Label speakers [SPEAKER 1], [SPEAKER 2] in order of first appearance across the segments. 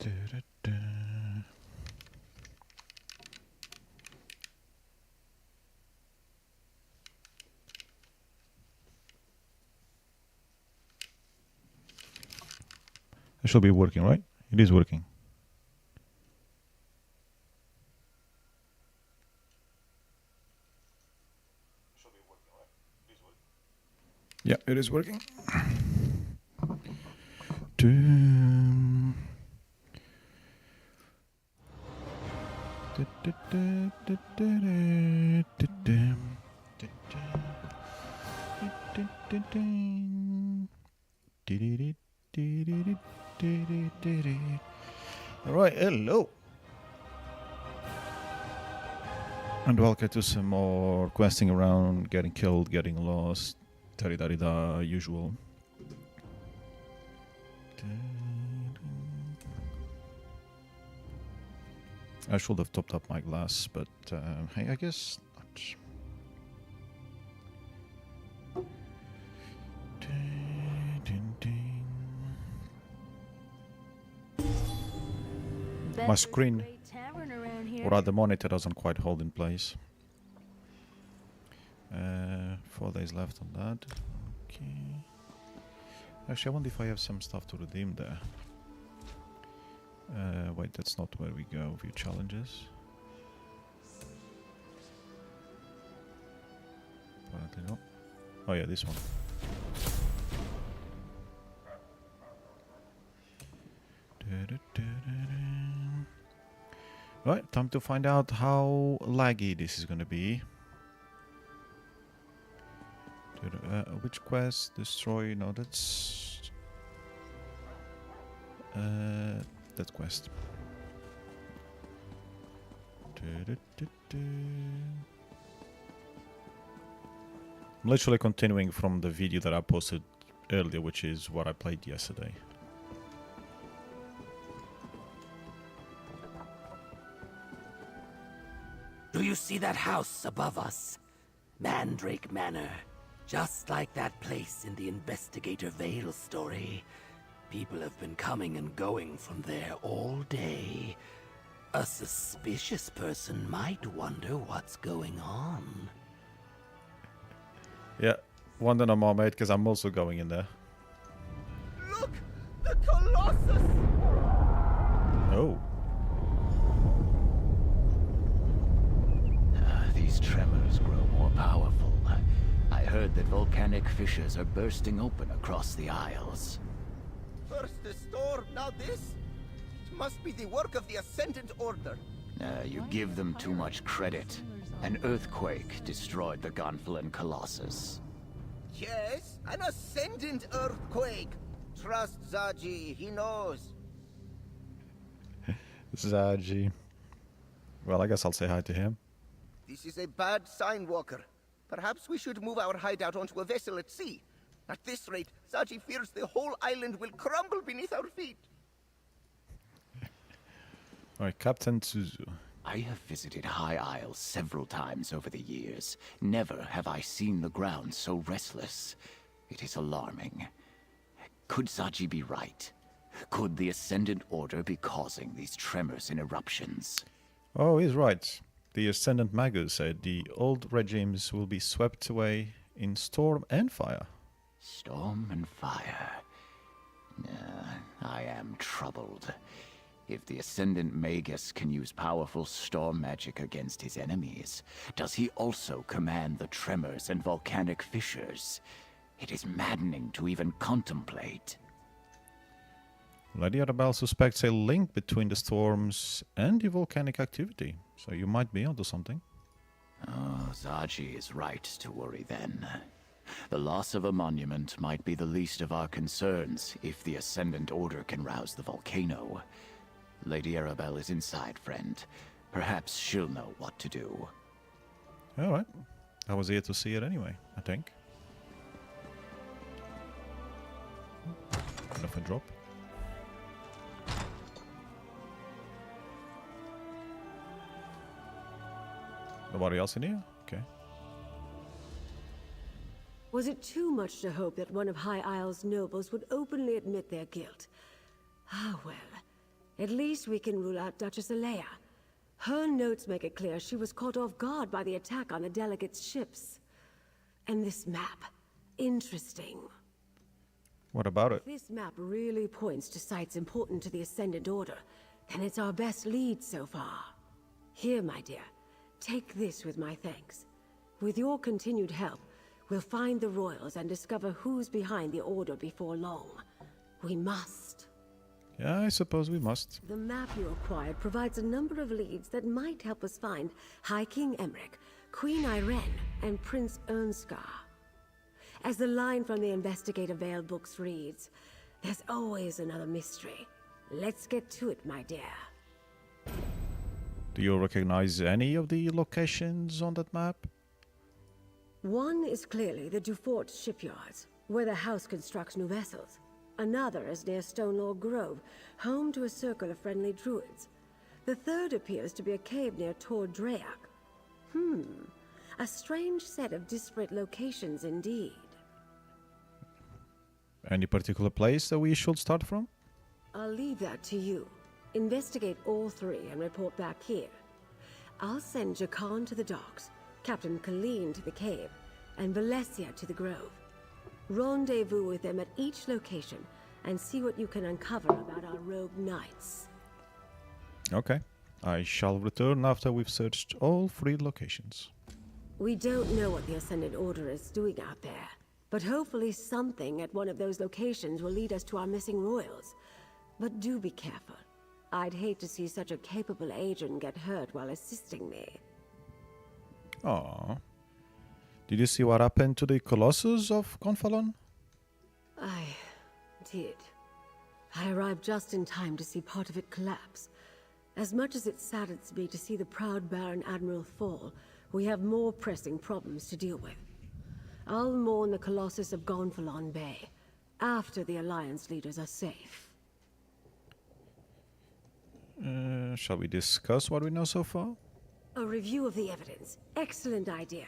[SPEAKER 1] Da-da-da. It should be working, right? It is working. Yeah, it is working. Alright, hello. And welcome to some more questing around, getting killed, getting lost, da-da-da-da, usual. I should have topped up my glass, but hey, I guess not. My screen, or rather monitor, doesn't quite hold in place. 4 days left on that. Okay. Actually, I wonder if I have some stuff to redeem there. Wait, that's not where we go. View challenges. Apparently not. Oh yeah, this one. Right, time to find out how laggy this is gonna be. Which quest? Destroy? No, that's... that quest. I'm literally continuing from the video that I posted earlier, which is what I played yesterday.
[SPEAKER 2] Do you see that house above us? Mandrake Manor. Just like that place in the Investigator Vale story. People have been coming and going from there all day. A suspicious person might wonder what's going on.
[SPEAKER 1] Yeah, wonder no more, mate, because I'm also going in there.
[SPEAKER 3] Look! The Colossus!
[SPEAKER 1] Oh.
[SPEAKER 4] These tremors grow more powerful. I heard that volcanic fissures are bursting open across the Isles.
[SPEAKER 3] First the storm, now this? It must be the work of the Ascendant Order.
[SPEAKER 4] You give them too much credit. An earthquake destroyed the Gonfalon Colossus.
[SPEAKER 3] Yes, an Ascendant Earthquake. Trust Zaji, he knows.
[SPEAKER 1] Zaji. Well, I guess I'll say hi to him.
[SPEAKER 3] This is a bad sign, Walker. Perhaps we should move our hideout onto a vessel at sea. At this rate, Zaji fears the whole island will crumble beneath our feet.
[SPEAKER 1] Alright, Captain Suzu.
[SPEAKER 4] I have visited High Isle several times over the years. Never have I seen the ground so restless. It is alarming. Could Zaji be right? Could the Ascendant Order be causing these tremors and eruptions?
[SPEAKER 1] Oh, he's right. The Ascendant Magus said the old regimes will be swept away in storm and fire.
[SPEAKER 4] Storm and fire. I am troubled. If the Ascendant Magus can use powerful storm magic against his enemies, does he also command the tremors and volcanic fissures? It is maddening to even contemplate.
[SPEAKER 1] Lady Arabelle suspects a link between the storms and the volcanic activity, so you might be onto something.
[SPEAKER 4] Oh, Zaji is right to worry then. The loss of a monument might be the least of our concerns if the Ascendant Order can rouse the volcano. Lady Arabelle is inside, friend. Perhaps she'll know what to do.
[SPEAKER 1] Alright. I was here to see it anyway, I think. Enough a drop. Nobody else in here? Okay.
[SPEAKER 5] Was it too much to hope that one of High Isle's nobles would openly admit their guilt? Ah, well. At least we can rule out Duchess Alea. Her notes make it clear she was caught off guard by the attack on the delegates' ships. And this map. Interesting.
[SPEAKER 1] What about it?
[SPEAKER 5] If this map really points to sites important to the Ascendant Order, then it's our best lead so far. Here, my dear, take this with my thanks. With your continued help, we'll find the Royals and discover who's behind the Order before long. We must.
[SPEAKER 1] Yeah, I suppose we must.
[SPEAKER 5] The map you acquired provides a number of leads that might help us find High King Emmerich, Queen Irene, and Prince Ernskar. As the line from the Investigator Vale books reads, there's always another mystery. Let's get to it, my dear.
[SPEAKER 1] Do you recognize any of the locations on that map?
[SPEAKER 5] One is clearly the Dufort shipyards, where the house constructs new vessels. Another is near Stonelaw Grove, home to a circle of friendly druids. The third appears to be a cave near Tor Drayak. A strange set of disparate locations indeed.
[SPEAKER 1] Any particular place that we should start from?
[SPEAKER 5] I'll leave that to you. Investigate all three and report back here. I'll send Jakan to the docks, Captain Colleen to the cave, and Valesia to the grove. Rendezvous with them at each location and see what you can uncover about our rogue knights.
[SPEAKER 1] Okay. I shall return after we've searched all three locations.
[SPEAKER 5] We don't know what the Ascendant Order is doing out there, but hopefully something at one of those locations will lead us to our missing royals. But do be careful. I'd hate to see such a capable agent get hurt while assisting me.
[SPEAKER 1] Aww. Did you see what happened to the Colossus of Confalon?
[SPEAKER 5] I did. I arrived just in time to see part of it collapse. As much as it saddens me to see the proud Baron Admiral fall, we have more pressing problems to deal with. I'll mourn the Colossus of Gonfalon Bay, after the Alliance leaders are safe.
[SPEAKER 1] Shall we discuss what we know so far?
[SPEAKER 5] A review of the evidence. Excellent idea.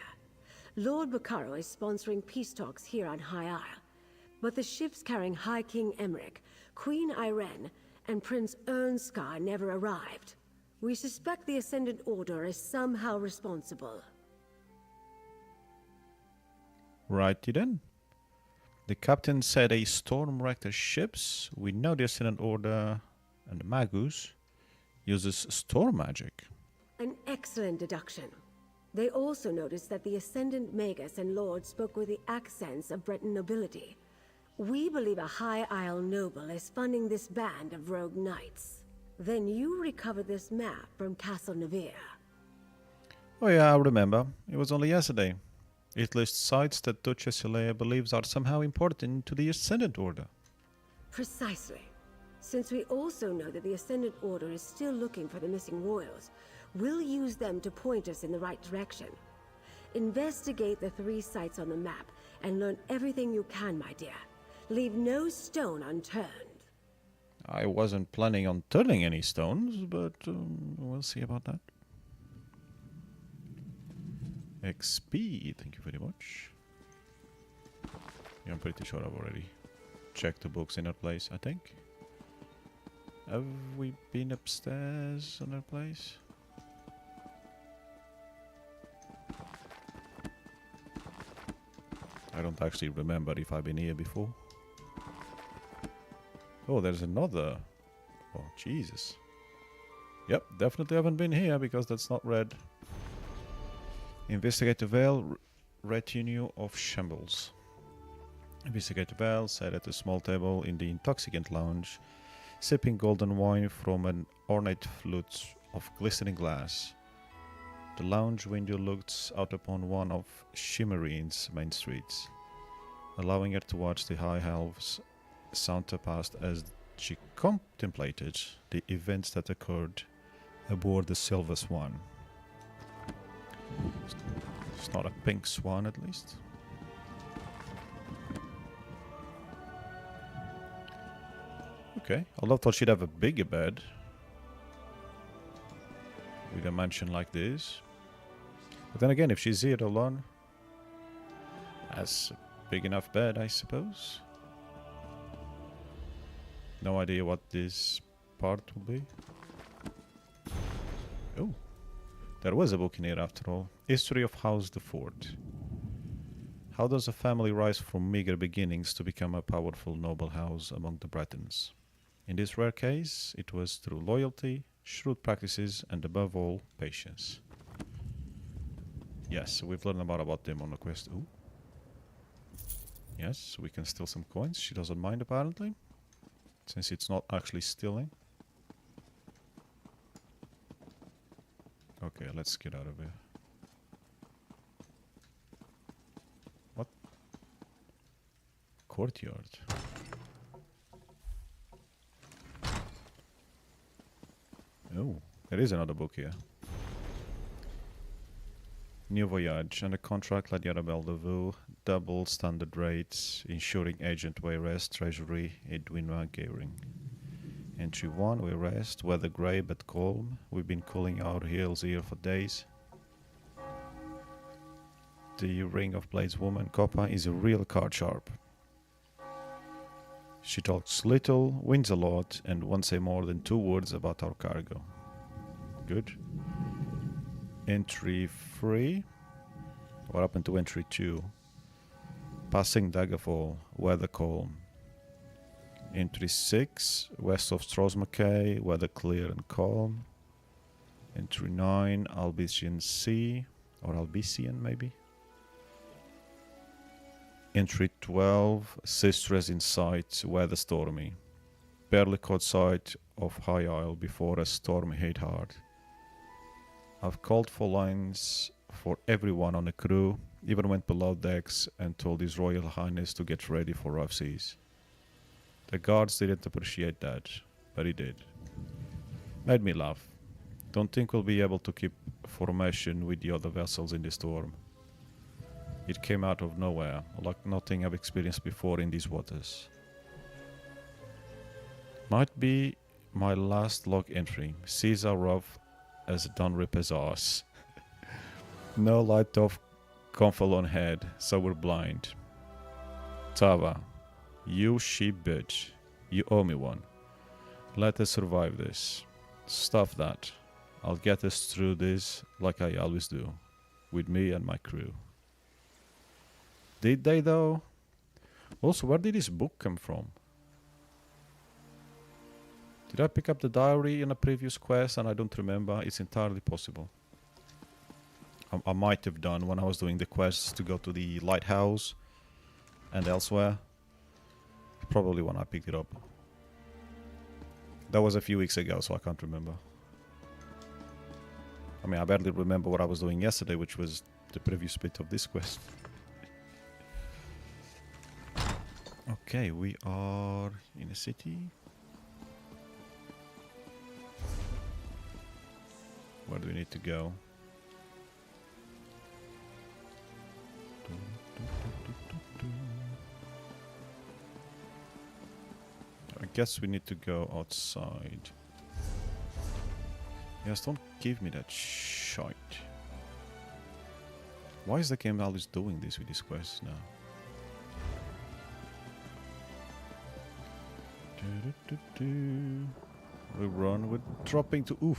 [SPEAKER 5] Lord Bacaro is sponsoring peace talks here on High Isle. But the ships carrying High King Emmerich, Queen Irene, and Prince Ernskar never arrived. We suspect the Ascendant Order is somehow responsible.
[SPEAKER 1] Righty then. The captain said a storm wrecked the ships. We know the Ascendant Order and the Magus uses storm magic.
[SPEAKER 5] An excellent deduction. They also noticed that the Ascendant Magus and Lord spoke with the accents of Breton nobility. We believe a High Isle noble is funding this band of rogue knights. Then you recovered this map from Castle Nevere.
[SPEAKER 1] Oh yeah, I remember. It was only yesterday. It lists sites that Duchess Alea believes are somehow important to the Ascendant Order.
[SPEAKER 5] Precisely. Since we also know that the Ascendant Order is still looking for the missing royals, we'll use them to point us in the right direction. Investigate the three sites on the map and learn everything you can, my dear. Leave no stone unturned.
[SPEAKER 1] I wasn't planning on turning any stones, but we'll see about that. XP, thank you very much. Yeah, I'm pretty sure I've already checked the books in that place, I think. Have we been upstairs in that place? I don't actually remember if I've been here before. Oh, there's another. Oh, Jesus. Yep, definitely haven't been here because that's not red. Investigate the Vale retinue of shambles. Investigate the Vale sat at a small table in the intoxicant lounge, sipping golden wine from an ornate flute of glistening glass. The lounge window looked out upon one of Shimmerin's main streets, allowing her to watch the high elves saunter past as she contemplated the events that occurred aboard the Silver Swan. It's not a pink swan, at least. Okay, I thought she'd have a bigger bed with a mansion like this. But then again, if she's here alone, that's a big enough bed, I suppose. No idea what this part will be. Oh, there was a book in here after all. History of House de Fort. How does a family rise from meager beginnings to become a powerful noble house among the Bretons? In this rare case, it was through loyalty, shrewd practices, and above all, patience. Yes, we've learned about them on the quest. Ooh. Yes, we can steal some coins. She doesn't mind apparently, since it's not actually stealing. Okay, let's get out of here. What? Courtyard. Oh, there is another book here. New Voyage and a contract La Arabelle de Vaux, double standard rates, ensuring agent way rest, treasury, Edwina Gehring. Entry 1, we rest, weather grey but calm, we've been cooling our heels here for days. The Ring of Blades woman, Coppa, is a real card sharp. She talks little, wins a lot, and won't say more than 2 words about our cargo. Good. Entry 3. What happened to entry 2? Passing Daggerfall, weather calm. Entry 6, west of Strosmackay, weather clear and calm. Entry 9, Albician Sea, or Albician maybe. Entry 12, Sisters in sight, weather stormy. Barely caught sight of High Isle before a storm hit hard. I've called for lines for everyone on the crew, even went below decks and told His Royal Highness to get ready for rough seas. The guards didn't appreciate that, but he did. Made me laugh. Don't think we'll be able to keep formation with the other vessels in the storm. It came out of nowhere, like nothing I've experienced before in these waters. Might be my last log entry. Seas are rough as a Dunripper's arse. No light off Confalon head, so we're blind. Tava, you sheep bitch. You owe me one. Let us survive this. Stuff that. I'll get us through this like I always do. With me and my crew. Did they though? Also, where did this book come from? Did I pick up the diary in a previous quest and I don't remember? It's entirely possible. I might have done when I was doing the quests to go to the lighthouse and elsewhere. Probably when I picked it up. That was a few weeks ago, so I can't remember. I mean, I barely remember what I was doing yesterday, which was the previous bit of this quest. Okay, we are in a city. Where do we need to go? I guess we need to go outside. Yes, don't give me that shite. Why is the game always doing this with these quests now? We run, we're dropping to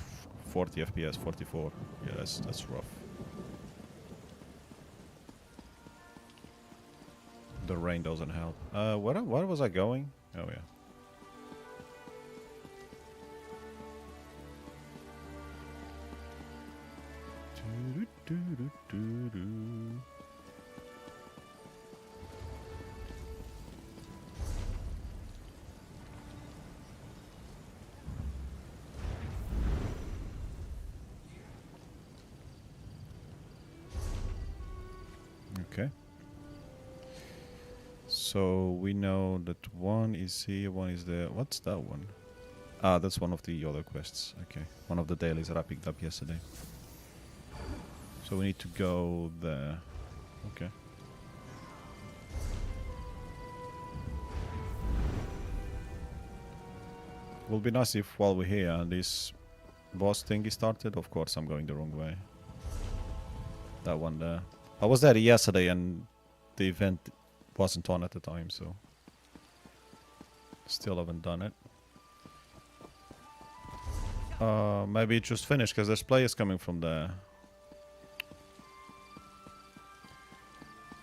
[SPEAKER 1] 40 FPS, 44. Yeah, that's rough. The rain doesn't help. Where was I going? Oh yeah. Okay. So we know that one is here, one is there. What's that one? Ah, that's one of the other quests. Okay. One of the dailies that I picked up yesterday. So we need to go there. Okay. It will be nice if while we're here this boss thingy started. Of course I'm going the wrong way. That one there. I was there yesterday and the event wasn't on at the time, so still haven't done it. Maybe it just finished because there's players coming from there.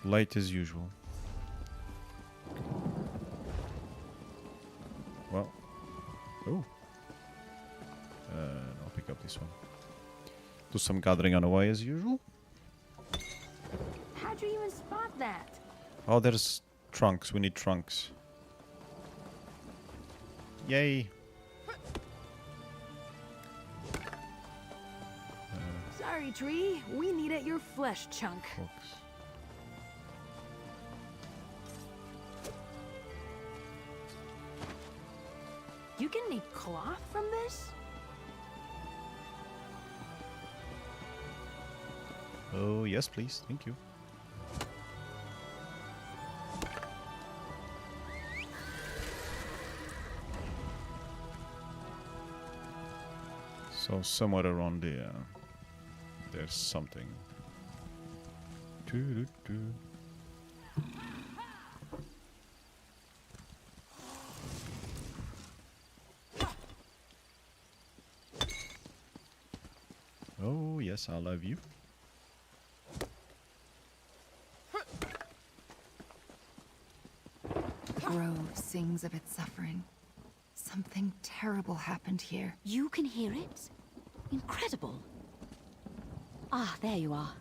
[SPEAKER 1] Late as usual. Well. Oh. I'll pick up this one. Do some gathering on the way as usual.
[SPEAKER 6] How'd you even spot that?
[SPEAKER 1] Oh, there's trunks. We need trunks. Yay.
[SPEAKER 6] Sorry, Tree. We need at your flesh chunk.
[SPEAKER 1] Hooks.
[SPEAKER 6] You can make cloth from this?
[SPEAKER 1] Oh, yes, please. Thank you. So somewhere around there, there's something. Doo-doo-doo. Oh, yes, I love you.
[SPEAKER 7] The grove sings of its suffering. Something terrible happened here.
[SPEAKER 8] You can hear it? Incredible. Ah, there you are.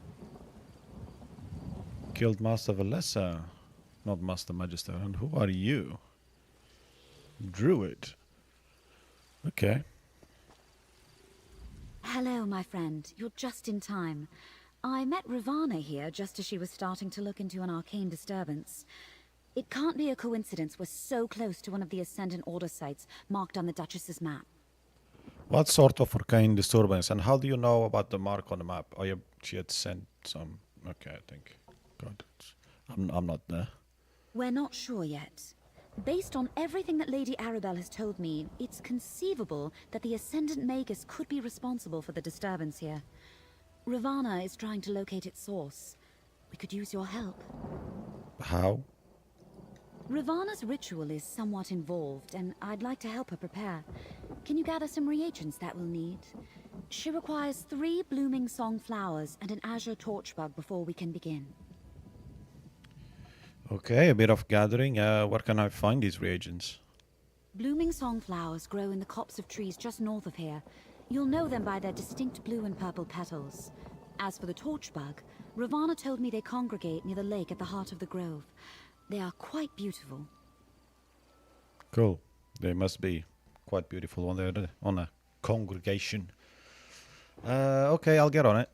[SPEAKER 1] Killed Master Valessa, not Master Magister. And who are you? Druid. Okay.
[SPEAKER 8] Hello, my friend. You're just in time. I met Ravana here just as she was starting to look into an arcane disturbance. It can't be a coincidence we're so close to one of the Ascendant Order sites marked on the Duchess's map.
[SPEAKER 1] What sort of arcane disturbance? And how do you know about the mark on the map? Oh, she had sent some. Okay, I think. God, I'm not there.
[SPEAKER 8] We're not sure yet. Based on everything that Lady Arabelle has told me, it's conceivable that the Ascendant Magus could be responsible for the disturbance here. Ravana is trying to locate its source. We could use your help.
[SPEAKER 1] How?
[SPEAKER 8] Ravana's ritual is somewhat involved, and I'd like to help her prepare. Can you gather some reagents that we'll need? She requires 3 blooming song flowers and an azure torchbug before we can begin.
[SPEAKER 1] Okay, a bit of gathering. Where can I find these reagents?
[SPEAKER 8] Blooming song flowers grow in the copse of trees just north of here. You'll know them by their distinct blue and purple petals. As for the torchbug, Ravana told me they congregate near the lake at the heart of the grove. They are quite beautiful.
[SPEAKER 1] Cool. They must be quite beautiful on a congregation. Okay, I'll get on it.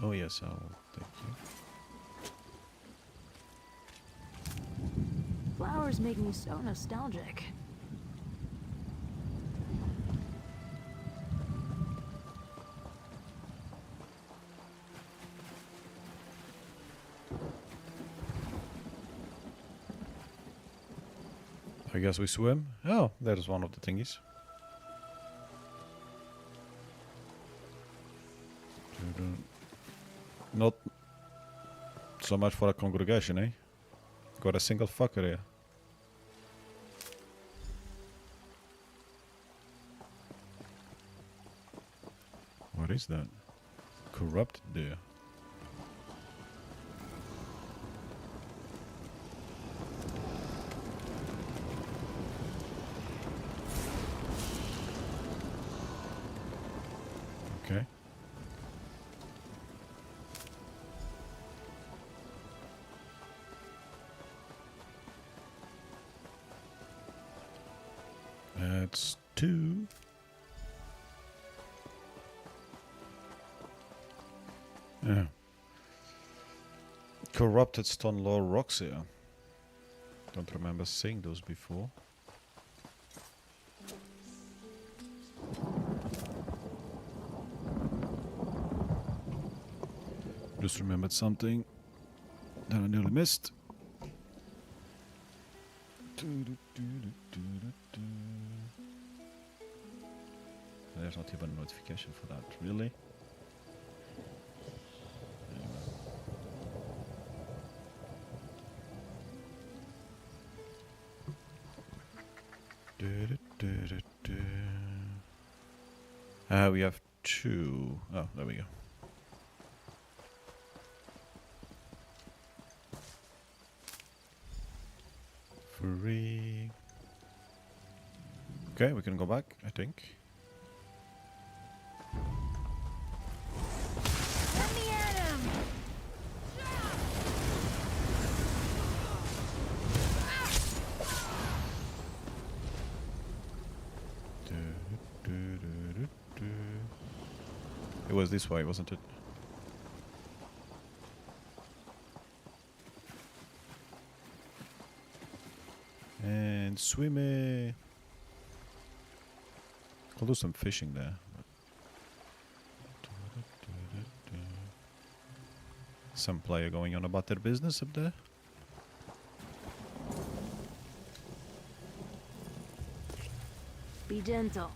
[SPEAKER 1] Oh yes, I'll thank you.
[SPEAKER 6] Flowers make me so nostalgic.
[SPEAKER 1] I guess we swim. Oh, there's one of the thingies. Not so much for a congregation, eh? Got a single fucker here. What is that? Corrupted there. Okay. That's 2. Yeah. Corrupted stone lore rocks here. Don't remember seeing those before. Just remembered something that I nearly missed. There's not even a notification for that, really? We have 2. Oh, there we go. Free. Okay, we can go back, I think.
[SPEAKER 6] Let me at him!
[SPEAKER 1] It was this way, wasn't it? And swimming. I'll do some fishing there. Some player going on about their business up there.
[SPEAKER 6] Be gentle.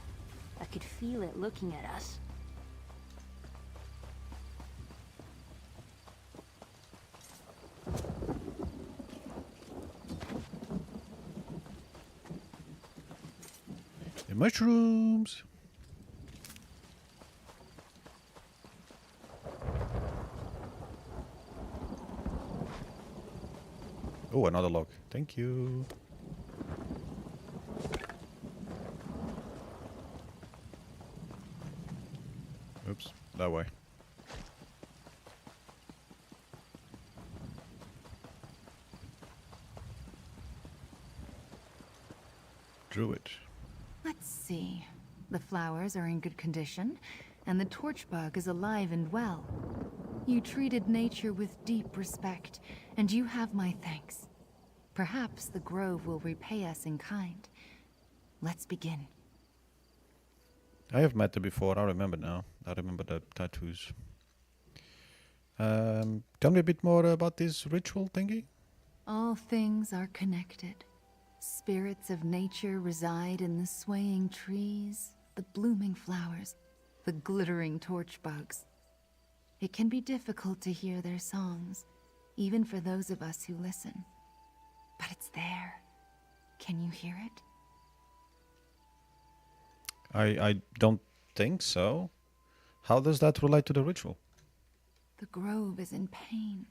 [SPEAKER 6] I could feel it looking at us.
[SPEAKER 1] The mushrooms. Oh, another log. Thank you. Oops, that way. Druid.
[SPEAKER 7] Let's see. The flowers are in good condition, and the torchbug is alive and well. You treated nature with deep respect, and you have my thanks. Perhaps the grove will repay us in kind. Let's begin.
[SPEAKER 1] I have met her before, I remember now. I remember the tattoos. Tell me a bit more about this ritual thingy.
[SPEAKER 7] All things are connected. Spirits of nature reside in the swaying trees, the blooming flowers, the glittering torchbugs. It can be difficult to hear their songs, even for those of us who listen. But it's there. Can you hear it?
[SPEAKER 1] I don't think so. How does that relate to the ritual?
[SPEAKER 7] The grove is in pain,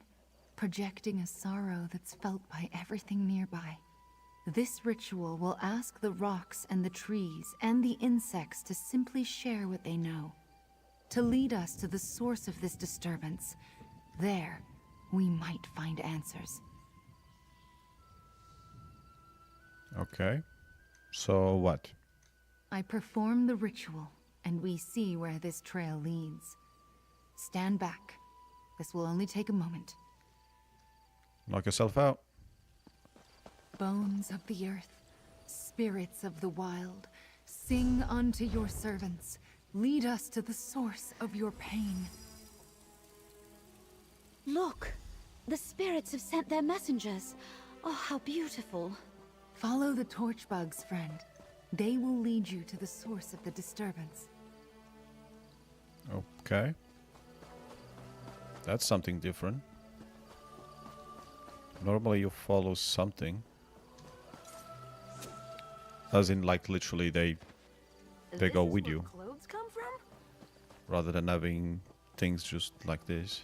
[SPEAKER 7] projecting a sorrow that's felt by everything nearby. This ritual will ask the rocks and the trees and the insects to simply share what they know, to lead us to the source of this disturbance. There, we might find answers.
[SPEAKER 1] Okay. So what?
[SPEAKER 7] I perform the ritual, and we see where this trail leads. Stand back. This will only take a moment.
[SPEAKER 1] Knock yourself out.
[SPEAKER 7] Bones of the earth, spirits of the wild, sing unto your servants. Lead us to the source of your pain.
[SPEAKER 8] Look! The spirits have sent their messengers. Oh, how beautiful.
[SPEAKER 7] Follow the torchbugs, friend. They will lead you to the source of the disturbance.
[SPEAKER 1] Okay. That's something different. Normally you follow something. As in, like, literally they go with you.
[SPEAKER 6] Clothes come from?
[SPEAKER 1] Rather than having things just like this.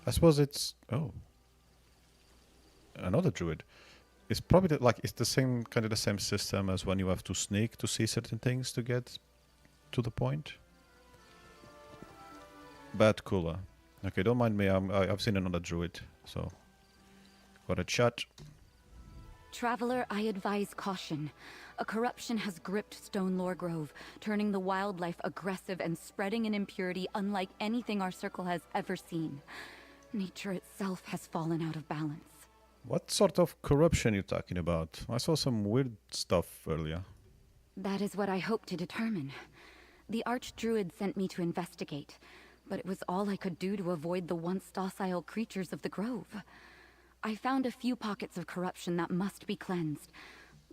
[SPEAKER 1] I suppose it's... Oh. Another druid. It's probably it's the same, kind of the same system as when you have to sneak to see certain things to get to the point. But cooler. Okay, don't mind me, I've seen another druid, so... Got a chat.
[SPEAKER 8] Traveler, I advise caution. A corruption has gripped Stone Lore Grove, turning the wildlife aggressive and spreading an impurity unlike anything our circle has ever seen. Nature itself has fallen out of balance.
[SPEAKER 1] What sort of corruption are you talking about? I saw some weird stuff earlier.
[SPEAKER 8] That is what I hope to determine. The Archdruid sent me to investigate, but it was all I could do to avoid the once docile creatures of the grove. I found a few pockets of corruption that must be cleansed,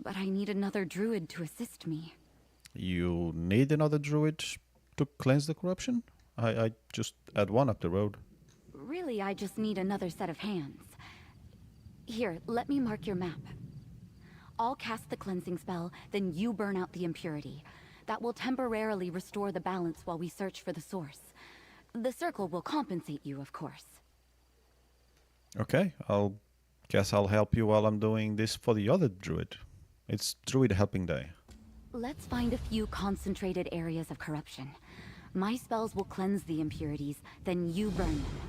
[SPEAKER 8] but I need another druid to assist me.
[SPEAKER 1] You need another druid to cleanse the corruption? I just had one up the road.
[SPEAKER 8] Really, I just need another set of hands. Here, let me mark your map. I'll cast the cleansing spell, then you burn out the impurity. That will temporarily restore the balance while we search for the source. The circle will compensate you, of course.
[SPEAKER 1] Okay, I'll help you while I'm doing this for the other druid. It's Druid Helping Day.
[SPEAKER 8] Let's find a few concentrated areas of corruption. My spells will cleanse the impurities, then you burn them.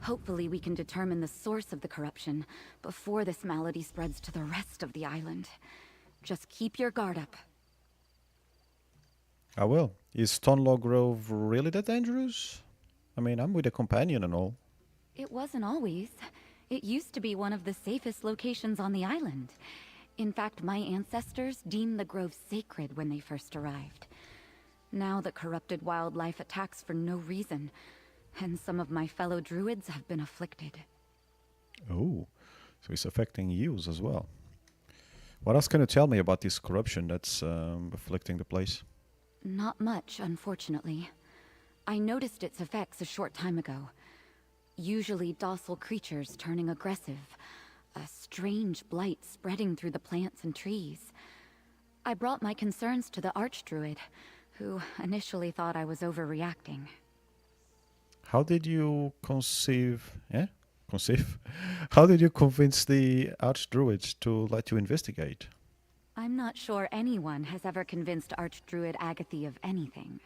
[SPEAKER 8] Hopefully we can determine the source of the corruption before this malady spreads to the rest of the island. Just keep your guard up.
[SPEAKER 1] I will. Is Stonelaw Grove really that dangerous? I mean, I'm with a companion and all.
[SPEAKER 8] It wasn't always. It used to be one of the safest locations on the island. In fact, my ancestors deemed the grove sacred when they first arrived. Now the corrupted wildlife attacks for no reason, and some of my fellow druids have been afflicted.
[SPEAKER 1] Oh, so it's affecting you as well. What else can you tell me about this corruption that's afflicting the place?
[SPEAKER 8] Not much, unfortunately. I noticed its effects a short time ago. Usually docile creatures turning aggressive. A strange blight spreading through the plants and trees. I brought my concerns to the Archdruid, who initially thought I was overreacting.
[SPEAKER 1] How did you conceive? How did you convince the Archdruid to let you investigate?
[SPEAKER 8] I'm not sure anyone has ever convinced Archdruid Agatha of anything.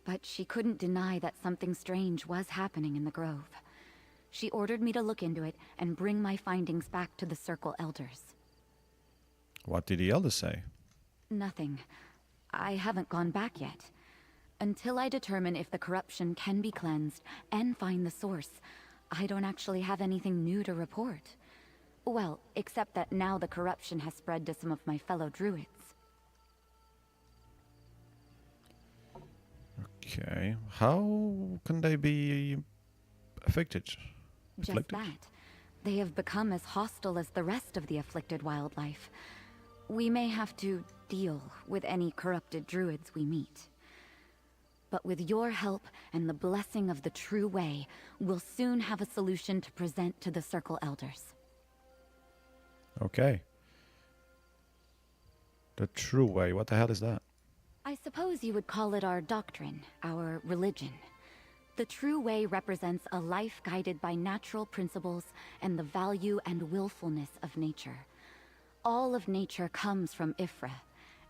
[SPEAKER 8] But she couldn't deny that something strange was happening in the grove. She ordered me to look into it and bring my findings back to the Circle Elders.
[SPEAKER 1] What did the elders say?
[SPEAKER 8] Nothing. I haven't gone back yet. Until I determine if the corruption can be cleansed and find the source, I don't actually have anything new to report. Well, except that now the corruption has spread to some of my fellow druids.
[SPEAKER 1] Okay. How can they be affected?
[SPEAKER 8] Just that. They have become as hostile as the rest of the afflicted wildlife. We may have to deal with any corrupted druids we meet. But with your help and the blessing of the true way, we'll soon have a solution to present to the Circle Elders.
[SPEAKER 1] Okay. The true way, what the hell is that?
[SPEAKER 8] I suppose you would call it our doctrine, our religion. The true way represents a life guided by natural principles and the value and willfulness of nature. All of nature comes from Ifra,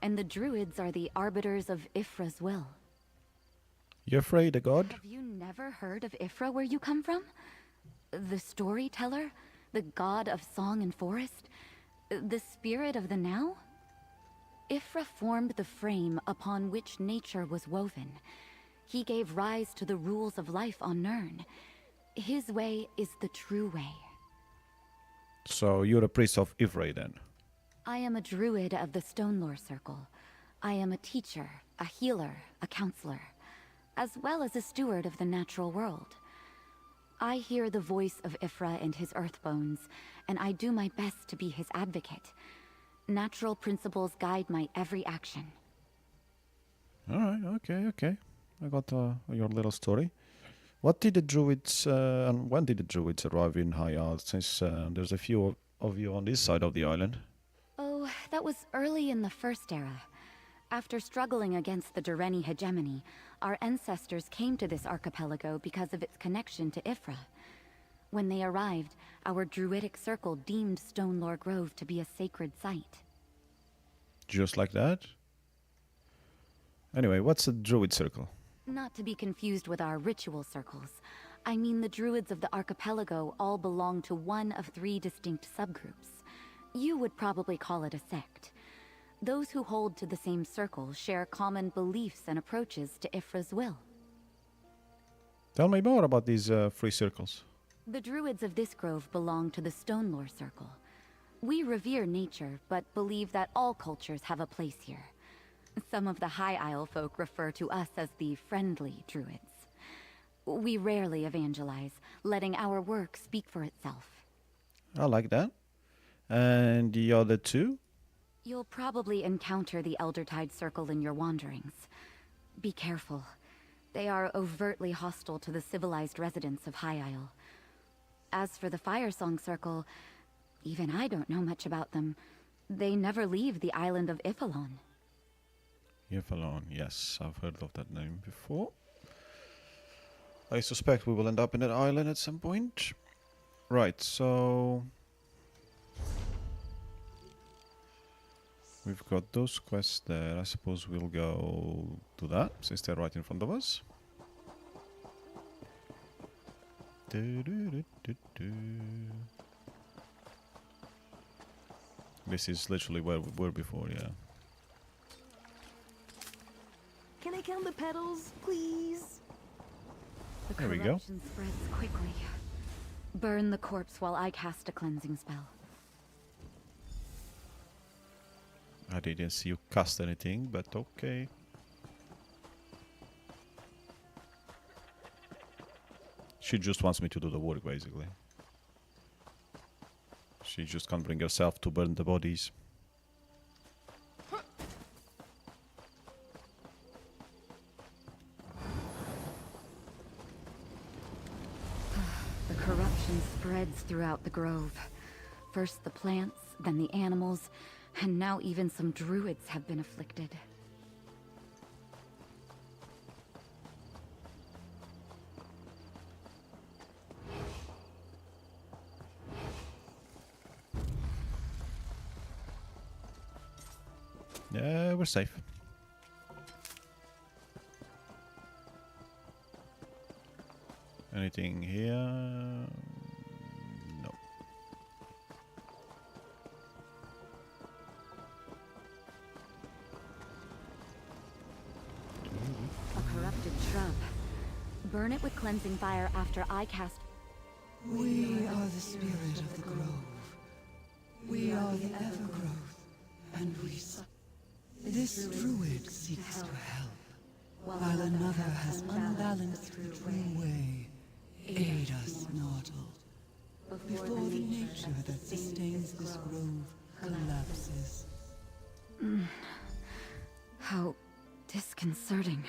[SPEAKER 8] and the druids are the arbiters of Ifra's will.
[SPEAKER 1] You afraid of God?
[SPEAKER 8] Have you never heard of Ifra where you come from? The storyteller? The god of song and forest? The spirit of the now? Ifra formed the frame upon which nature was woven. He gave rise to the rules of life on Nirn. His way is the true way.
[SPEAKER 1] So you're a priest of Ivray then?
[SPEAKER 8] I am a druid of the Stonelore Circle. I am a teacher, a healer, a counselor, as well as a steward of the natural world. I hear the voice of Ifra and his earthbones, and I do my best to be his advocate. Natural principles guide my every action.
[SPEAKER 1] Alright, okay. I got your little story. What did the druids, and when did the druids arrive in High Isle, since there's a few of you on this side of the island?
[SPEAKER 8] Oh, that was early in the First Era. After struggling against the Dureni hegemony, our ancestors came to this archipelago because of its connection to Ifra. When they arrived, our druidic circle deemed Stonelore Grove to be a sacred site.
[SPEAKER 1] Just like that? Anyway, what's a druid circle?
[SPEAKER 8] Not to be confused with our ritual circles. I mean the druids of the archipelago all belong to one of 3 distinct subgroups. You would probably call it a sect. Those who hold to the same circle share common beliefs and approaches to Ifra's will.
[SPEAKER 1] Tell me more about these 3 circles.
[SPEAKER 8] The druids of this grove belong to the Stonelore Circle. We revere nature, but believe that all cultures have a place here. Some of the High Isle folk refer to us as the friendly druids. We rarely evangelize, letting our work speak for itself.
[SPEAKER 1] I like that. And the other 2?
[SPEAKER 8] You'll probably encounter the Eldertide Circle in your wanderings. Be careful. They are overtly hostile to the civilized residents of High Isle. As for the Firesong Circle, Even I don't know much about them. They never leave the island of Iphalon.
[SPEAKER 1] Yvelon, yes, I've heard of that name before. I suspect we will end up in that island at some point. Right, so we've got those quests there. I suppose we'll go to that, since they're right in front of us. This is literally where we were before, yeah.
[SPEAKER 6] Can I count the petals, please?
[SPEAKER 8] The
[SPEAKER 1] There we go.
[SPEAKER 8] corruption spreads quickly. Burn the corpse while I cast a cleansing spell.
[SPEAKER 1] I didn't see you cast anything, but okay. She just wants me to do the work, basically. She just can't bring herself to burn the bodies.
[SPEAKER 8] The corruption spreads throughout the grove. First the plants, then the animals, and now even some druids have been afflicted.
[SPEAKER 1] Yeah, we're safe. Anything here? No.
[SPEAKER 8] A corrupted shrub. Burn it with cleansing fire after I cast...
[SPEAKER 9] We are the spirit of the grove. We are the evergrowth, and this druid seeks to help, while another has unbalanced the true way. Aid us, mortal, before the nature that sustains this grove collapses.
[SPEAKER 8] How disconcerting.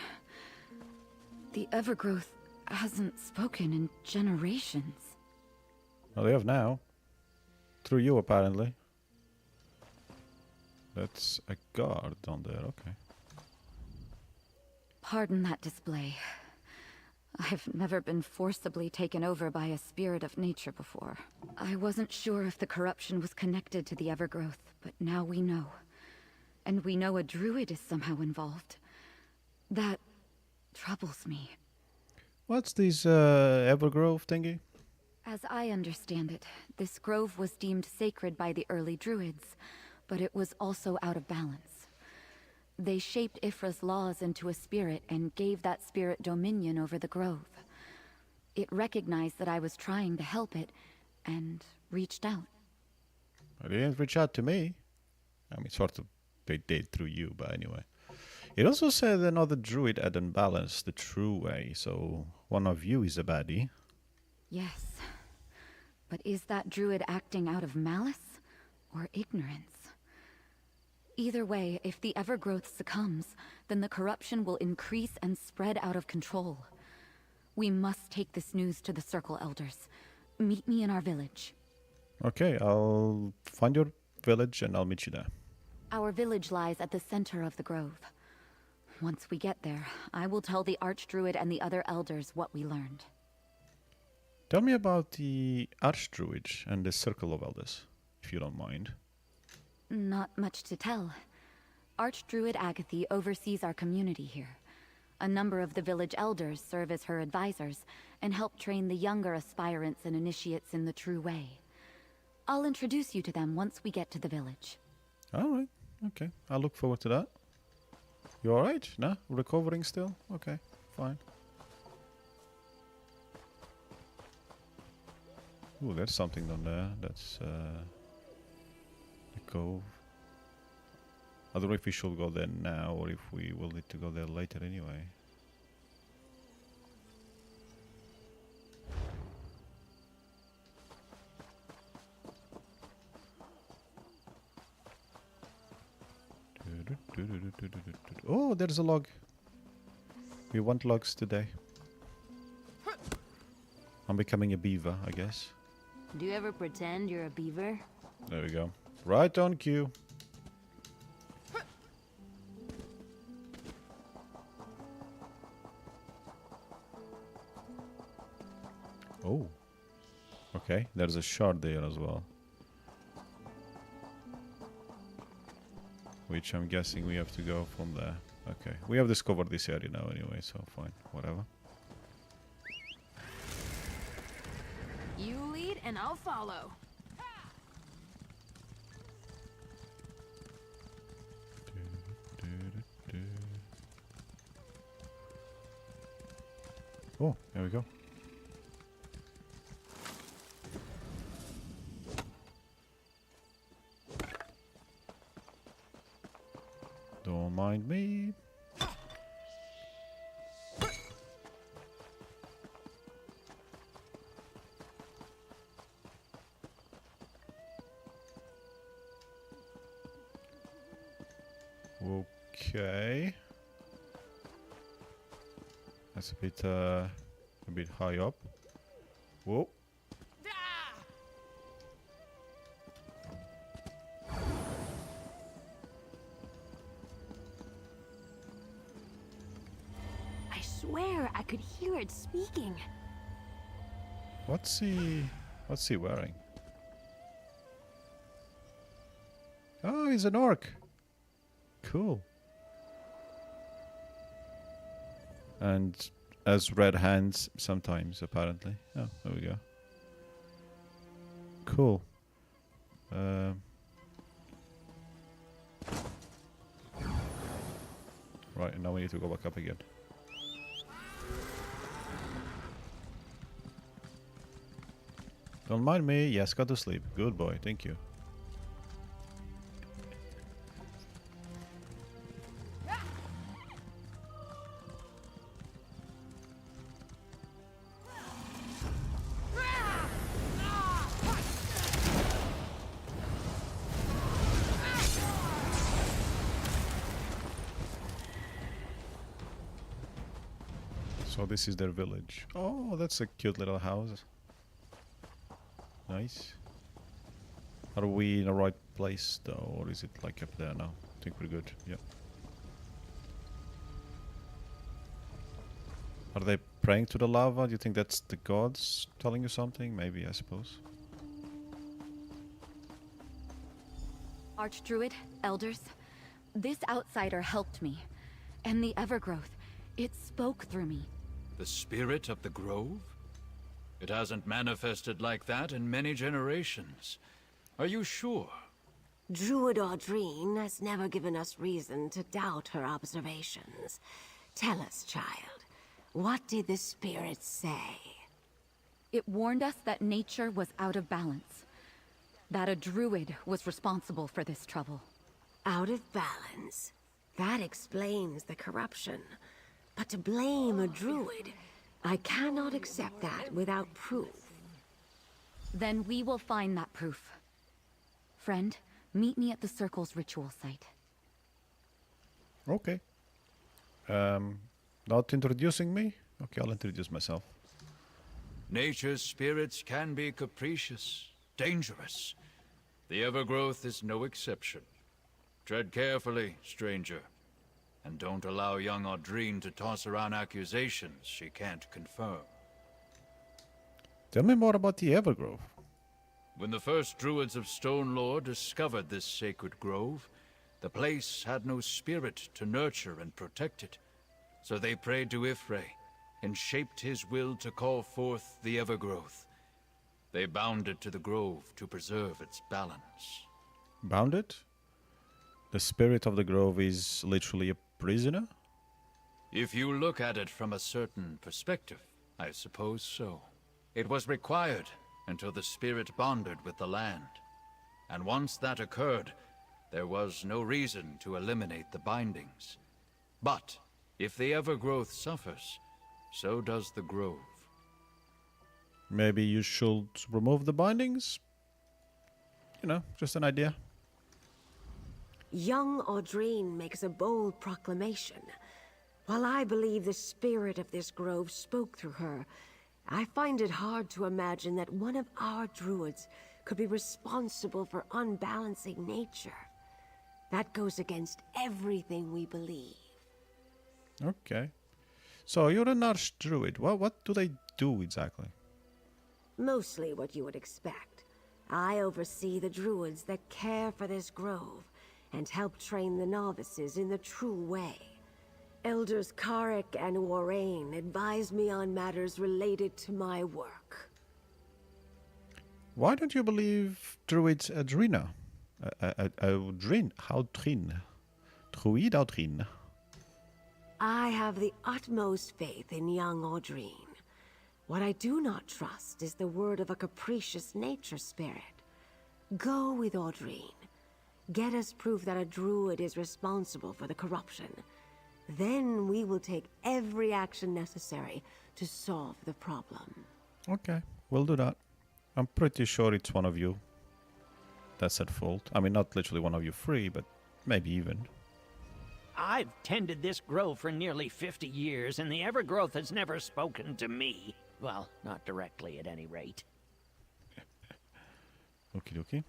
[SPEAKER 8] The evergrowth hasn't spoken in generations.
[SPEAKER 1] Well, they have now. Through you, apparently. That's a guard down there, okay.
[SPEAKER 8] Pardon that display. I've never been forcibly taken over by a spirit of nature before. I wasn't sure if the corruption was connected to the evergrowth, but now we know. And we know a druid is somehow involved. That troubles me.
[SPEAKER 1] What's this Evergrove thingy?
[SPEAKER 8] As I understand it, this grove was deemed sacred by the early druids, but it was also out of balance. They shaped Ifra's laws into a spirit and gave that spirit dominion over the grove. It recognized that I was trying to help it, and reached out.
[SPEAKER 1] They didn't reach out to me. I mean, sort of, they did through you, but anyway. It also said another druid had unbalanced the true way, so one of you is a baddie.
[SPEAKER 8] Yes. But is that druid acting out of malice or ignorance? Either way, if the Evergrowth succumbs, then the corruption will increase and spread out of control. We must take this news to the Circle Elders. Meet me in our village.
[SPEAKER 1] Okay, I'll find your village and I'll meet you there.
[SPEAKER 8] Our village lies at the center of the grove. Once we get there, I will tell the Archdruid and the other elders what we learned.
[SPEAKER 1] Tell me about the Archdruid and the Circle of Elders, if you don't mind.
[SPEAKER 8] Not much to tell. Archdruid Agathy oversees our community here. A number of the village elders serve as her advisors and help train the younger aspirants and initiates in the true way. I'll introduce you to them once we get to the village.
[SPEAKER 1] Alright, okay. I look forward to that. You alright? No? Recovering still? Okay, fine. Ooh, there's something down there. That's the cove. I don't know if we should go there now or if we will need to go there later anyway. Oh, there's a log. We want logs today. I'm becoming a beaver, I guess.
[SPEAKER 6] Do you ever pretend you're a beaver?
[SPEAKER 1] There we go. Right on cue. Oh. Okay, there's a shard there as well. Which I'm guessing we have to go from there. Okay, we have discovered this area now anyway, so fine, whatever.
[SPEAKER 6] You lead and I'll follow.
[SPEAKER 1] Oh, there we go. Don't mind me. Okay. That's a bit high up. Whoa.
[SPEAKER 6] I swear I could hear it speaking.
[SPEAKER 1] What's he wearing? Oh, he's an orc. Cool. And has red hands sometimes, apparently. Oh, there we go. Cool. Right, now we need to go back up again. Don't mind me. Yes, go to sleep. Good boy. Thank you. So this is their village. Oh, that's a cute little house. Nice. Are we in the right place though, or is it like up there now? I think we're good. Yep. Are they praying to the lava? Do you think that's the gods telling you something? Maybe, I suppose.
[SPEAKER 8] Archdruid, elders, this outsider helped me. And the Evergrowth, it spoke through me.
[SPEAKER 10] The spirit of the grove? It hasn't manifested like that in many generations. Are you sure?
[SPEAKER 5] Druid Audrine has never given us reason to doubt her observations. Tell us, child, what did the spirit say?
[SPEAKER 8] It warned us that nature was out of balance. That a druid was responsible for this trouble.
[SPEAKER 5] Out of balance? That explains the corruption. But to blame a druid, I cannot accept that without proof.
[SPEAKER 8] Then we will find that proof. Friend, meet me at the Circle's ritual site.
[SPEAKER 1] Okay. Not introducing me? Okay, I'll introduce myself.
[SPEAKER 10] Nature's spirits can be capricious, dangerous. The Evergrowth is no exception. Tread carefully, stranger. And don't allow young Audrine to toss around accusations she can't confirm.
[SPEAKER 1] Tell me more about the Evergrove.
[SPEAKER 10] When the first druids of Stonelore discovered this sacred grove, the place had no spirit to nurture and protect it. So they prayed to Ifrei, and shaped his will to call forth the Evergrowth. They bound it to the grove to preserve its balance.
[SPEAKER 1] Bound it? The spirit of the grove is literally a prisoner?
[SPEAKER 10] If you look at it from a certain perspective, I suppose so. It was required until the spirit bonded with the land. And once that occurred, there was no reason to eliminate the bindings. But if the Evergrowth suffers, so does the grove.
[SPEAKER 1] Maybe you should remove the bindings? You know, just an idea.
[SPEAKER 5] Young Audrine makes a bold proclamation. While I believe the spirit of this grove spoke through her, I find it hard to imagine that one of our druids could be responsible for unbalancing nature. That goes against everything we believe.
[SPEAKER 1] Okay. So you're an archdruid. What do they do exactly?
[SPEAKER 5] Mostly what you would expect. I oversee the druids that care for this grove, and help train the novices in the true way. Elders Karik and Warrain advise me on matters related to my work.
[SPEAKER 1] Why don't you believe druids Adrina? Audrin? Druid Audrin.
[SPEAKER 5] I have the utmost faith in young Audrine. What I do not trust is the word of a capricious nature spirit. Go with Audrine. Get us proof that a druid is responsible for the corruption. Then we will take every action necessary to solve the problem.
[SPEAKER 1] Okay, we'll do that. I'm pretty sure it's one of you that's at fault. I mean, not literally one of you three, but maybe even.
[SPEAKER 11] I've tended this grove for nearly 50 years, and the Evergrowth has never spoken to me. Well, not directly at any rate.
[SPEAKER 1] Okie dokie.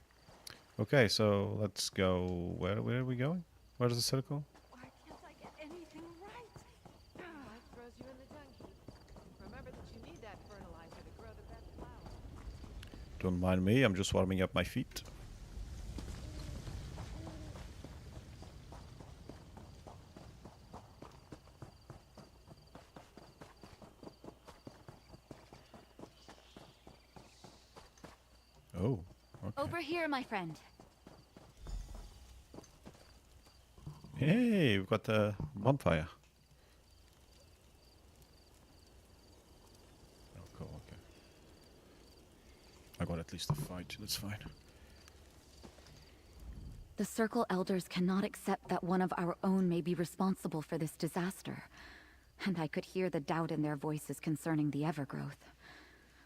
[SPEAKER 1] Okay, so let's go. Where are we going? Where's the circle?
[SPEAKER 12] Why can't I get anything right? Life throws you in the dung heap. Remember that you need that fertilizer to grow the best flowers.
[SPEAKER 1] Don't mind me, I'm just warming up my feet. Oh, okay.
[SPEAKER 8] Over here, my friend.
[SPEAKER 1] Hey, we've got a bonfire. Oh, cool, okay. I got at least a fight, that's fine.
[SPEAKER 8] The Circle Elders cannot accept that one of our own may be responsible for this disaster. And I could hear the doubt in their voices concerning the Evergrowth.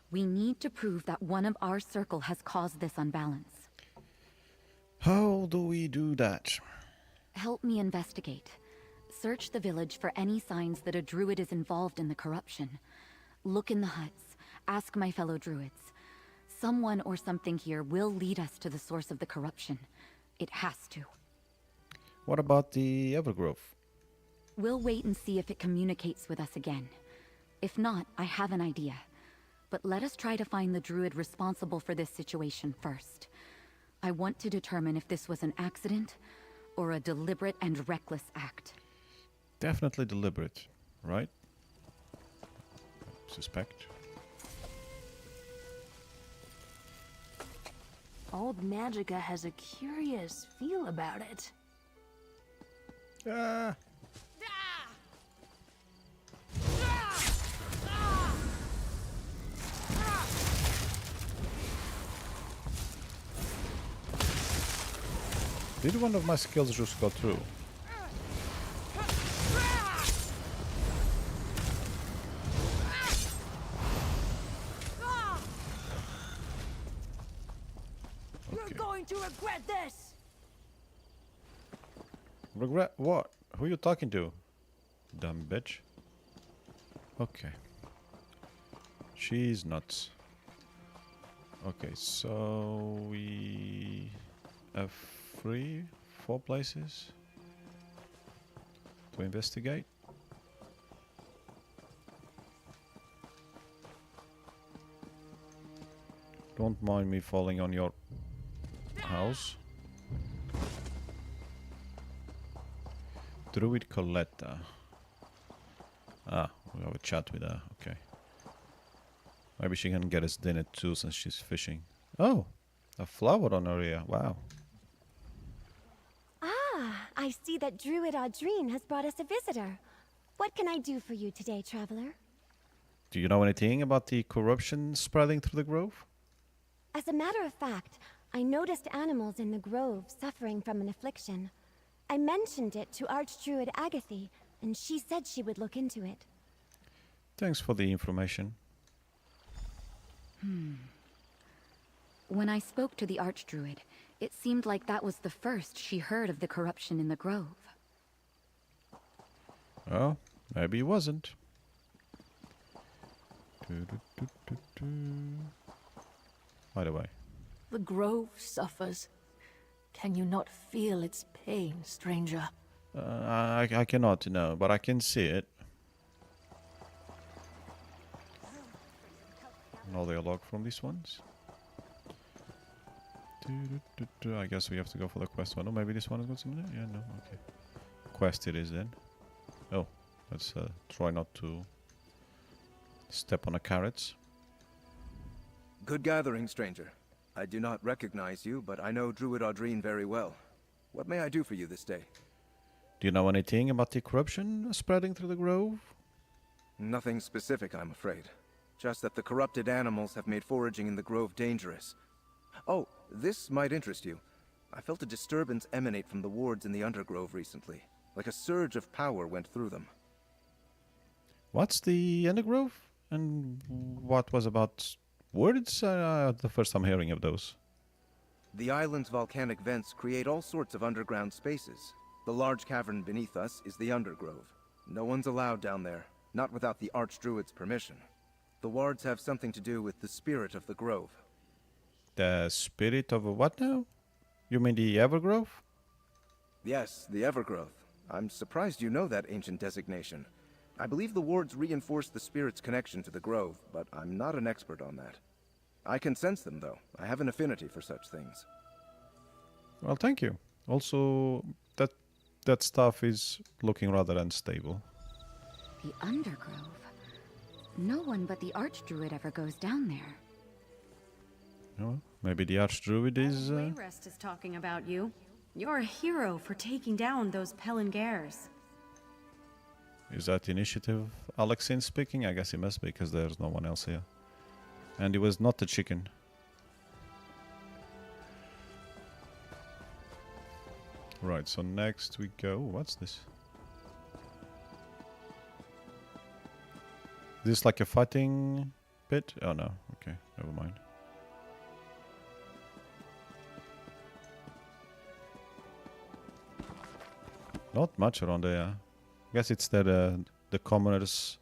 [SPEAKER 8] We need to prove that one of our circle has caused this unbalance.
[SPEAKER 1] How do we do that?
[SPEAKER 8] Help me investigate. Search the village for any signs that a druid is involved in the corruption. Look in the huts. Ask my fellow druids. Someone or something here will lead us to the source of the corruption. It has to.
[SPEAKER 1] What about the Evergrowth?
[SPEAKER 8] We'll wait and see if it communicates with us again. If not, I have an idea. But let us try to find the druid responsible for this situation first. I want to determine if this was an accident or a deliberate and reckless act.
[SPEAKER 1] Definitely deliberate, right? Suspect.
[SPEAKER 6] Old Magica has a curious feel about it.
[SPEAKER 1] Ah! Did one of my skills just go through?
[SPEAKER 6] You're going to regret this!
[SPEAKER 1] Regret what? Who are you talking to? Dumb bitch. Okay. She's nuts. Okay, so we have 4 places to investigate. Don't mind me falling on your house. Druid Coletta. Ah, we'll have a chat with her. Okay. Maybe she can get us dinner too since she's fishing. Oh, a flower on her ear. Wow.
[SPEAKER 13] Ah, I see that Druid Audrine has brought us a visitor. What can I do for you today, traveler?
[SPEAKER 1] Do you know anything about the corruption spreading through the grove?
[SPEAKER 13] As a matter of fact, I noticed animals in the grove suffering from an affliction. I mentioned it to Archdruid Agathe, and she said she would look into it.
[SPEAKER 1] Thanks for the information.
[SPEAKER 8] When I spoke to the Archdruid, it seemed like that was the first she heard of the corruption in the grove.
[SPEAKER 1] Well, maybe it wasn't. By the way,
[SPEAKER 6] The grove suffers. Can you not feel its pain, stranger?
[SPEAKER 1] I cannot, no, but I can see it. No dialogue from these ones. I guess we have to go for the quest one. Oh, maybe this one has got something there? Yeah, no, okay. Quest it is then. Oh, let's try not to step on a carrot.
[SPEAKER 14] Good gathering, stranger. I do not recognize you, but I know Druid Audrine very well. What may I do for you this day?
[SPEAKER 1] Do you know anything about the corruption spreading through the grove?
[SPEAKER 14] Nothing specific, I'm afraid. Just that the corrupted animals have made foraging in the grove dangerous. Oh, this might interest you. I felt a disturbance emanate from the wards in the Undergrove recently. Like a surge of power went through them.
[SPEAKER 1] What's the Undergrove? And what was about words? The first time hearing of those.
[SPEAKER 14] The island's volcanic vents create all sorts of underground spaces. The large cavern beneath us is the Undergrove. No one's allowed down there, not without the Archdruid's permission. The wards have something to do with the spirit of the grove.
[SPEAKER 1] The spirit of what now? You mean the Evergrove?
[SPEAKER 14] Yes, the Evergrowth. I'm surprised you know that ancient designation. I believe the wards reinforce the spirit's connection to the grove, but I'm not an expert on that. I can sense them, though. I have an affinity for such things.
[SPEAKER 1] Well, thank you. Also, that stuff is looking rather unstable.
[SPEAKER 8] The Undergrove? No one but the Archdruid ever goes down there.
[SPEAKER 1] Oh, maybe the Archdruid is...
[SPEAKER 15] Wayrest is talking about you. You're a hero for taking down those Pelengairs.
[SPEAKER 1] Is that initiative Alexin speaking? I guess he must be, because there's no one else here. And he was not the chicken. Right, so next we go... What's this? Is this like a fighting pit? Oh no, okay, never mind. Not much around there. I guess it's the commoners,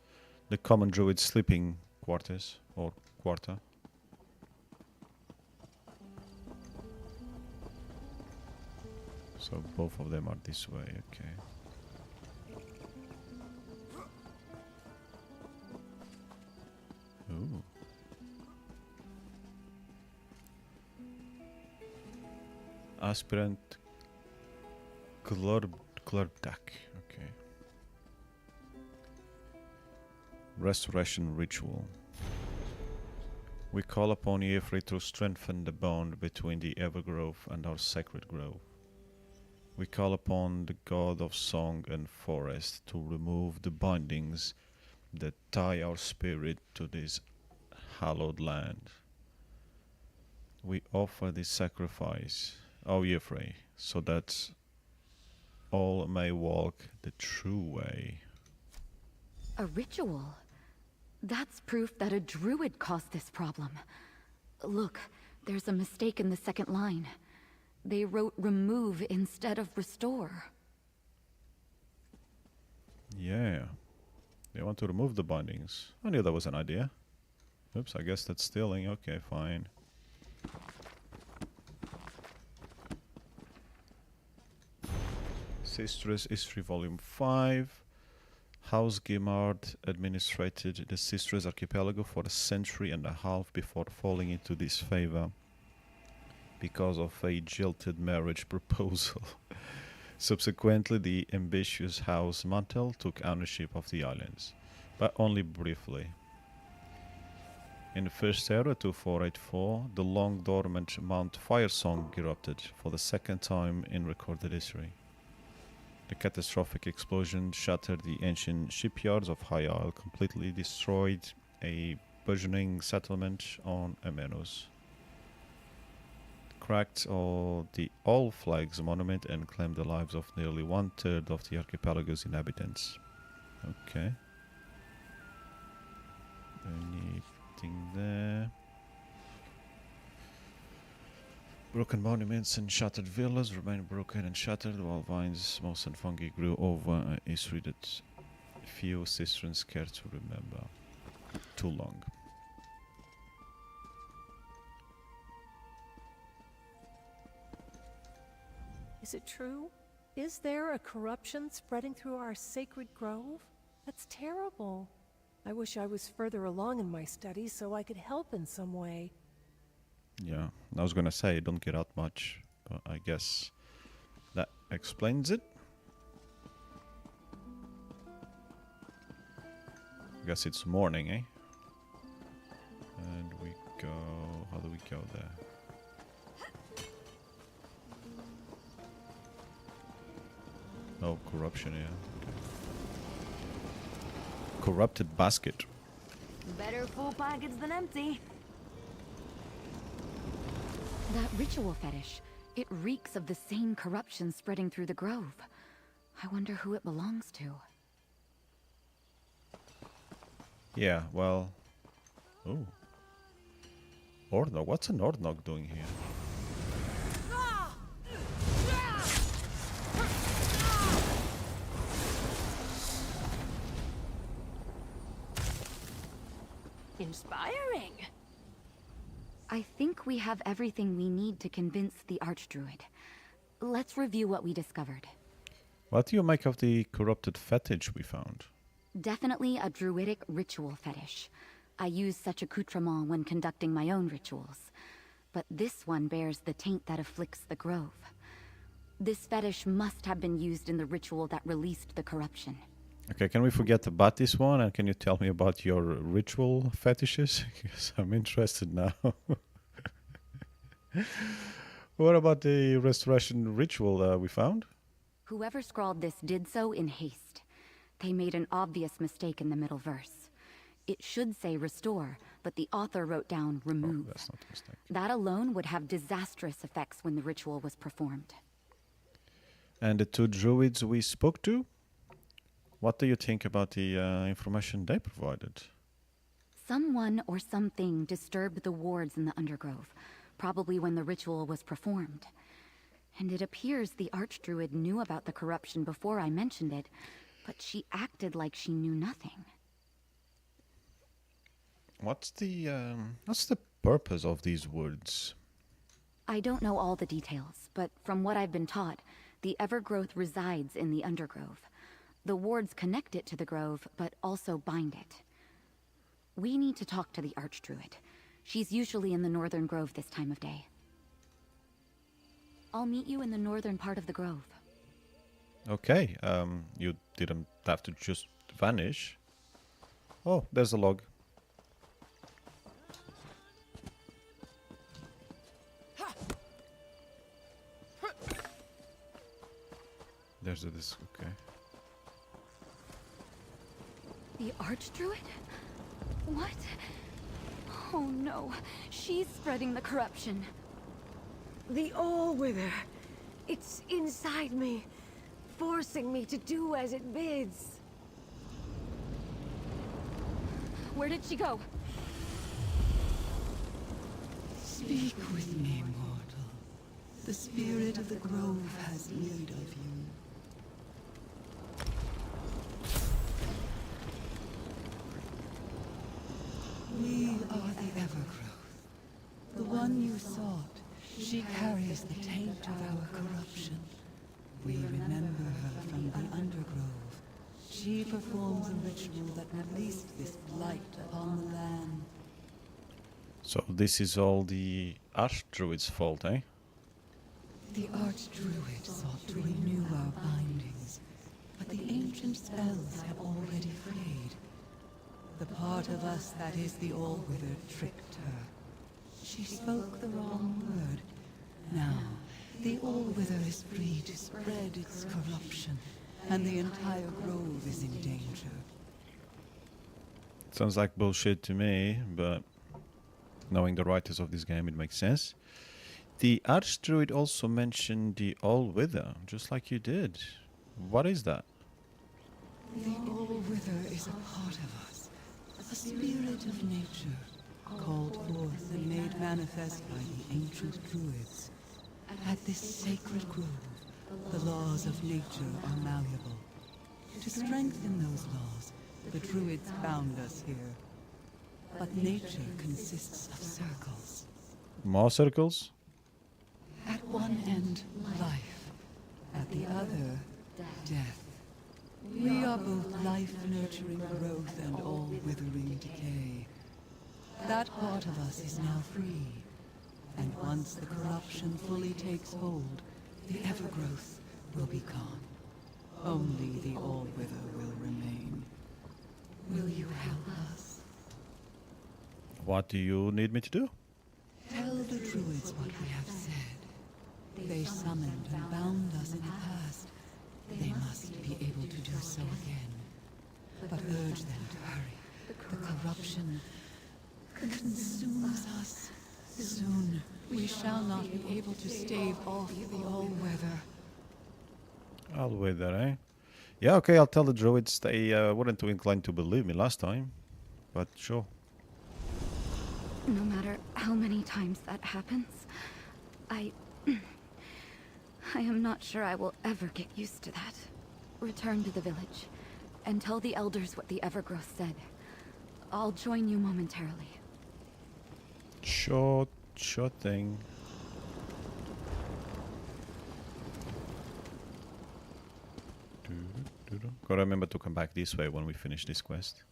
[SPEAKER 1] the common druid sleeping quarters or quarter. So both of them are this way, okay. Ooh. Aspirant Glurdak, okay. Restoration Ritual. We call upon Yefri to strengthen the bond between the Evergrove and our sacred grove. We call upon the god of song and forest to remove the bindings that tie our spirit to this hallowed land. We offer this sacrifice, O Yefri, so that all may walk the true way.
[SPEAKER 8] A ritual? That's proof that a druid caused this problem. Look, there's a mistake in the second line. They wrote remove instead of restore.
[SPEAKER 1] Yeah. They want to remove the bindings. I knew that was an idea. Oops, I guess that's stealing. Okay, fine. Sistress History Volume 5. House Gimard administrated the Sistress Archipelago for a century and a half before falling into disfavor because of a jilted marriage proposal. Subsequently, the ambitious House Mantel took ownership of the islands, but only briefly. In the First Era 2484, the long-dormant Mount Firesong erupted for the second time in recorded history. The catastrophic explosion shattered the ancient shipyards of High Isle, completely destroyed a burgeoning settlement on Amenos, cracked the All Flags monument, and claimed the lives of nearly 1/3 of the archipelago's inhabitants. Okay. Anything there? Broken monuments and shattered villas remain broken and shattered, while vines, moss and fungi grew over a history that few Sistrans care to remember. Too long.
[SPEAKER 12] Is it true? Is there a corruption spreading through our sacred grove? That's terrible. I wish I was further along in my studies so I could help in some way.
[SPEAKER 1] Yeah, I was gonna say, don't get out much, but I guess that explains it. I guess it's morning, eh? And we go... how do we go there? Oh, corruption, yeah. Corrupted basket.
[SPEAKER 6] Better full pockets than empty.
[SPEAKER 8] That ritual fetish, it reeks of the same corruption spreading through the grove. I wonder who it belongs to.
[SPEAKER 1] Yeah, well... oh. Ordnog, what's an Ordnog doing here?
[SPEAKER 6] Inspiring.
[SPEAKER 8] I think we have everything we need to convince the Archdruid. Let's review what we discovered.
[SPEAKER 1] What do you make of the corrupted fetish we found?
[SPEAKER 8] Definitely a druidic ritual fetish. I use such accoutrement when conducting my own rituals. But this one bears the taint that afflicts the grove. This fetish must have been used in the ritual that released the corruption.
[SPEAKER 1] Okay, can we forget about this one, and can you tell me about your ritual fetishes? Because I'm interested now. What about the restoration ritual we found?
[SPEAKER 8] Whoever scrawled this did so in haste. They made an obvious mistake in the middle verse. It should say restore, but the author wrote down remove.
[SPEAKER 1] Oh, that's not a mistake.
[SPEAKER 8] That alone would have disastrous effects when the ritual was performed.
[SPEAKER 1] And the two druids we spoke to? What do you think about the information they provided?
[SPEAKER 8] Someone or something disturbed the wards in the Undergrove, probably when the ritual was performed. And it appears the Archdruid knew about the corruption before I mentioned it, but she acted like she knew nothing.
[SPEAKER 1] What's the purpose of these woods?
[SPEAKER 8] I don't know all the details, but from what I've been taught, the Evergrowth resides in the Undergrove. The wards connect it to the grove, but also bind it. We need to talk to the Archdruid. She's usually in the Northern Grove this time of day. I'll meet you in the northern part of the grove.
[SPEAKER 1] Okay, you didn't have to just vanish. Oh, there's a log. There's this, okay.
[SPEAKER 8] The Archdruid? What? Oh no, she's spreading the corruption.
[SPEAKER 5] The All-Wither. It's inside me, forcing me to do as it bids.
[SPEAKER 8] Where did she go?
[SPEAKER 9] Speak with me, mortal. The spirit of the grove has need of you. We are the Evergrowth. The one you sought. She carries the taint of our corruption. We remember her from the Undergrove. She performs a ritual that released this blight upon the land.
[SPEAKER 1] So this is all the Archdruid's fault, eh?
[SPEAKER 9] The Archdruid sought to renew our bindings, but the ancient spells have already frayed. The part of us that is the All-Wither tricked her. She spoke the wrong word. Now, the All-Wither is free to spread its corruption, and the entire grove is in danger.
[SPEAKER 1] Sounds like bullshit to me, but knowing the writers of this game, it makes sense. The Archdruid also mentioned the All-Wither, just like you did. What is that?
[SPEAKER 9] The All-Wither is a part of us, a spirit of nature, called forth and made manifest by the ancient druids. At this sacred grove, the laws of nature are malleable. To strengthen those laws, the druids bound us here. But nature consists of circles.
[SPEAKER 1] More circles?
[SPEAKER 9] At one end, life. together, death. We are both life-nurturing growth and all-withering decay. That part of us is now free, and once the corruption fully takes hold, the Evergrowth will be gone. Only the All-Wither will remain. Will you help us?
[SPEAKER 1] What do you need me to do?
[SPEAKER 9] Tell the druids what we have said. They summoned and bound us in the past. They must be able to do so again. But urge them to hurry. The corruption consumes us. Soon, we shall not be able to stave off the All-Weather.
[SPEAKER 1] All-Weather, eh? Yeah, okay, I'll tell the druids. They weren't too inclined to believe me last time. But sure.
[SPEAKER 8] No matter how many times that happens, I am not sure I will ever get used to that. Return to the village, and tell the elders what the Evergrowth said. I'll join you momentarily.
[SPEAKER 1] Sure thing. Gotta remember to come back this way when we finish this quest.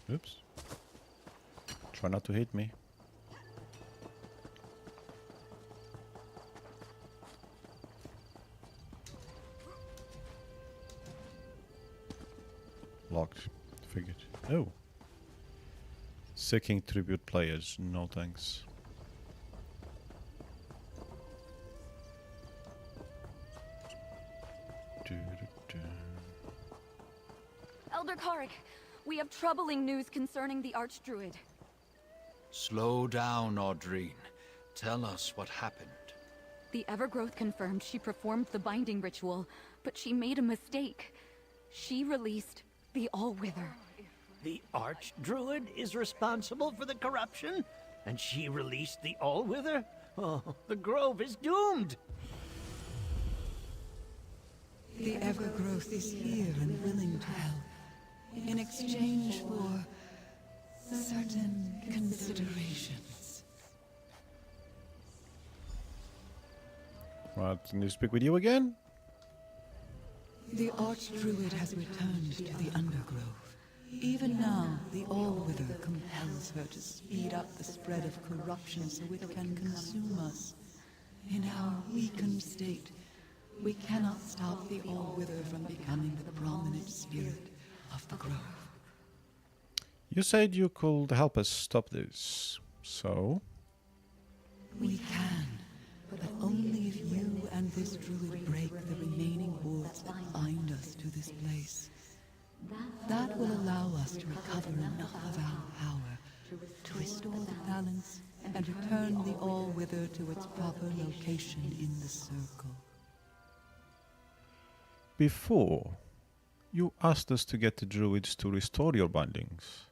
[SPEAKER 1] Oops. Try not to hit me. Locked. Figured. Oh. Seeking tribute players. No thanks.
[SPEAKER 8] Elder Karik, we have troubling news concerning the Archdruid.
[SPEAKER 10] Slow down, Audrine. Tell us what happened.
[SPEAKER 8] The Evergrowth confirmed she performed the binding ritual, but she made a mistake. She released the All-Wither.
[SPEAKER 11] The Archdruid is responsible for the corruption? And she released the All-Wither? Oh, the Grove is doomed!
[SPEAKER 9] The Evergrowth is here and willing to help. In exchange for certain considerations.
[SPEAKER 1] What, can you speak with you again?
[SPEAKER 9] The Archdruid has returned to the Undergrove. Even now, the All-Wither compels her to speed up the spread of corruption so it can consume us. In our weakened state, we cannot stop the All-Wither from becoming the prominent spirit of the Grove.
[SPEAKER 1] You said you could help us stop this, so?
[SPEAKER 9] We can, but only if you and this druid break the remaining wards that bind us to this place. That will allow us to recover enough of our power to restore the balance and return the All-Wither to its proper location in the circle.
[SPEAKER 1] Before, you asked us to get the druids to restore your bindings.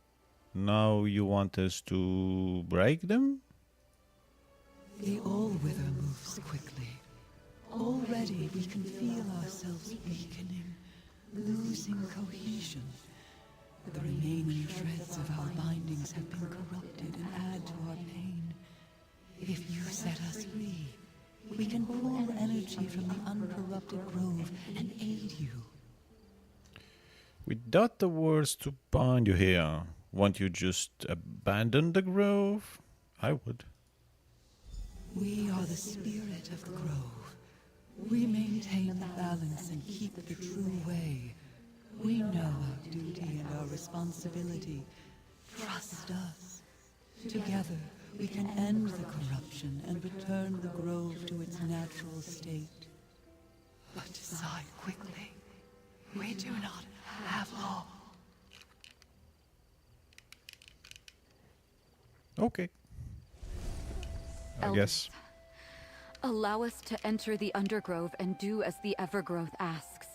[SPEAKER 1] Now you want us to break them?
[SPEAKER 9] The All-Wither moves quickly. Already we can feel ourselves weakening, losing cohesion. The remaining shreds of our bindings have been corrupted and add to our pain. If you set us free, we can pull energy from the uncorrupted grove and aid you.
[SPEAKER 1] Without the words to bind you here, won't you just abandon the grove? I would.
[SPEAKER 9] We are the spirit of the grove. We maintain the balance and keep the true way. We know our duty and our responsibility. Trust us. Together, we can end the corruption and return the grove to its natural state. But decide quickly. We do not have long.
[SPEAKER 1] Okay. I guess.
[SPEAKER 8] Allow us to enter the Undergrove and do as the Evergrowth asks.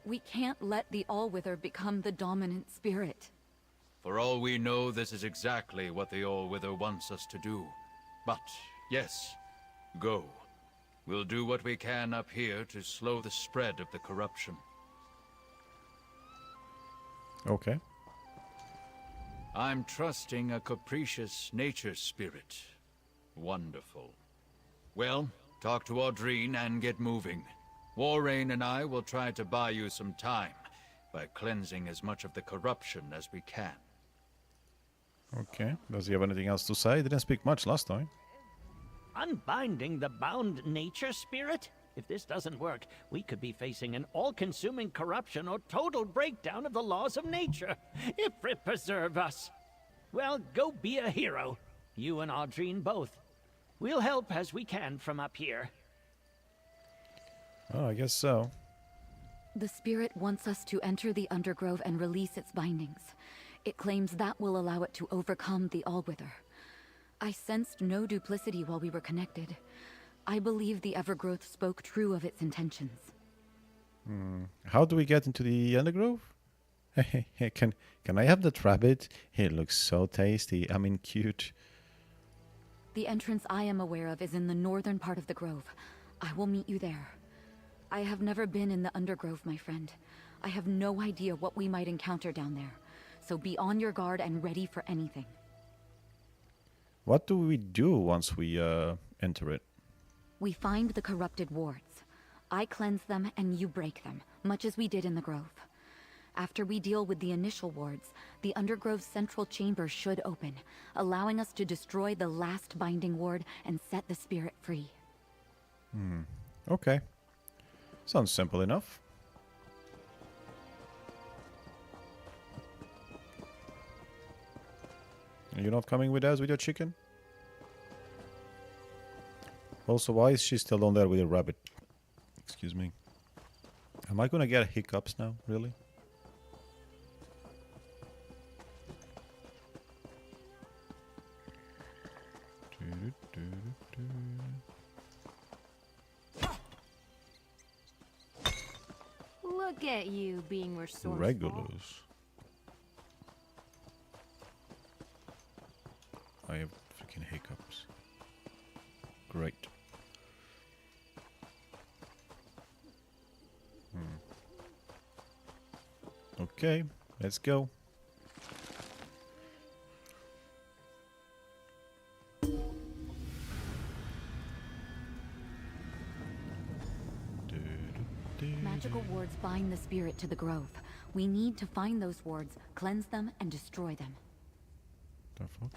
[SPEAKER 8] We can't let the All-Wither become the dominant spirit.
[SPEAKER 10] For all we know, this is exactly what the All-Wither wants us to do. But, yes, go. We'll do what we can up here to slow the spread of the corruption.
[SPEAKER 1] Okay.
[SPEAKER 10] I'm trusting a capricious nature spirit. Wonderful. Well, talk to Audrine and get moving. Warrain and I will try to buy you some time by cleansing as much of the corruption as we can.
[SPEAKER 1] Okay. Does he have anything else to say? He didn't speak much last time.
[SPEAKER 11] Unbinding the bound nature spirit? If this doesn't work, we could be facing an all-consuming corruption or total breakdown of the laws of nature. Ifrit preserve us. Well, go be a hero. You and Audrine both. We'll help as we can from up here.
[SPEAKER 1] Oh, I guess so.
[SPEAKER 8] The spirit wants us to enter the Undergrove and release its bindings. It claims that will allow it to overcome the Allwither. I sensed no duplicity while we were connected. I believe the Evergrowth spoke true of its intentions.
[SPEAKER 1] How do we get into the Undergrove? Can I have that rabbit? It looks so tasty. I mean, cute.
[SPEAKER 8] The entrance I am aware of is in the northern part of the grove. I will meet you there. I have never been in the Undergrove, my friend. I have no idea what we might encounter down there. So be on your guard and ready for anything.
[SPEAKER 1] What do we do once we enter it?
[SPEAKER 8] We find the corrupted wards. I cleanse them and you break them, much as we did in the grove. After we deal with the initial wards, the Undergrove's central chamber should open, allowing us to destroy the last binding ward and set the spirit free.
[SPEAKER 1] Okay. Sounds simple enough. You're not coming with us with your chicken? Also, why is she still down there with a rabbit? Excuse me. Am I gonna get hiccups now? Really?
[SPEAKER 6] Look at you being resourceful.
[SPEAKER 1] Regulars. I have freaking hiccups. Great. Okay, let's go.
[SPEAKER 8] Magical wards bind the spirit to the grove. We need to find those wards, cleanse them, and destroy them.
[SPEAKER 1] The fuck?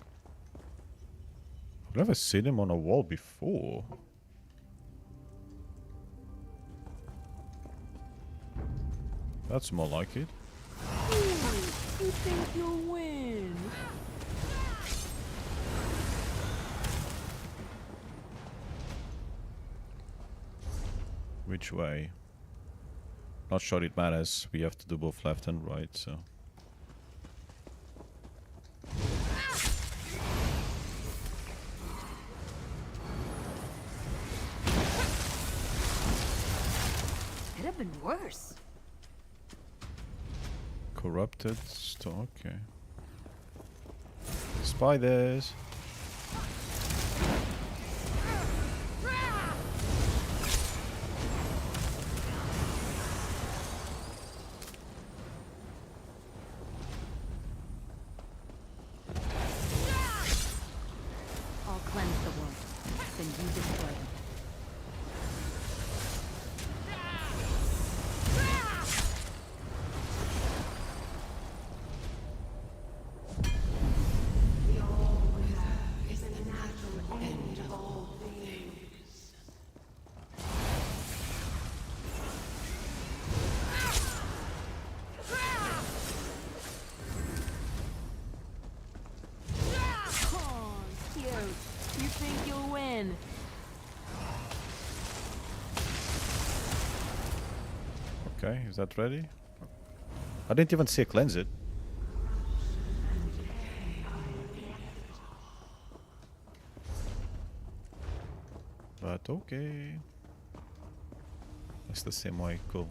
[SPEAKER 1] I've never seen him on a wall before. That's more like it.
[SPEAKER 11] You think you'll win?
[SPEAKER 1] Which way? Not sure it matters. We have to do both left and right, so.
[SPEAKER 6] Could have been worse.
[SPEAKER 1] Corrupted stock, okay. Spiders.
[SPEAKER 8] I'll cleanse the wards, then you destroy them.
[SPEAKER 6] Oh, cute. You think you'll win?
[SPEAKER 1] Okay, is that ready? I didn't even see a cleanse it. But okay. It's the same way, cool.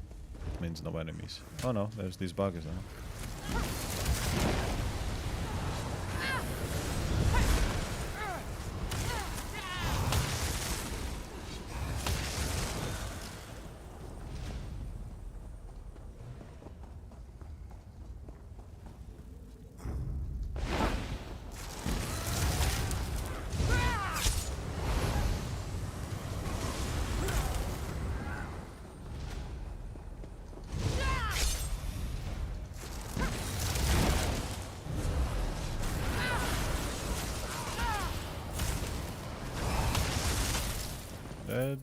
[SPEAKER 1] It means no enemies. Oh no, there's these buggers now. Dead.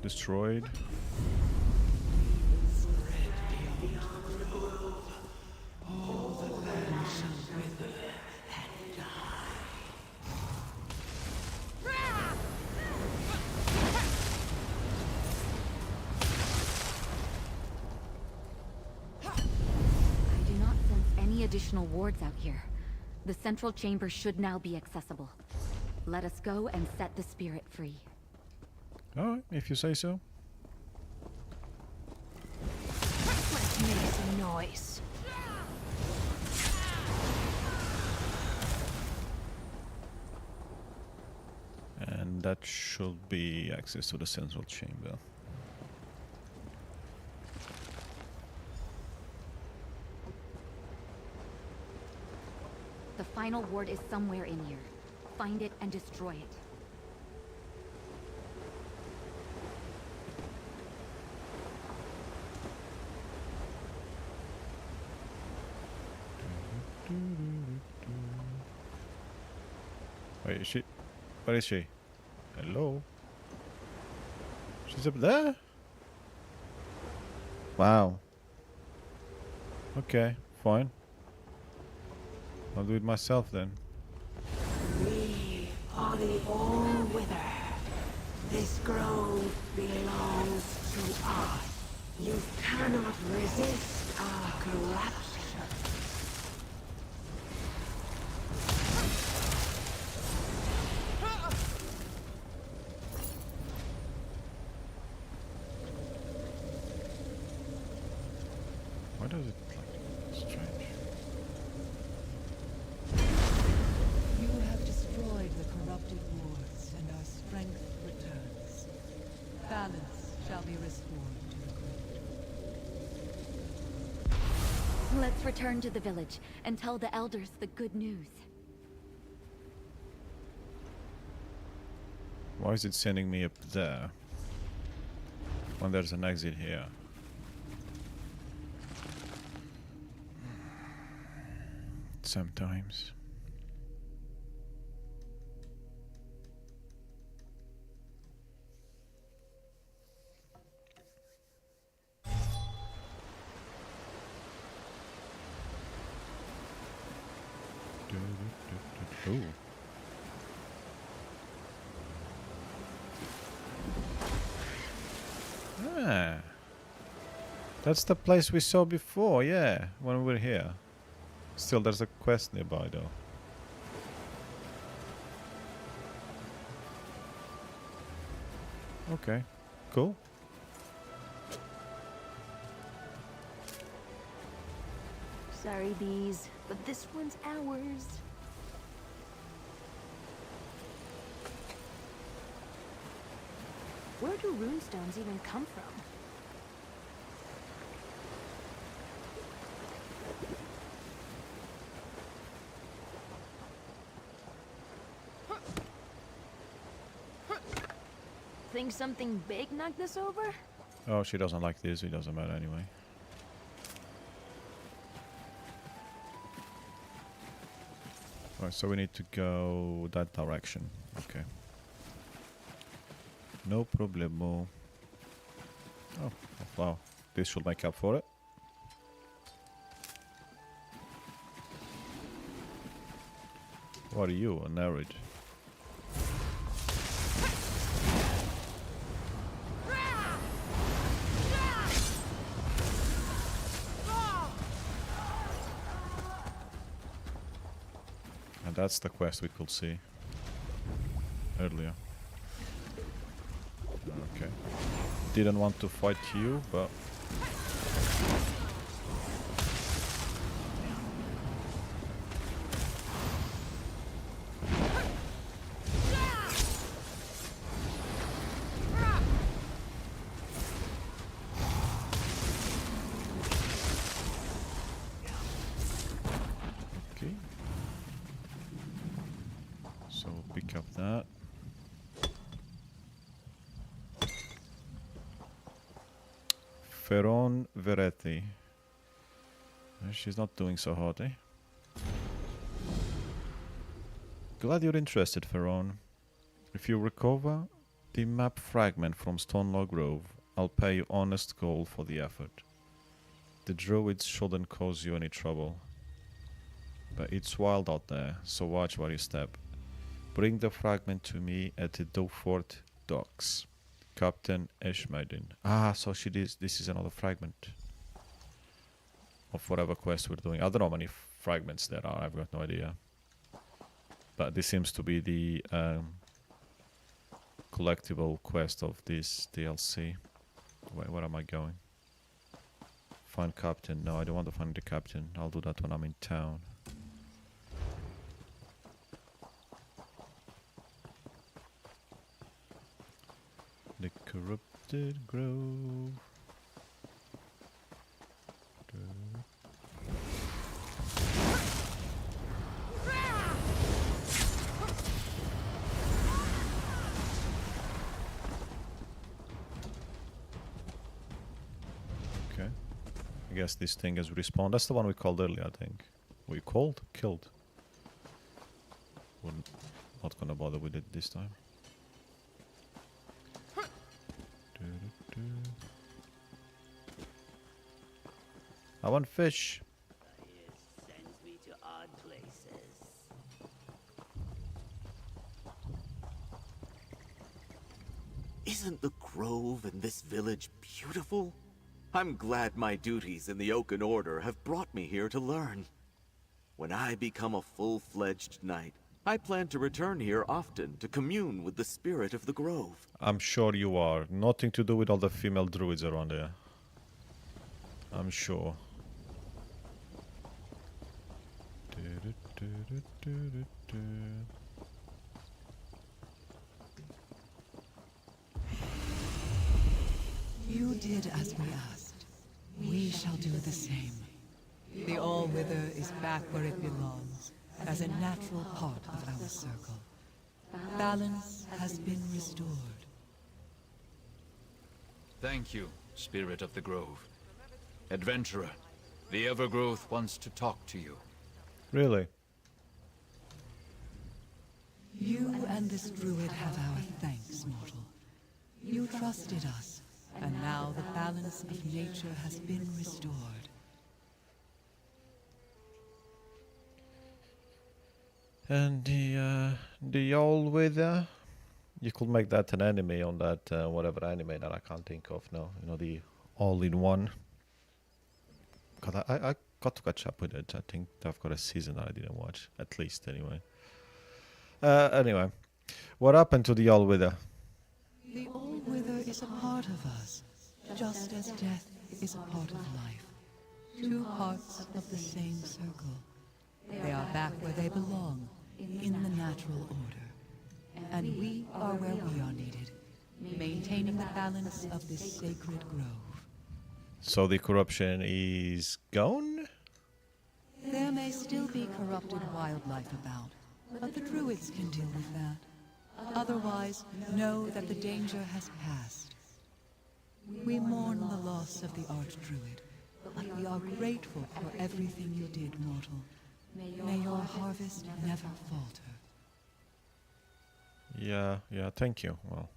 [SPEAKER 1] Destroyed.
[SPEAKER 8] I do not sense any additional wards out here. The central chamber should now be accessible. Let us go and set the spirit free.
[SPEAKER 1] Alright, if you say so.
[SPEAKER 6] Let's make some noise.
[SPEAKER 1] And that should be access to the central chamber.
[SPEAKER 8] The final ward is somewhere in here. Find it and destroy it.
[SPEAKER 1] Wait, is she? Where is she? Hello? She's up there? Wow. Okay, fine. I'll do it myself then.
[SPEAKER 2] We are the All-Wither. This grove belongs to us. You cannot resist our corruption.
[SPEAKER 1] Why does it like strange?
[SPEAKER 9] You have destroyed the corrupted wards, and our strength returns. Balance shall be restored to the group.
[SPEAKER 8] Let's return to the village and tell the elders the good news.
[SPEAKER 1] Why is it sending me up there when there's an exit here? Sometimes. Ooh. Ah. That's the place we saw before, yeah, when we were here. Still, there's a quest nearby, though. Okay, cool.
[SPEAKER 6] Sorry, bees, but this one's ours. Where do runestones even come from? Think something big knocked this over?
[SPEAKER 1] Oh, she doesn't like this. It doesn't matter anyway. Alright, so we need to go that direction. Okay. No problemo. Oh, wow. This should make up for it. What are you, an arid? And that's the quest we could see earlier. Okay. Didn't want to fight you, but... Okay. So pick up that. Feron Veretti. She's not doing so hot, eh? Glad you're interested, Feron. If you recover, The map fragment from Stonelaw Grove. I'll pay you honest gold for the effort. The druids shouldn't cause you any trouble. But it's wild out there, so watch where you step. Bring the fragment to me at the Beaufort docks. Captain Eshmaden. Ah, so this is another fragment of whatever quest we're doing. I don't know how many fragments there are, I've got no idea. But this seems to be the collectible quest of this DLC. Where am I going? Find captain. No, I don't want to find the captain. I'll do that when I'm in town. The corrupted grove. Okay. I guess this thing has respawned. That's the one we called earlier, I think. We called? Killed. Not gonna bother with it this time. I want fish.
[SPEAKER 2] It sends me to odd places.
[SPEAKER 16] Isn't the grove in this village beautiful? I'm glad my duties in the Oaken Order have brought me here to learn. When I become a full-fledged knight, I plan to return here often to commune with the spirit of the grove.
[SPEAKER 1] I'm sure you are. Nothing to do with all the female druids around here. I'm sure.
[SPEAKER 9] You did as we asked. We shall do the same. The All-Wither is back where it belongs, as a natural part of our circle. Balance has been restored.
[SPEAKER 10] Thank you, Spirit of the Grove. Adventurer, the Evergrowth wants to talk to you.
[SPEAKER 1] Really?
[SPEAKER 9] You and this druid have our thanks, mortal. You trusted us, and now the balance of nature has been restored.
[SPEAKER 1] And the All-Wither, you could make that an anime on that whatever anime that I can't think of now. You know, the All-in-One. God, I got to catch up with it. I think I've got a season that I didn't watch, at least anyway. Anyway, what happened to the All-Wither?
[SPEAKER 9] The All-Wither is a part of us, just as death is a part of life. Two parts of the same circle. They are back where they belong, in the natural order. And we are where we are needed, maintaining the balance of this sacred grove.
[SPEAKER 1] So the corruption is gone?
[SPEAKER 9] There may still be corrupted wildlife about, but the druids can deal with that. Otherwise, know that the danger has passed. We mourn the loss of the Archdruid, but we are grateful for everything you did, mortal. May your harvest never falter.
[SPEAKER 1] Yeah, thank you. Well.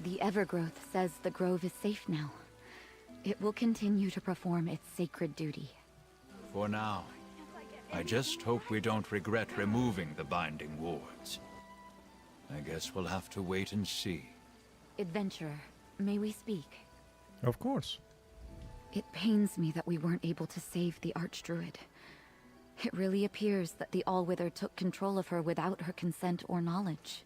[SPEAKER 8] The Evergrowth says the grove is safe now. It will continue to perform its sacred duty.
[SPEAKER 10] For now, I just hope we don't regret removing the binding wards. I guess we'll have to wait and see.
[SPEAKER 8] Adventurer, may we speak?
[SPEAKER 1] Of course.
[SPEAKER 8] It pains me that we weren't able to save the Archdruid. It really appears that the All-Wither took control of her without her consent or knowledge.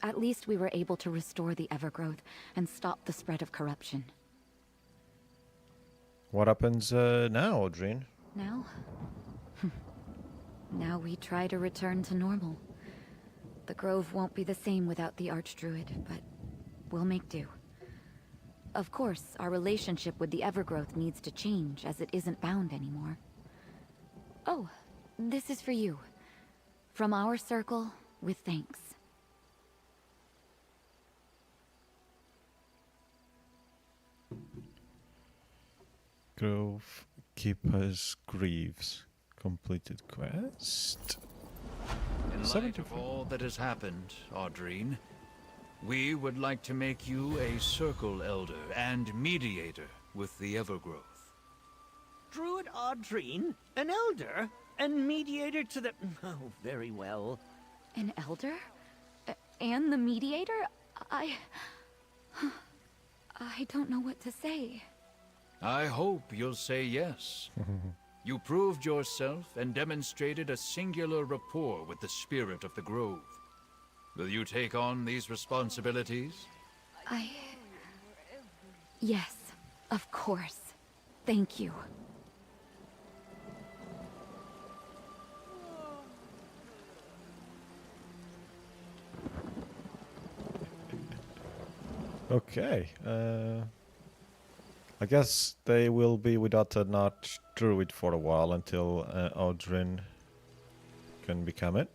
[SPEAKER 8] At least we were able to restore the Evergrowth and stop the spread of corruption.
[SPEAKER 1] What happens now, Audrine?
[SPEAKER 8] Now? Now we try to return to normal. The Grove won't be the same without the Archdruid, but we'll make do. Of course, our relationship with the Evergrowth needs to change, as it isn't bound anymore. Oh, this is for you. From our circle, with thanks.
[SPEAKER 1] Grove Keeper's Greaves. Completed quest.
[SPEAKER 10] In light of all that has happened, Audrine, we would like to make you a Circle Elder and Mediator with the Evergrowth.
[SPEAKER 11] Druid Audrine? An elder? And mediator to the... Oh, very well.
[SPEAKER 8] An elder? And the mediator? I don't know what to say.
[SPEAKER 10] I hope you'll say yes. You proved yourself and demonstrated a singular rapport with the spirit of the Grove. Will you take on these responsibilities?
[SPEAKER 8] Yes, of course. Thank you.
[SPEAKER 1] Okay. I guess they will be without an Archdruid for a while until Audrine can become it.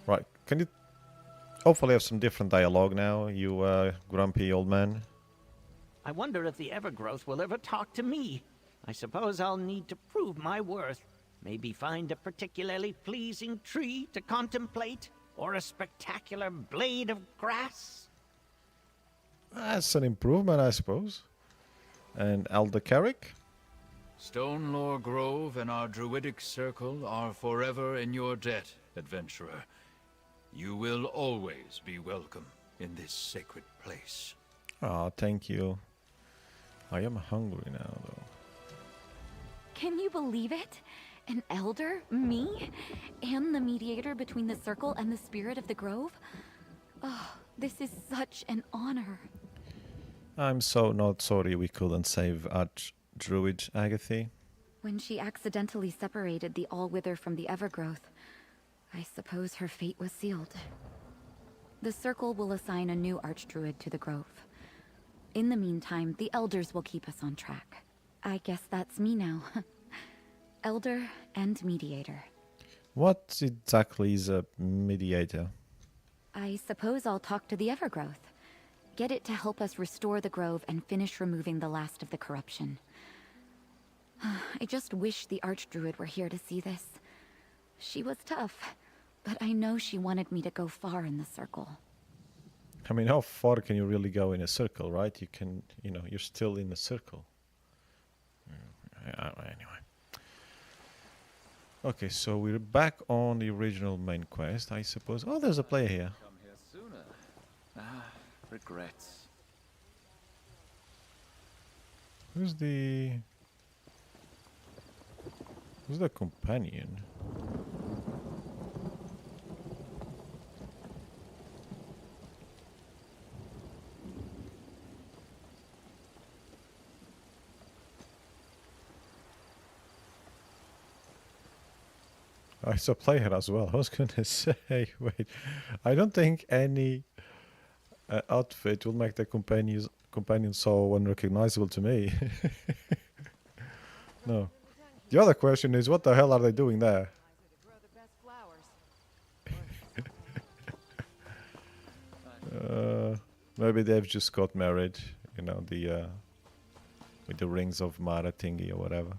[SPEAKER 1] Right. Can you hopefully have some different dialogue now, you grumpy old man?
[SPEAKER 11] I wonder if the Evergrowth will ever talk to me. I suppose I'll need to prove my worth. Maybe find a particularly pleasing tree to contemplate, or a spectacular blade of grass.
[SPEAKER 1] That's an improvement, I suppose. And Elder Carrick?
[SPEAKER 10] Stonelore Grove and our druidic circle are forever in your debt, adventurer. You will always be welcome in this sacred place.
[SPEAKER 1] Ah, thank you. I am hungry now, though.
[SPEAKER 8] Can you believe it? An elder? Me? And the mediator between the circle and the spirit of the grove? Oh, this is such an honor.
[SPEAKER 1] I'm so not sorry we couldn't save Archdruid Agatha.
[SPEAKER 8] When she accidentally separated the Allwither from the Evergrowth, I suppose her fate was sealed. The circle will assign a new Archdruid to the grove. In the meantime, the elders will keep us on track. I guess that's me now. Elder and mediator.
[SPEAKER 1] What exactly is a mediator?
[SPEAKER 8] I suppose I'll talk to the Evergrowth. Get it to help us restore the grove and finish removing the last of the corruption. I just wish the Archdruid were here to see this. She was tough, but I know she wanted me to go far in the circle.
[SPEAKER 1] I mean, how far can you really go in a circle, right? You can, you're still in a circle. Anyway. Okay, so we're back on the original main quest, I suppose. Oh, there's a player here.
[SPEAKER 4] Come here sooner. Regrets.
[SPEAKER 1] Who's the companion? I saw player as well. I was gonna say, wait, I don't think any outfit will make the companion so unrecognizable to me. No. The other question is, what the hell are they doing there? Maybe they've just got married, with the rings of Mara thingy or whatever.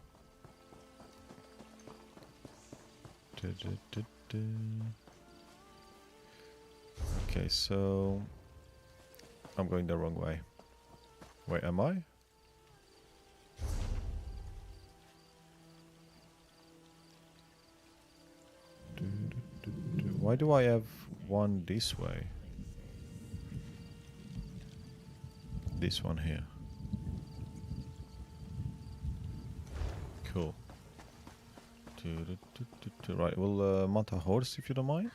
[SPEAKER 1] Okay, so I'm going the wrong way. Wait, am I? Why do I have one this way? This one here. Cool. Right, we'll mount a horse if you don't mind.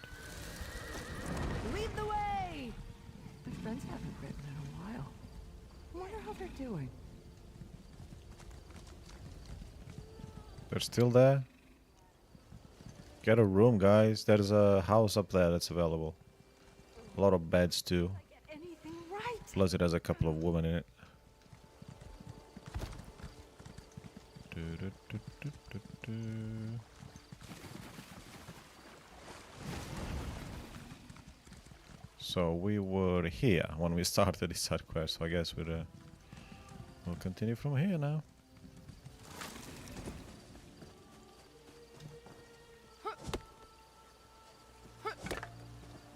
[SPEAKER 9] Lead the way! My friends haven't ridden in a while. I wonder how they're doing.
[SPEAKER 1] They're still there? Get a room, guys. There's a house up there that's available. A lot of beds too. Plus it has a couple of women in it. So we were here when we started this side quest, so I guess we'll continue from here now.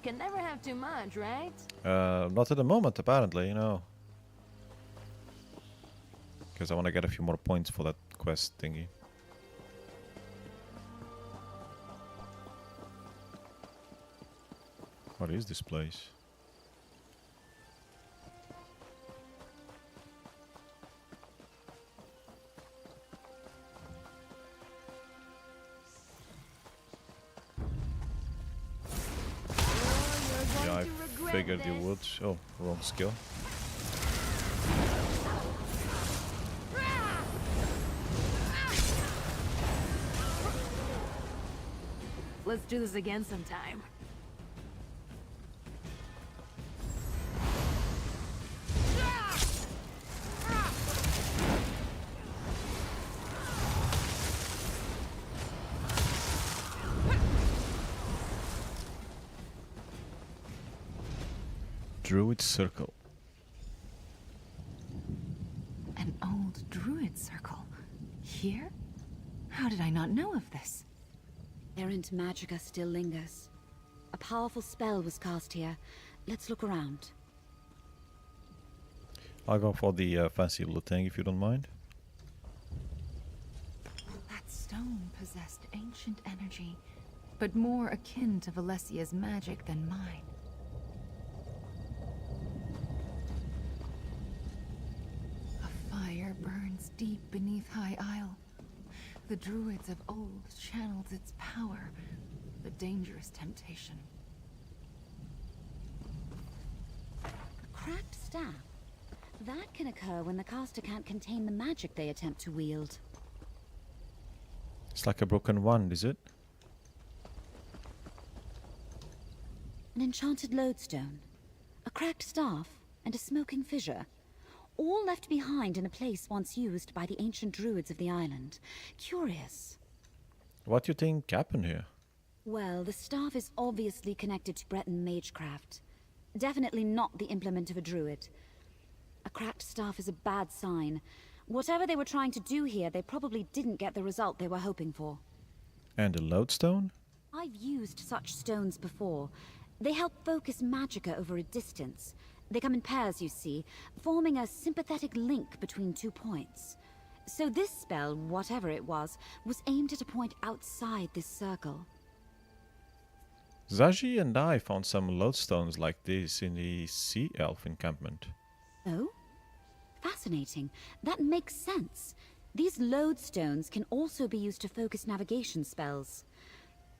[SPEAKER 6] Can never have too much, right?
[SPEAKER 1] Not at the moment, apparently, no. Because I want to get a few more points for that quest thingy. What is this place? Yeah, I figured you would. Oh, wrong skill.
[SPEAKER 6] Let's do this again sometime.
[SPEAKER 1] Druid Circle.
[SPEAKER 7] An old druid circle. Here? How did I not know of this?
[SPEAKER 8] Errant magicka still lingers. A powerful spell was cast here. Let's look around.
[SPEAKER 1] I'll go for the fancy loot thing if you don't mind.
[SPEAKER 7] That stone possessed ancient energy, but more akin to Valesia's magic than mine. A fire burns deep beneath High Isle. The druids of old channeled its power, a dangerous temptation.
[SPEAKER 8] A cracked staff? That can occur when the caster can't contain the magic they attempt to wield.
[SPEAKER 1] It's like a broken wand, is it?
[SPEAKER 8] An enchanted lodestone, a cracked staff, and a smoking fissure. All left behind in a place once used by the ancient druids of the island. Curious.
[SPEAKER 1] What do you think happened here?
[SPEAKER 8] Well, the staff is obviously connected to Breton magecraft. Definitely not the implement of a druid. A cracked staff is a bad sign. Whatever they were trying to do here, they probably didn't get the result they were hoping for.
[SPEAKER 1] And the lodestone?
[SPEAKER 8] I've used such stones before. They help focus magicka over a distance. They come in pairs, you see, forming a sympathetic link between 2 points. So this spell, whatever it was aimed at a point outside this circle.
[SPEAKER 1] Zaji and I found some lodestones like this in the Sea Elf encampment.
[SPEAKER 8] Oh? Fascinating. That makes sense. These lodestones can also be used to focus navigation spells.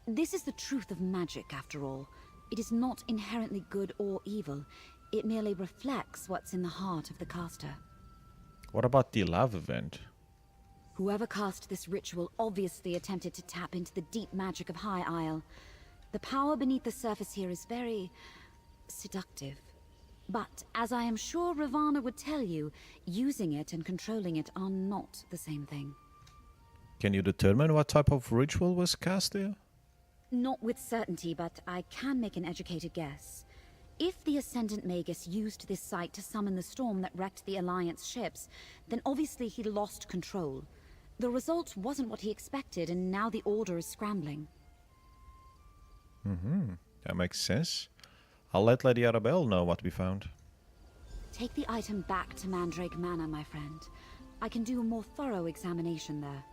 [SPEAKER 8] This is the truth of magic, after all. It is not inherently good or evil. It merely reflects what's in the heart of the caster.
[SPEAKER 1] What about the lava vent?
[SPEAKER 8] Whoever cast this ritual obviously attempted to tap into the deep magic of High Isle. The power beneath the surface here is very seductive. But, as I am sure Ravana would tell you, using it and controlling it are not the same thing.
[SPEAKER 1] Can you determine what type of ritual was cast there?
[SPEAKER 8] Not with certainty, but I can make an educated guess. If the Ascendant Magus used this site to summon the storm that wrecked the Alliance ships, then obviously he lost control. The result wasn't what he expected, and now the Order is scrambling.
[SPEAKER 1] That makes sense. I'll let Lady Arabelle know what we found.
[SPEAKER 8] Take the item back to Mandrake Manor, my friend. I can do a more thorough examination there.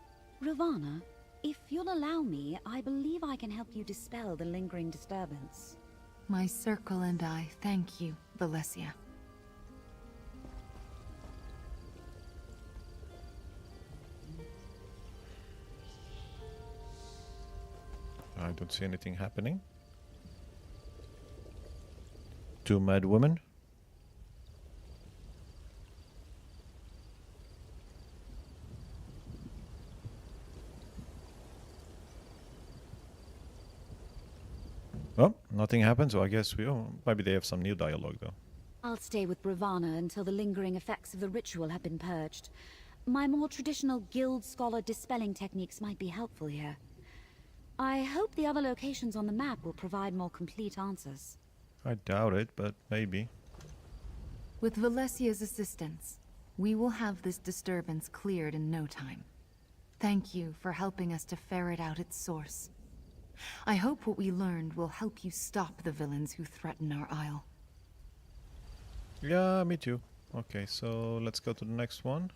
[SPEAKER 8] Ravana, if you'll allow me, I believe I can help you dispel the lingering disturbance.
[SPEAKER 7] My circle and I thank you, Valesia.
[SPEAKER 1] I don't see anything happening. 2 mad women. Oh, nothing happened, so I guess maybe they have some new dialogue though.
[SPEAKER 8] I'll stay with Ravana until the lingering effects of the ritual have been purged. My more traditional guild scholar dispelling techniques might be helpful here. I hope the other locations on the map will provide more complete answers.
[SPEAKER 1] I doubt it, but maybe.
[SPEAKER 7] With Valesia's assistance, we will have this disturbance cleared in no time. Thank you for helping us to ferret out its source. I hope what we learned will help you stop the villains who threaten our isle.
[SPEAKER 1] Yeah, me too. Okay, so let's go to the next one.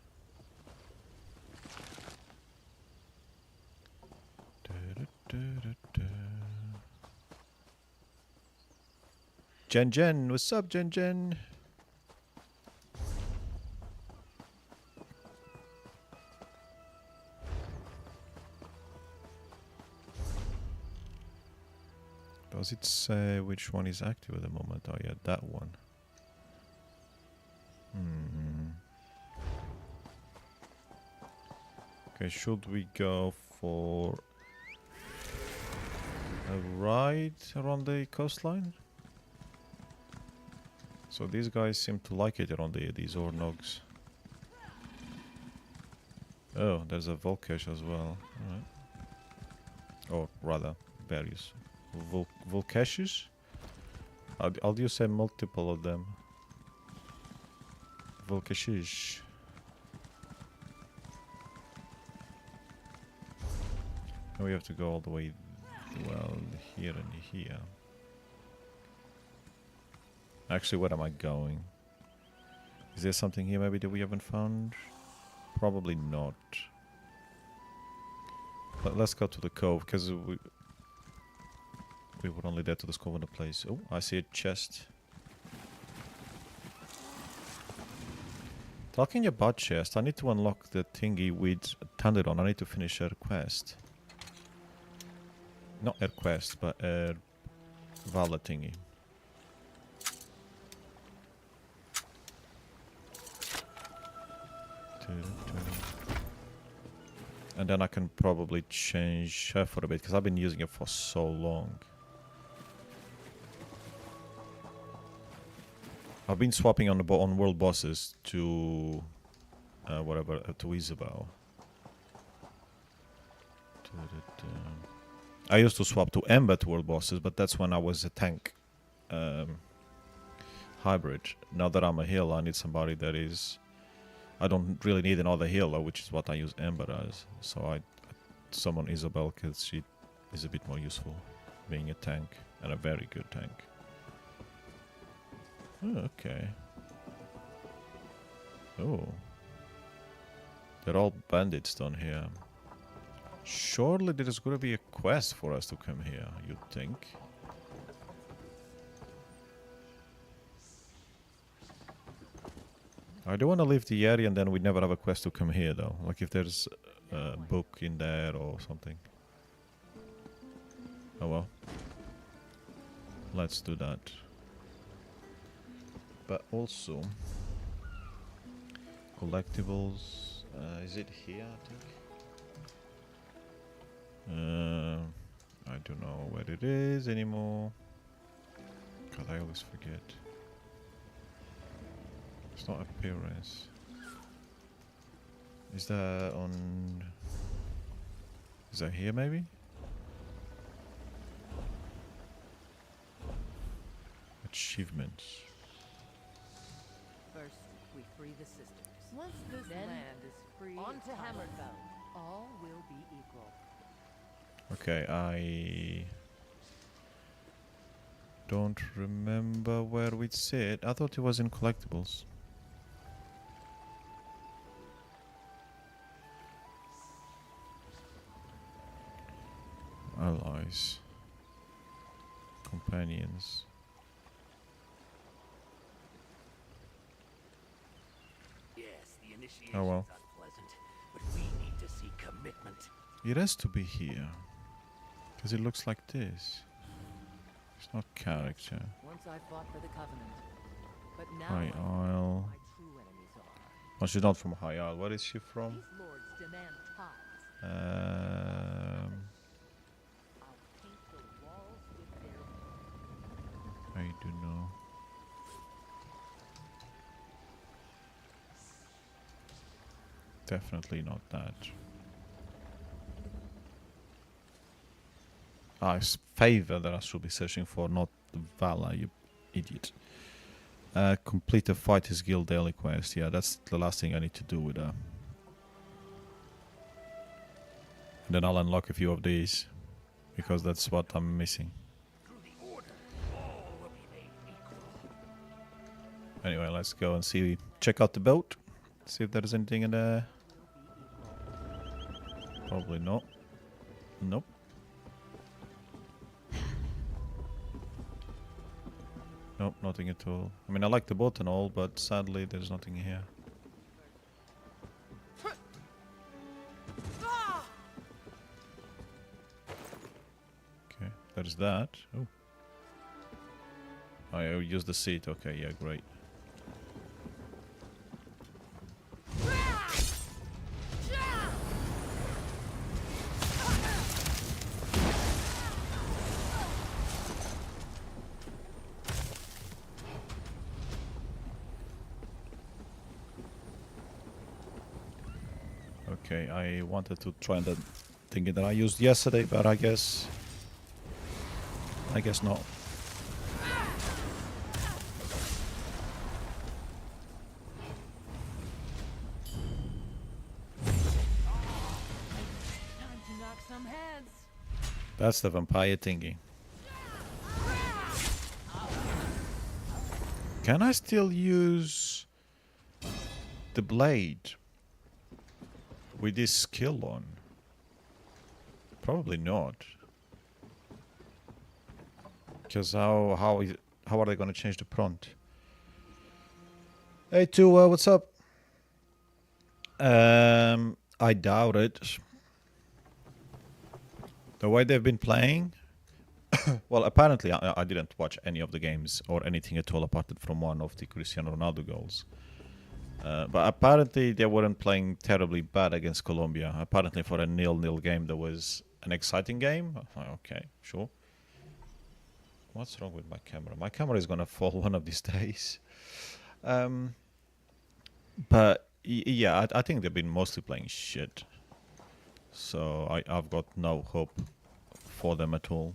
[SPEAKER 1] Jen, what's up, Jen? Does it say which one is active at the moment? Oh yeah, that one. Okay, should we go for a ride around the coastline? So these guys seem to like it around these Ornogs. Oh, there's a Volkesh as well. Alright. Or rather, various Volkeshes? How do you say multiple of them? Volkeshish. And we have to go all the way, well, here and here. Actually, where am I going? Is there something here maybe that we haven't found? Probably not. But let's go to the cove, because we were only there to discover the place. Oh, I see a chest. Talking about chest, I need to unlock the thingy with Thunderon. I need to finish her quest. Not her quest, but her Vala thingy. And then I can probably change her for a bit, because I've been using it for so long. I've been swapping on world bosses to to Isabel. I used to swap to Ember to world bosses, but that's when I was a tank hybrid. Now that I'm a healer, I need somebody that is... I don't really need another healer, which is what I use Ember as. So I summon Isabel because she is a bit more useful, being a tank, and a very good tank. Oh, okay. Oh. They're all bandits down here. Surely there is going to be a quest for us to come here, you'd think. I don't want to leave the area and then we never have a quest to come here though. Like if there's a book in there or something. Oh well. Let's do that. But also... collectibles... is it here, I think? I don't know where it is anymore. God, I always forget. It's not appearance. Is that on... is that here maybe? Achievements.
[SPEAKER 17] First, we free the sisters. Once this land is free, on to Hammerfell. All will be equal.
[SPEAKER 1] Okay, I don't remember where we'd see it. I thought it was in collectibles. Allies. Companions.
[SPEAKER 2] Yes, the initiation's
[SPEAKER 1] Oh well.
[SPEAKER 2] unpleasant, but we need to see commitment.
[SPEAKER 1] It has to be here. Because it looks like this. It's not character.
[SPEAKER 17] Once I fought for the Covenant, but now
[SPEAKER 1] High
[SPEAKER 17] I know
[SPEAKER 1] Isle.
[SPEAKER 17] who my true enemies are.
[SPEAKER 1] Oh, she's not from High Isle. Where is she from?
[SPEAKER 17] These lords demand tithes. I'll paint the walls with their...
[SPEAKER 1] I do know. Definitely not that. Ah, it's favor that I should be searching for, not Vala, you idiot. Complete a Fighters Guild daily quest. Yeah, that's the last thing I need to do with her. And then I'll unlock a few of these. because that's what I'm missing. Anyway, let's go and see. Check out the boat. See if there's anything in there. Probably not. Nope. Nope, nothing at all. I mean, I like the boat and all, but sadly there's nothing here. Okay, there's that. Oh. Oh, yeah, we use the seat. Okay, yeah, great. Okay, I wanted to try the thing that I used yesterday, but I guess not.
[SPEAKER 17] Time to knock some heads.
[SPEAKER 1] That's the vampire thingy. Can I still use the blade with this skill on? Probably not. Because how are they gonna change the prompt? Hey, Tua, what's up? I doubt it. The way they've been playing. Well, apparently I didn't watch any of the games or anything at all apart from one of the Cristiano Ronaldo goals. But apparently they weren't playing terribly bad against Colombia. Apparently for a 0-0 game that was an exciting game. Okay, sure. What's wrong with my camera? My camera is gonna fall one of these days. But yeah, I think they've been mostly playing shit. So I've got no hope for them at all.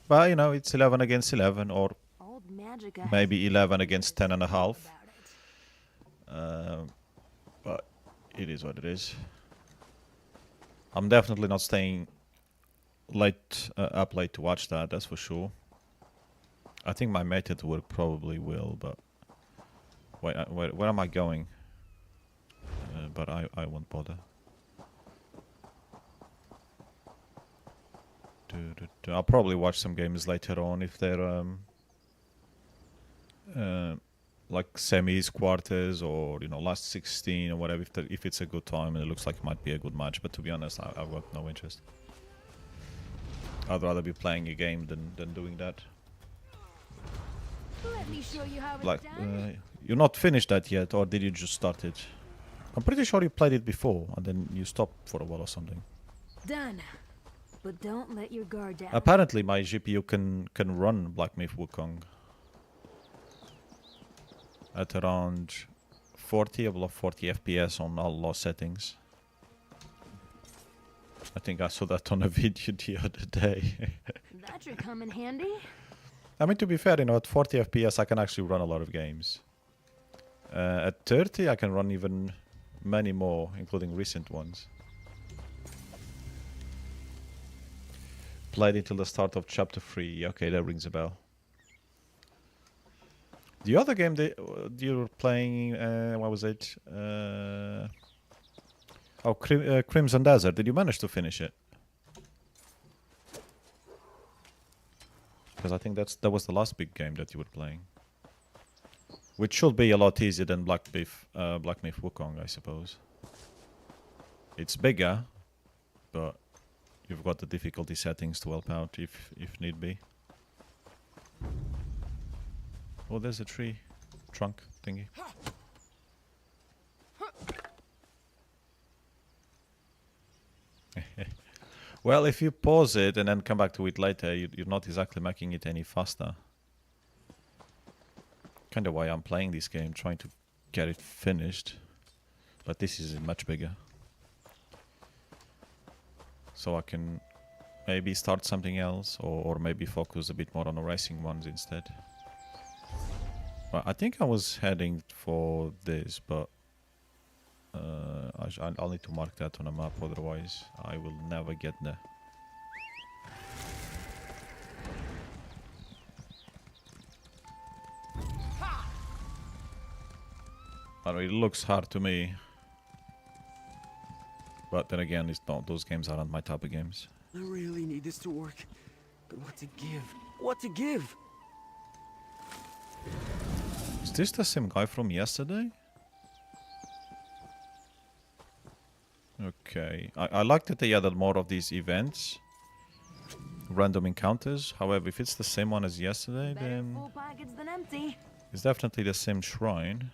[SPEAKER 1] But you know, it's 11 against 11, or maybe 11 against 10 and a half. But it is what it is. I'm definitely not staying up late to watch that. That's for sure. I think my mate at work probably will, but wait, where am I going? But I won't bother. I'll probably watch some games later on if they're like semis, quarters, or last 16 or whatever. If it's a good time and it looks like it might be a good match, but to be honest, I've got no interest. I'd rather be playing a game than doing that.
[SPEAKER 6] Let me show you how it's
[SPEAKER 1] Like,
[SPEAKER 6] done.
[SPEAKER 1] you're not finished that yet, or did you just start it? I'm pretty sure you played it before and then you stopped for a while or something.
[SPEAKER 6] Done. But don't let your guard down.
[SPEAKER 1] Apparently my GPU can run Black Myth Wukong at around 40, above 40 FPS on all low settings. I think I saw that on a video the other day.
[SPEAKER 6] That should come in handy.
[SPEAKER 1] I mean, to be fair, at 40 FPS I can actually run a lot of games. At 30 I can run even many more, including recent ones. Played until the start of chapter 3. Okay, that rings a bell. The other game that you were playing, what was it? Crimson Desert. Did you manage to finish it? Because I think that was the last big game that you were playing. Which should be a lot easier than Black Myth Wukong, I suppose. It's bigger, but you've got the difficulty settings to help out if need be. Oh, there's a tree trunk thingy. Well, if you pause it and then come back to it later, you're not exactly making it any faster. Kind of why I'm playing this game, trying to get it finished. But this is much bigger. So I can maybe start something else, or maybe focus a bit more on the racing ones instead. Well, I think I was heading for this, but I'll need to mark that on a map, otherwise I will never get there. I don't know, it looks hard to me. But then again, it's not. Those games aren't my type of games.
[SPEAKER 18] I really need this to work. But what to give? What to give?
[SPEAKER 1] Is this the same guy from yesterday? Okay. I like that they added more of these events. Random encounters. However, if it's the same one as yesterday, then
[SPEAKER 6] Full package than empty.
[SPEAKER 1] it's definitely the same shrine.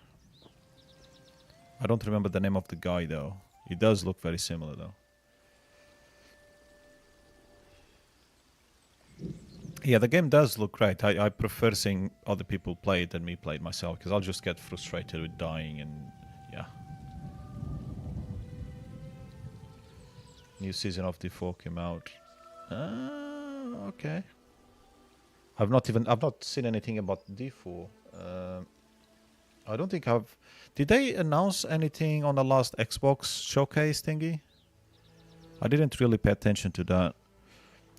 [SPEAKER 1] I don't remember the name of the guy though. It does look very similar though. Yeah, the game does look great. I prefer seeing other people play it than me play it myself, because I'll just get frustrated with dying and yeah. New season of D4 came out. Okay. I've not seen anything about D4. I don't think I've... Did they announce anything on the last Xbox showcase thingy? I didn't really pay attention to that.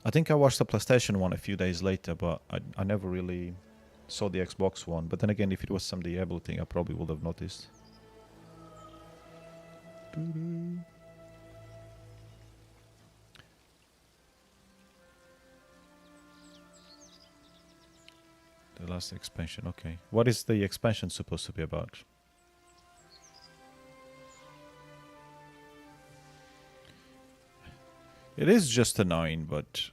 [SPEAKER 1] I think I watched the PlayStation one a few days later, but I never really saw the Xbox one. But then again, if it was some Diablo thing, I probably would have noticed. The last expansion, okay. What is the expansion supposed to be about? It is just a 9, but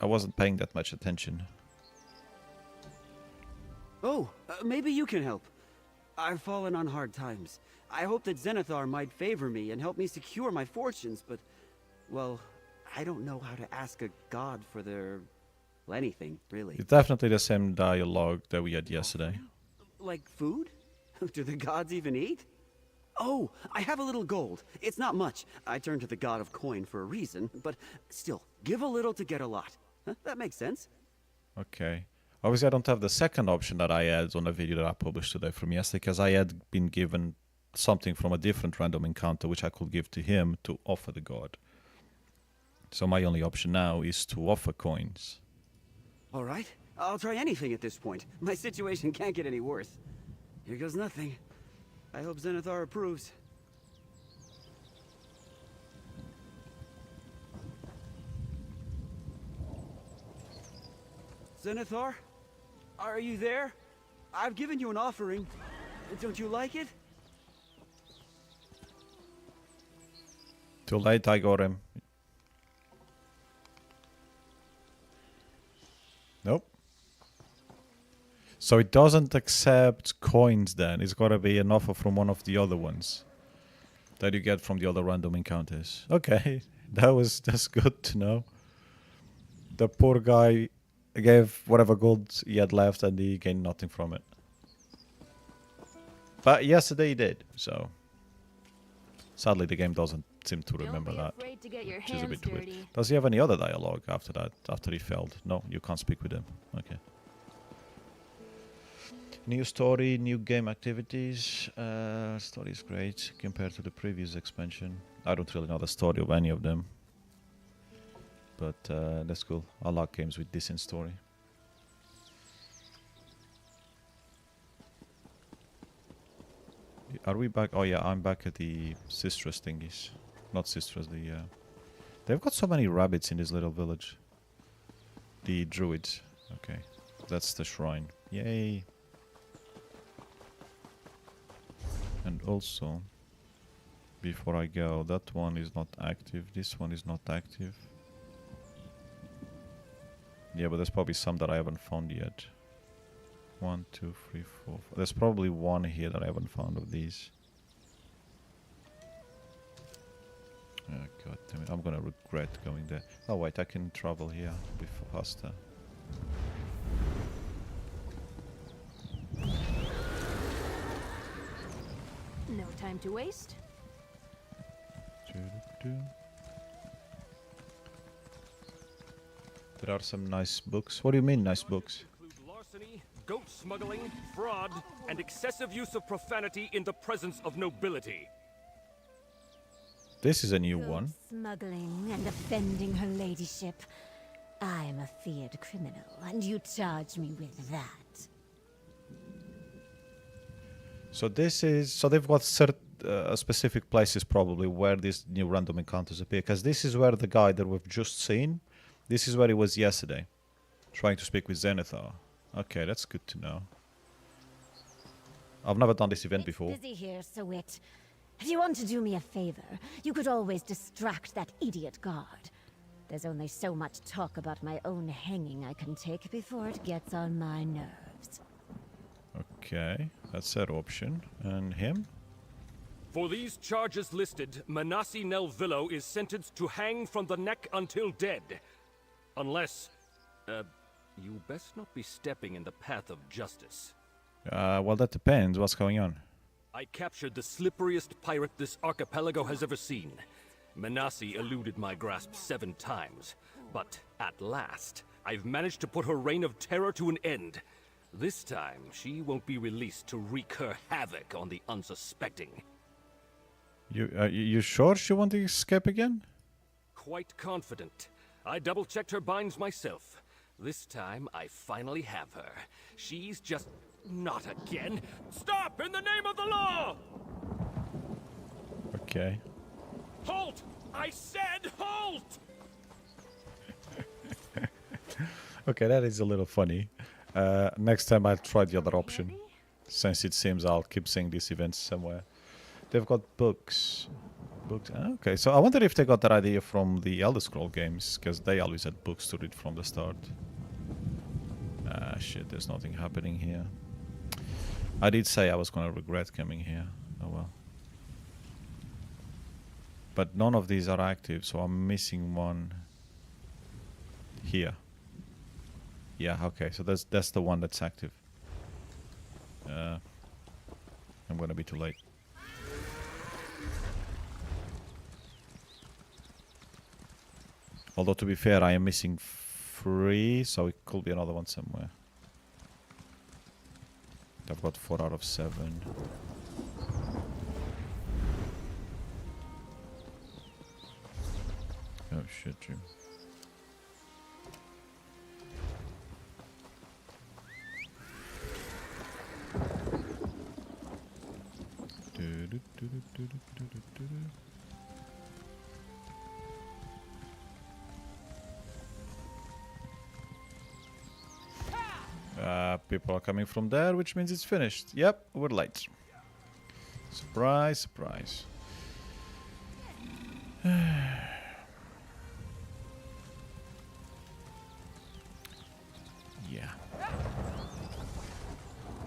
[SPEAKER 1] I wasn't paying that much attention.
[SPEAKER 18] Oh, maybe you can help. I've fallen on hard times. I hope that Zenithar might favor me and help me secure my fortunes, but, well, I don't know how to ask a god for their... well, anything, really.
[SPEAKER 1] It's definitely the same dialogue that we had yesterday.
[SPEAKER 18] Like food? Do the gods even eat? Oh, I have a little gold. It's not much. I turn to the god of coin for a reason, but still, give a little to get a lot. Huh? That makes sense.
[SPEAKER 1] Okay. Obviously, I don't have the second option that I had on the video that I published today from yesterday, because I had been given something from a different random encounter which I could give to him to offer the god. So my only option now is to offer coins.
[SPEAKER 18] All right, I'll try anything at this point. My situation can't get any worse. Here goes nothing. I hope Zenithar approves. Zenithar? Are you there? I've given you an offering. Don't you like it?
[SPEAKER 1] Too late, I got him. Nope. So it doesn't accept coins then. It's got to be an offer from one of the other ones that you get from the other random encounters. Okay, that's good to know. The poor guy gave whatever gold he had left and he gained nothing from it. But yesterday he did, so sadly the game doesn't seem to remember that, which is a bit weird. Does he have any other dialogue after that, after he failed? No, you can't speak with him. Okay. New story, new game activities. Story is great compared to the previous expansion. I don't really know the story of any of them, but that's cool. I like games with decent story. Are we back? Oh yeah, I'm back at the Sisters thingies. Not Sisters, the... They've got so many rabbits in this little village. The druids. Okay, that's the shrine. Yay! And also, before I go, that one is not active, this one is not active. Yeah, but there's probably some that I haven't found yet. 1, 2, 3, 4, 5. There's probably one here that I haven't found of these. Oh, God damn it, I'm gonna regret going there. Oh wait, I can travel here a bit faster.
[SPEAKER 6] No time to waste.
[SPEAKER 1] There are some nice books. What do you mean, nice books?
[SPEAKER 19] Larceny, goat smuggling, fraud, and excessive use of profanity in the presence of nobility.
[SPEAKER 1] This is a new one.
[SPEAKER 13] Smuggling and offending her ladyship. I am a feared criminal, and you charge me with that.
[SPEAKER 1] So this is... So they've got specific places probably where these new random encounters appear. Because this is where the guy that we've just seen... This is where he was yesterday. Trying to speak with Zenithar. Okay, that's good to know. I've never done this event before.
[SPEAKER 13] Busy here, Sowit. If you want to do me a favor, you could always distract that idiot guard. There's only so much talk about my own hanging I can take before it gets on my nerves.
[SPEAKER 1] Okay, that's that option. And him?
[SPEAKER 19] For these charges listed, Manasi Nelvillo is sentenced to hang from the neck until dead. Unless, you best not be stepping in the path of justice.
[SPEAKER 1] Well, that depends. What's going on?
[SPEAKER 19] I captured the slipperiest pirate this archipelago has ever seen. Manasi eluded my grasp 7 times, but at last, I've managed to put her reign of terror to an end. This time, she won't be released to wreak her havoc on the unsuspecting.
[SPEAKER 1] You sure she won't escape again?
[SPEAKER 19] Quite confident. I double-checked her binds myself. This time, I finally have her. She's just... not again! Stop, in the name of the law!
[SPEAKER 1] Okay.
[SPEAKER 19] Halt! I said halt!
[SPEAKER 1] Okay, that is a little funny. Next time I'll try the other option. Since it seems I'll keep seeing these events somewhere. They've got books. Books. Okay, so I wonder if they got that idea from the Elder Scroll games, because they always had books to read from the start. Ah, shit, there's nothing happening here. I did say I was going to regret coming here. Oh well. But none of these are active, so I'm missing one here. Yeah, okay, so that's the one that's active. I'm going to be too late. Although, to be fair, I am missing 3, so it could be another one somewhere. I've got 4 out of 7. Oh shit, Jim. People are coming from there, which means it's finished. Yep, we're late. Surprise, surprise. Yeah.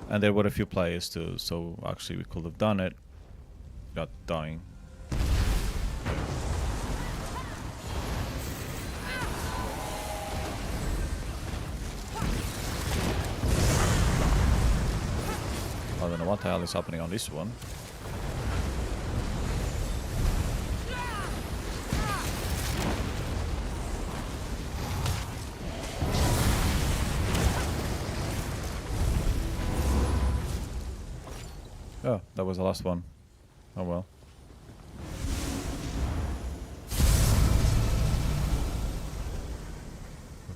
[SPEAKER 1] And there were a few players too, so actually we could have done it without dying. I don't know what the hell is happening on this one. Oh, that was the last one. Oh well.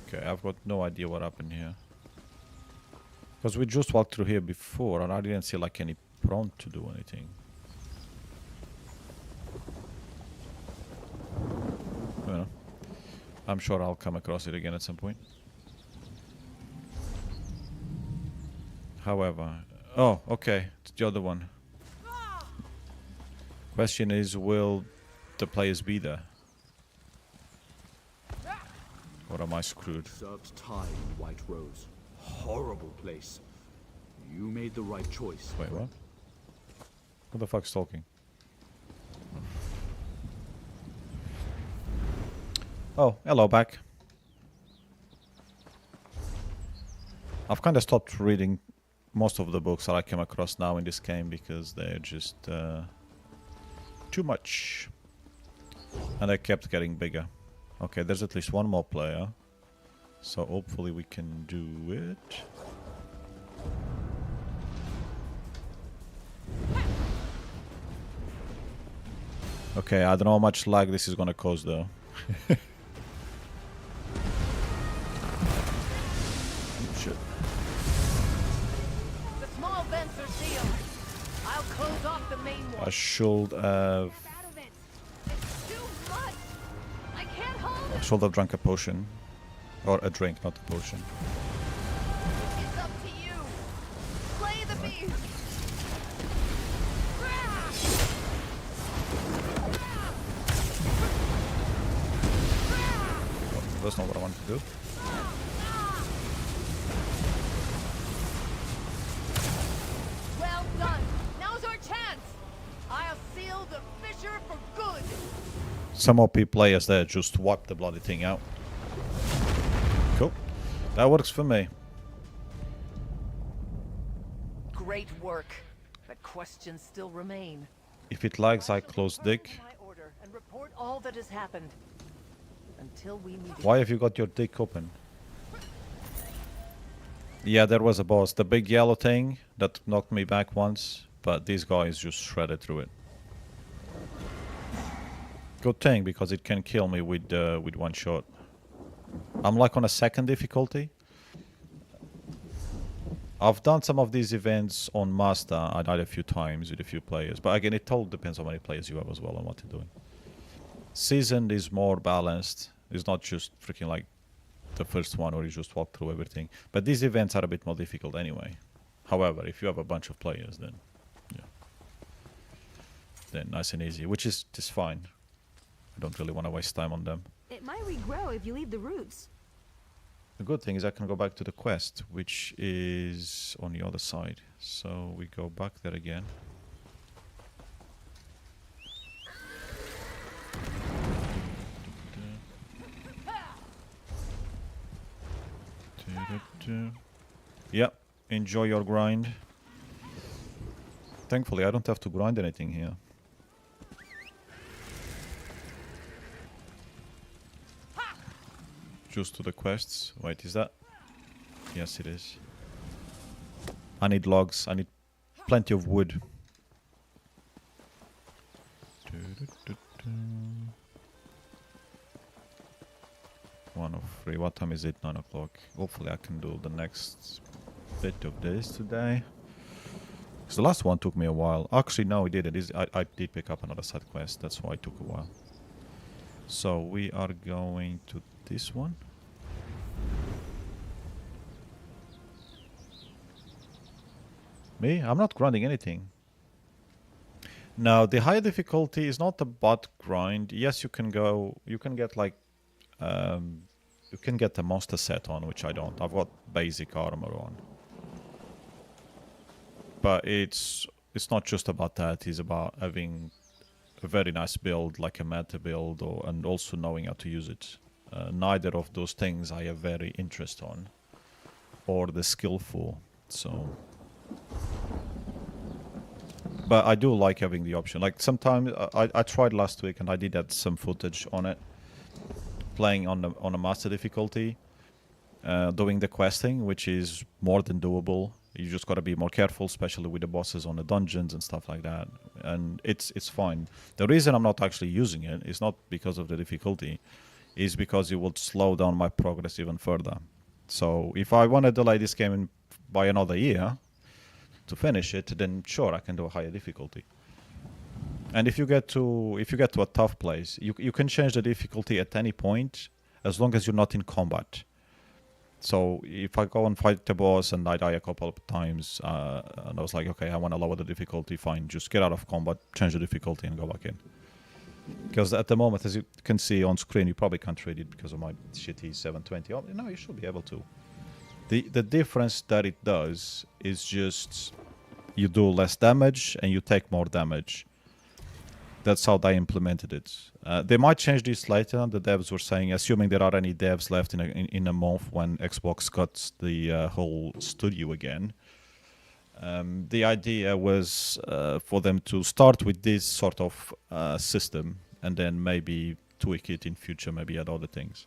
[SPEAKER 1] Okay, I've got no idea what happened here. Because we just walked through here before and I didn't see like any prompt to do anything. I don't know. I'm sure I'll come across it again at some point. However... Oh, okay. It's the other one. Question is, will the players be there? Or am I screwed?
[SPEAKER 20] Served time in White Rose. Horrible place. You made the right choice.
[SPEAKER 1] Wait, what? Who the fuck's talking? Oh, hello back. I've kind of stopped reading most of the books that I come across now in this game because they're just too much. And they kept getting bigger. Okay, there's at least one more player. So hopefully we can do it. Okay, I don't know how much lag this is gonna cause though.
[SPEAKER 17] The small vents are sealed. I Close off the main
[SPEAKER 1] I
[SPEAKER 17] one.
[SPEAKER 1] should have...
[SPEAKER 17] I can't hold
[SPEAKER 1] I should have drunk a potion. Or a drink, not a potion.
[SPEAKER 17] It's up to you. Play the beast.
[SPEAKER 1] Oh, that's not what I wanted to do.
[SPEAKER 17] Well done. Now's our chance. I'll seal the fissure for good.
[SPEAKER 1] Some OP players there just wipe the bloody thing out. Cool. That works for me.
[SPEAKER 17] Great work. But questions still remain.
[SPEAKER 1] If it lags, I close dick.
[SPEAKER 17] My order and report all that has happened. Until we meet.
[SPEAKER 1] Why have you got your dick open? Yeah, there was a boss. The big yellow thing that knocked me back once. But these guys just shredded through it. Good thing, because it can kill me with one shot. I'm like on a second difficulty. I've done some of these events on Master. I died a few times with a few players. But again, it all depends on how many players you have as well and what you're doing. Seasoned is more balanced. It's not just freaking like the first one where you just walk through everything. But these events are a bit more difficult anyway. However, if you have a bunch of players, then yeah, then nice and easy, which is just fine. I don't really want to waste time on them.
[SPEAKER 6] It might regrow if you leave the roots.
[SPEAKER 1] The good thing is I can go back to the quest, which is on the other side. So we go back there again. Yeah, enjoy your grind. Thankfully, I don't have to grind anything here. Just to the quests. Wait, is that? Yes, it is. I need logs. I need plenty of wood. One of 3. What time is it? 9 o'clock. Hopefully I can do the next bit of this today. Because the last one took me a while. Actually, no, it didn't. I did pick up another side quest. That's why it took a while. So we are going to this one. Me? I'm not grinding anything. No, the higher difficulty is not a bot grind. Yes, you can go... You can get like... you can get the monster set on, which I don't. I've got basic armor on. But it's not just about that. It's about having a very nice build, like a meta build, and also knowing how to use it. Neither of those things I have very interest on, or the skillful. So, but I do like having the option. Like sometimes I tried last week, and I did add some footage on it, playing on a master difficulty, doing the questing, which is more than doable. You just got to be more careful, especially with the bosses on the dungeons and stuff like that. And it's fine. The reason I'm not actually using it is not because of the difficulty, is because it would slow down my progress even further. So if I want to delay this game by another year to finish it, then sure, I can do a higher difficulty. And if you get to a tough place, you can change the difficulty at any point as long as you're not in combat. So if I go and fight the boss and I die a couple of times, and I was like, okay, I want to lower the difficulty, fine, just get out of combat, change the difficulty and go back in. Because at the moment, as you can see on screen, you probably can't read it because of my shitty 720. Oh, no, you should be able to. The difference that it does is just you do less damage and you take more damage. That's how they implemented it. They might change this later. The devs were saying, assuming there are any devs left in a month when Xbox cuts the whole studio again. The idea was for them to start with this sort of system and then maybe tweak it in future, maybe add other things.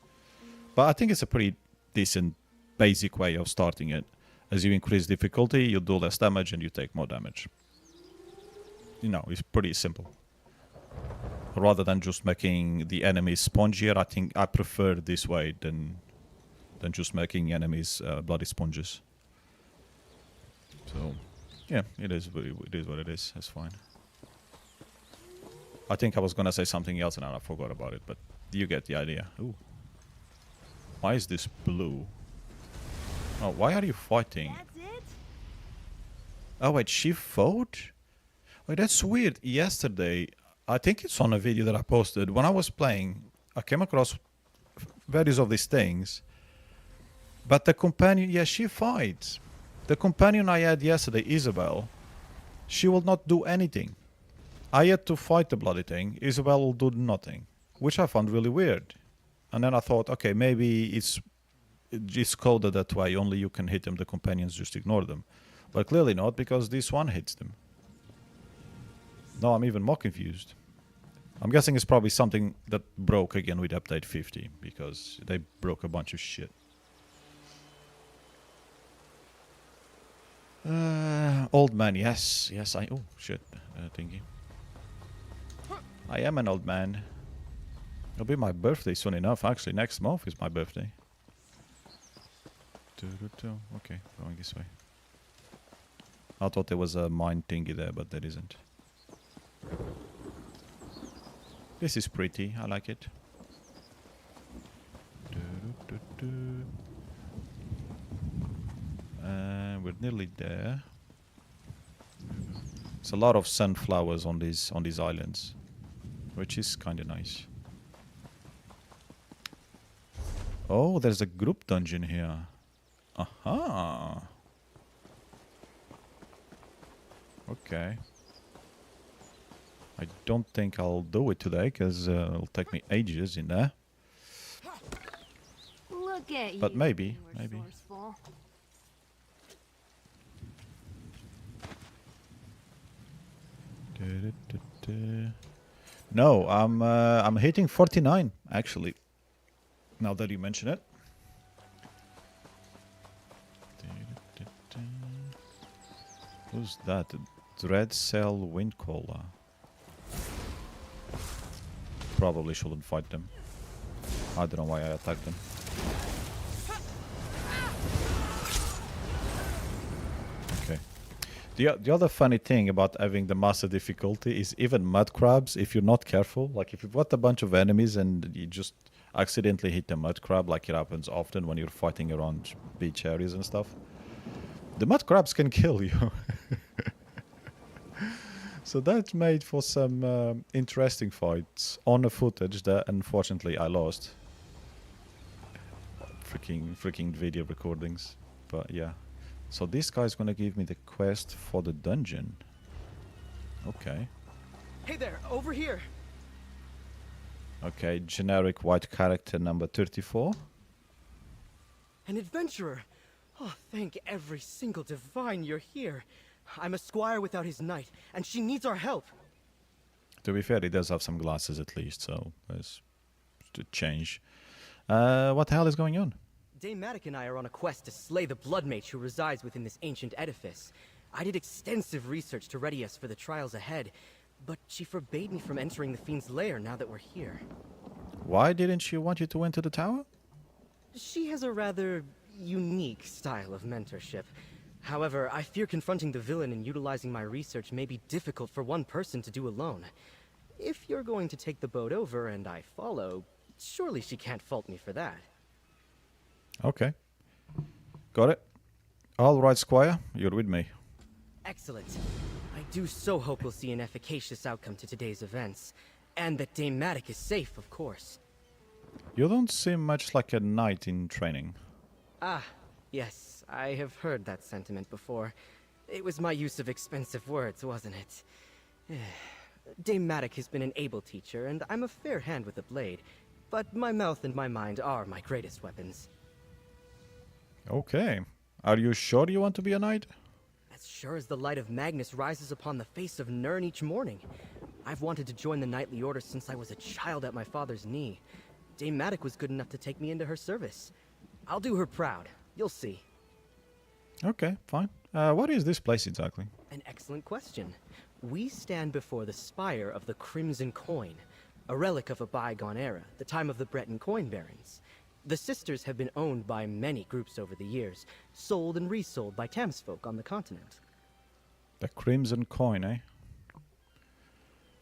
[SPEAKER 1] But I think it's a pretty decent basic way of starting it. As you increase difficulty, you do less damage and you take more damage. You know, it's pretty simple. Rather than just making the enemies spongier, I think I prefer this way than just making enemies bloody sponges. So, Yeah, it is. It is what it is. That's fine. I think I was gonna say something else and I forgot about it, but you get the idea. Ooh. Why is this blue? Oh, why are you fighting? Oh wait, she fought? Wait, that's weird. Yesterday, I think it's on a video that I posted. When I was playing, I came across various of these things. But the companion, yeah, she fights. The companion I had yesterday, Isabel, she will not do anything. I had to fight the bloody thing. Isabel will do nothing, which I found really weird. And then I thought, okay, maybe it's coded that way. Only you can hit them. The companions just ignore them. But clearly not, because this one hits them. Now I'm even more confused. I'm guessing it's probably something that broke again with update 50, because they broke a bunch of shit. Old man, yes, oh shit, thingy. I am an old man. It'll be my birthday soon enough. Actually, next month is my birthday. Okay, going this way. I thought there was a mine thingy there, but there isn't. This is pretty. I like it. We're nearly there. There's a lot of sunflowers on these islands, which is kind of nice. Oh, there's a group dungeon here. Aha. Okay. I don't think I'll do it today, because it'll take me ages in there.
[SPEAKER 6] Look at you.
[SPEAKER 1] But maybe. No, I'm hitting 49 actually. Now that you mention it. Who's that? Dread Cell Windcaller. Probably shouldn't fight them. I don't know why I attacked them. Okay. The other funny thing about having the master difficulty is even mud crabs, if you're not careful, like if you've got a bunch of enemies and you just accidentally hit the mud crab, like it happens often when you're fighting around beach areas and stuff, the mud crabs can kill you. So that made for some interesting fights on the footage that unfortunately I lost. Freaking video recordings. But yeah. So this guy's gonna give me the quest for the dungeon. Okay.
[SPEAKER 18] Hey there, over here.
[SPEAKER 1] Okay, generic white character number 34.
[SPEAKER 18] An adventurer. Oh, thank every single divine you're here. I'm a squire without his knight, and she needs our help.
[SPEAKER 1] To be fair, he does have some glasses at least, so there's a change. What the hell is going on?
[SPEAKER 18] Dame Matic and I are on a quest to slay the blood mage who resides within this ancient edifice. I did extensive research to ready us for the trials ahead, but she forbade me from entering the fiend's lair now that we're here.
[SPEAKER 1] Why didn't she want you to enter the tower?
[SPEAKER 18] She has a rather unique style of mentorship. However, I fear confronting the villain and utilizing my research may be difficult for one person to do alone. If you're going to take the boat over and I follow, surely she can't fault me for that.
[SPEAKER 1] Okay. Got it. All right, Squire. You're with me.
[SPEAKER 18] Excellent. I do so hope we'll see an efficacious outcome to today's events. And that Dame Matic is safe, of course.
[SPEAKER 1] You don't seem much like a knight in training.
[SPEAKER 18] Ah, yes. I have heard that sentiment before. It was my use of expensive words, wasn't it? Dame Matic has been an able teacher, and I'm a fair hand with a blade. But my mouth and my mind are my greatest weapons.
[SPEAKER 1] Okay. Are you sure you want to be a knight?
[SPEAKER 18] As sure as the light of Magnus rises upon the face of Nirn each morning. I've wanted to join the knightly order since I was a child at my father's knee. Dame Matic was good enough to take me into her service. I'll do her proud. You'll see.
[SPEAKER 1] Okay, fine. What is this place exactly?
[SPEAKER 18] An excellent question. We stand before the spire of the Crimson Coin, a relic of a bygone era, the time of the Breton coin barons. The sisters have been owned by many groups over the years, sold and resold by townsfolk on the continent.
[SPEAKER 1] The crimson coin, eh?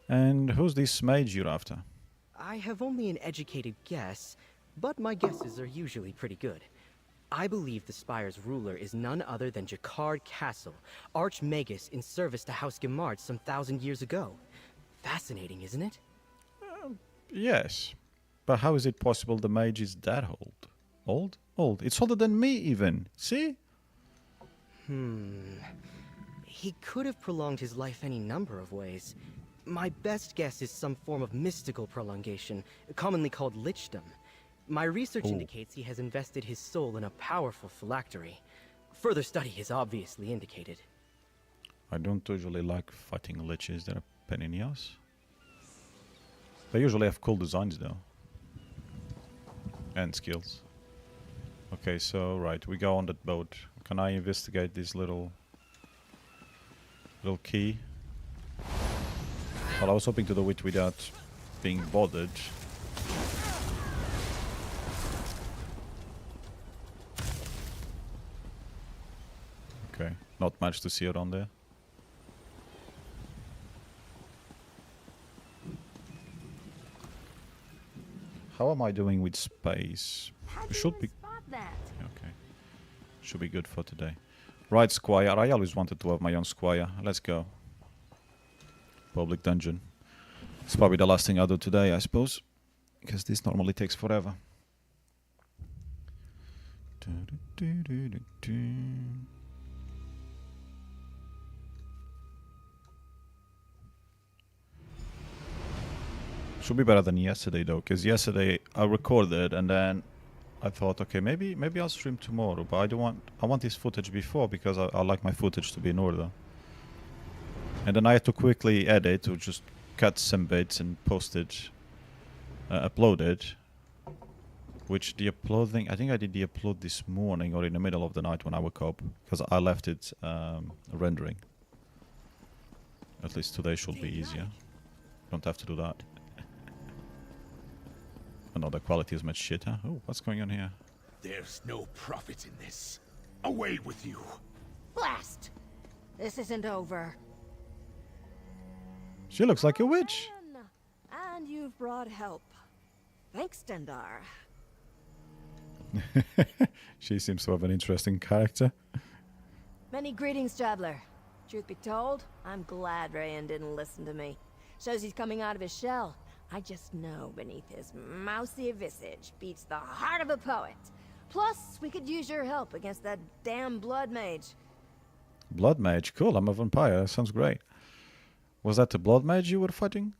[SPEAKER 1] And who's this mage you're after?
[SPEAKER 21] I have only an educated guess, but my guesses are usually pretty good. I believe the Spire's ruler is none other than Jacquard Castle, Archmagus in service to House Gemard some 1,000 years ago. Fascinating, isn't it?
[SPEAKER 1] Yes. But how is it possible the mage is that old? Old? Old. It's older than me, even. See?
[SPEAKER 21] He could have prolonged his life any number of ways. My best guess is some form of mystical prolongation, commonly called lichdom. My research indicates he has invested his soul in a powerful phylactery. Further study is obviously indicated.
[SPEAKER 1] I don't usually like fighting liches. They're a pain in the ass. They usually have cool designs, though. And skills. Okay, so, right, we go on that boat. Can I investigate this little key? Well, I was hoping to do it without being bothered. Okay, not much to see around there. How am I doing with space? We should be... Okay. Should be good for today. Right, Squire. I always wanted to have my own Squire. Let's go. Public dungeon. It's probably the last thing I'll do today, I suppose. Because this normally takes forever. Should be better than yesterday, though. Because yesterday I recorded and then I thought, okay, maybe I'll stream tomorrow. But I don't want... I want this footage before because I like my footage to be in order. And then I had to quickly edit to just cut some bits and post it, upload it. Which the uploading, I think I did the upload this morning or in the middle of the night when I woke up. Because I left it rendering. At least today should be easier. Don't have to do that. Oh no, the quality is much shitter. Oh, what's going on here?
[SPEAKER 22] There's no profit in this. Away with you.
[SPEAKER 13] Blast! This isn't over.
[SPEAKER 1] She looks like a witch.
[SPEAKER 13] And you've brought help. Thanks, Dendar.
[SPEAKER 1] She seems to have an interesting character.
[SPEAKER 13] Many greetings, traveler. Truth be told, I'm glad Rayan didn't listen to me. Shows he's coming out of his shell. I just know beneath his mousy visage beats the heart of a poet. Plus, we could use your help against that damn blood mage.
[SPEAKER 1] Blood mage? Cool, I'm a vampire. That sounds great. Was that the blood mage you were fighting?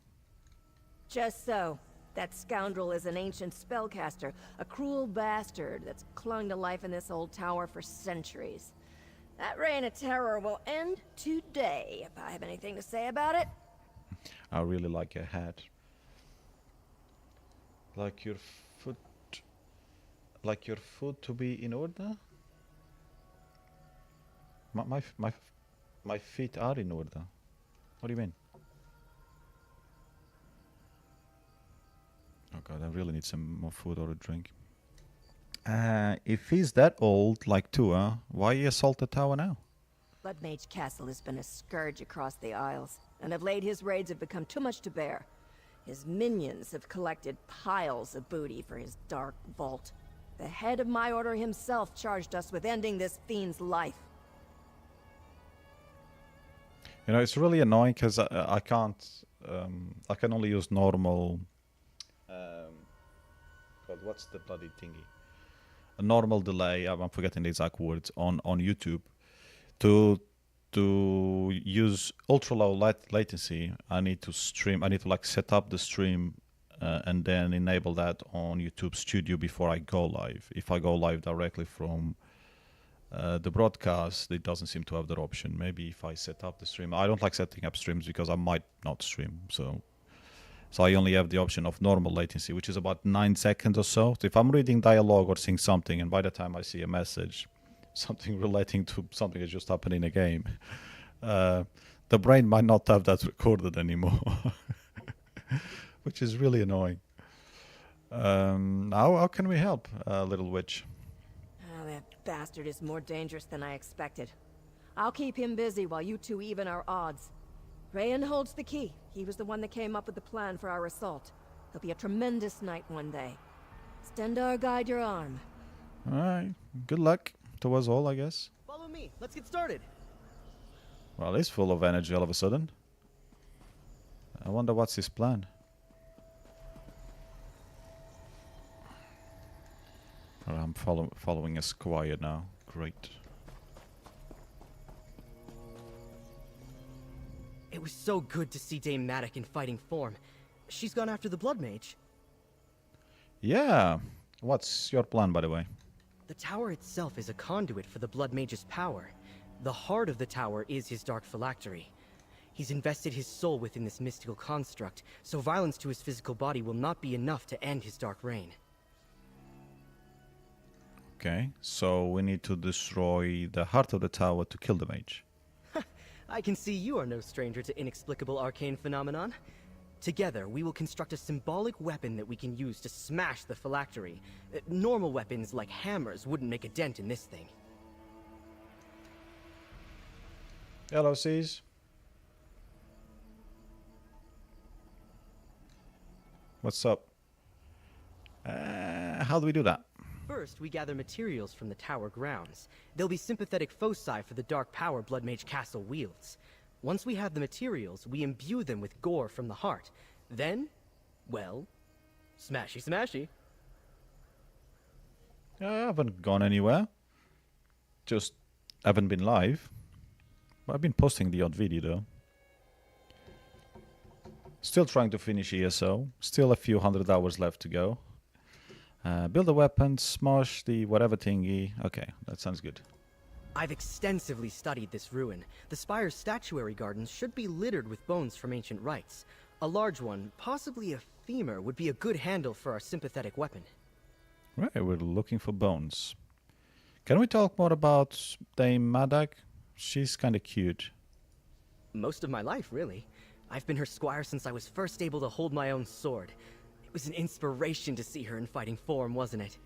[SPEAKER 13] Just so. That scoundrel is an ancient spellcaster, a cruel bastard that's clung to life in this old tower for centuries. That reign of terror will end today, if I have anything to say about it.
[SPEAKER 1] I really like your hat. Like your foot... Like your foot to be in order? My feet are in order. What do you mean? Oh god, I really need some more food or a drink. If he's that old, like Tua, why assault the tower now?
[SPEAKER 13] Bloodmage Castle has been a scourge across the Isles, and of late his raids have become too much to bear. His minions have collected piles of booty for his dark vault. The head of my order himself charged us with ending this fiend's life.
[SPEAKER 1] You know, it's really annoying because I can't... I can only use normal... God, what's the bloody thingy? A normal delay, I'm forgetting the exact words, on YouTube. To use ultra low latency, I need to stream, I need to like set up the stream and then enable that on YouTube Studio before I go live. If I go live directly from the broadcast, it doesn't seem to have that option. Maybe if I set up the stream, I don't like setting up streams because I might not stream, so I only have the option of normal latency, which is about 9 seconds or so. So if I'm reading dialogue or seeing something, and by the time I see a message, something relating to something that just happened in a game, the brain might not have that recorded anymore, which is really annoying. How can we help, little witch?
[SPEAKER 13] Oh, that bastard is more dangerous than I expected.
[SPEAKER 3] I'll keep him busy while you two even our odds. Rayan holds the key. He was the one that came up with the plan for our assault. It'll be a tremendous night one day. Stendarr, guide your arm.
[SPEAKER 1] Alright, good luck to us all, I guess.
[SPEAKER 21] Follow me. Let's get started.
[SPEAKER 1] Well, he's full of energy all of a sudden. I wonder what's his plan. Well, I'm following a squire now. Great.
[SPEAKER 21] It was so good to see Dame Madoc in fighting form. She's gone after the Blood Mage.
[SPEAKER 1] Yeah. What's your plan, by the way?
[SPEAKER 21] The tower itself is a conduit for the Blood Mage's power. The heart of the tower is his dark phylactery. He's invested his soul within this mystical construct, so violence to his physical body will not be enough to end his dark reign.
[SPEAKER 1] Okay, so we need to destroy the heart of the tower to kill the mage.
[SPEAKER 21] I can see you are no stranger to inexplicable arcane phenomenon. Together, we will construct a symbolic weapon that we can use to smash the phylactery. Normal weapons like hammers wouldn't make a dent in this thing.
[SPEAKER 1] Hello, C's. What's up? How do we do that?
[SPEAKER 21] First, we gather materials from the tower grounds. They'll be sympathetic foci for the dark power Blood Mage Castle wields. Once we have the materials, we imbue them with gore from the heart. Then, well, smashy smashy.
[SPEAKER 1] I haven't gone anywhere. Just haven't been live. I've been posting the odd video though. Still trying to finish ESO. Still a few hundred hours left to go. Build a weapon, smash the whatever thingy. Okay, that sounds good.
[SPEAKER 21] I've extensively studied this ruin. The spire's statuary gardens should be littered with bones from ancient rites. A large one, possibly a femur, would be a good handle for our sympathetic weapon.
[SPEAKER 1] Right, we're looking for bones. Can we talk more about Dame Madoc? She's kind of cute.
[SPEAKER 21] Most of my life, really. I've been her squire since I was first able to hold my own sword. It was an inspiration to see her in fighting form, wasn't it?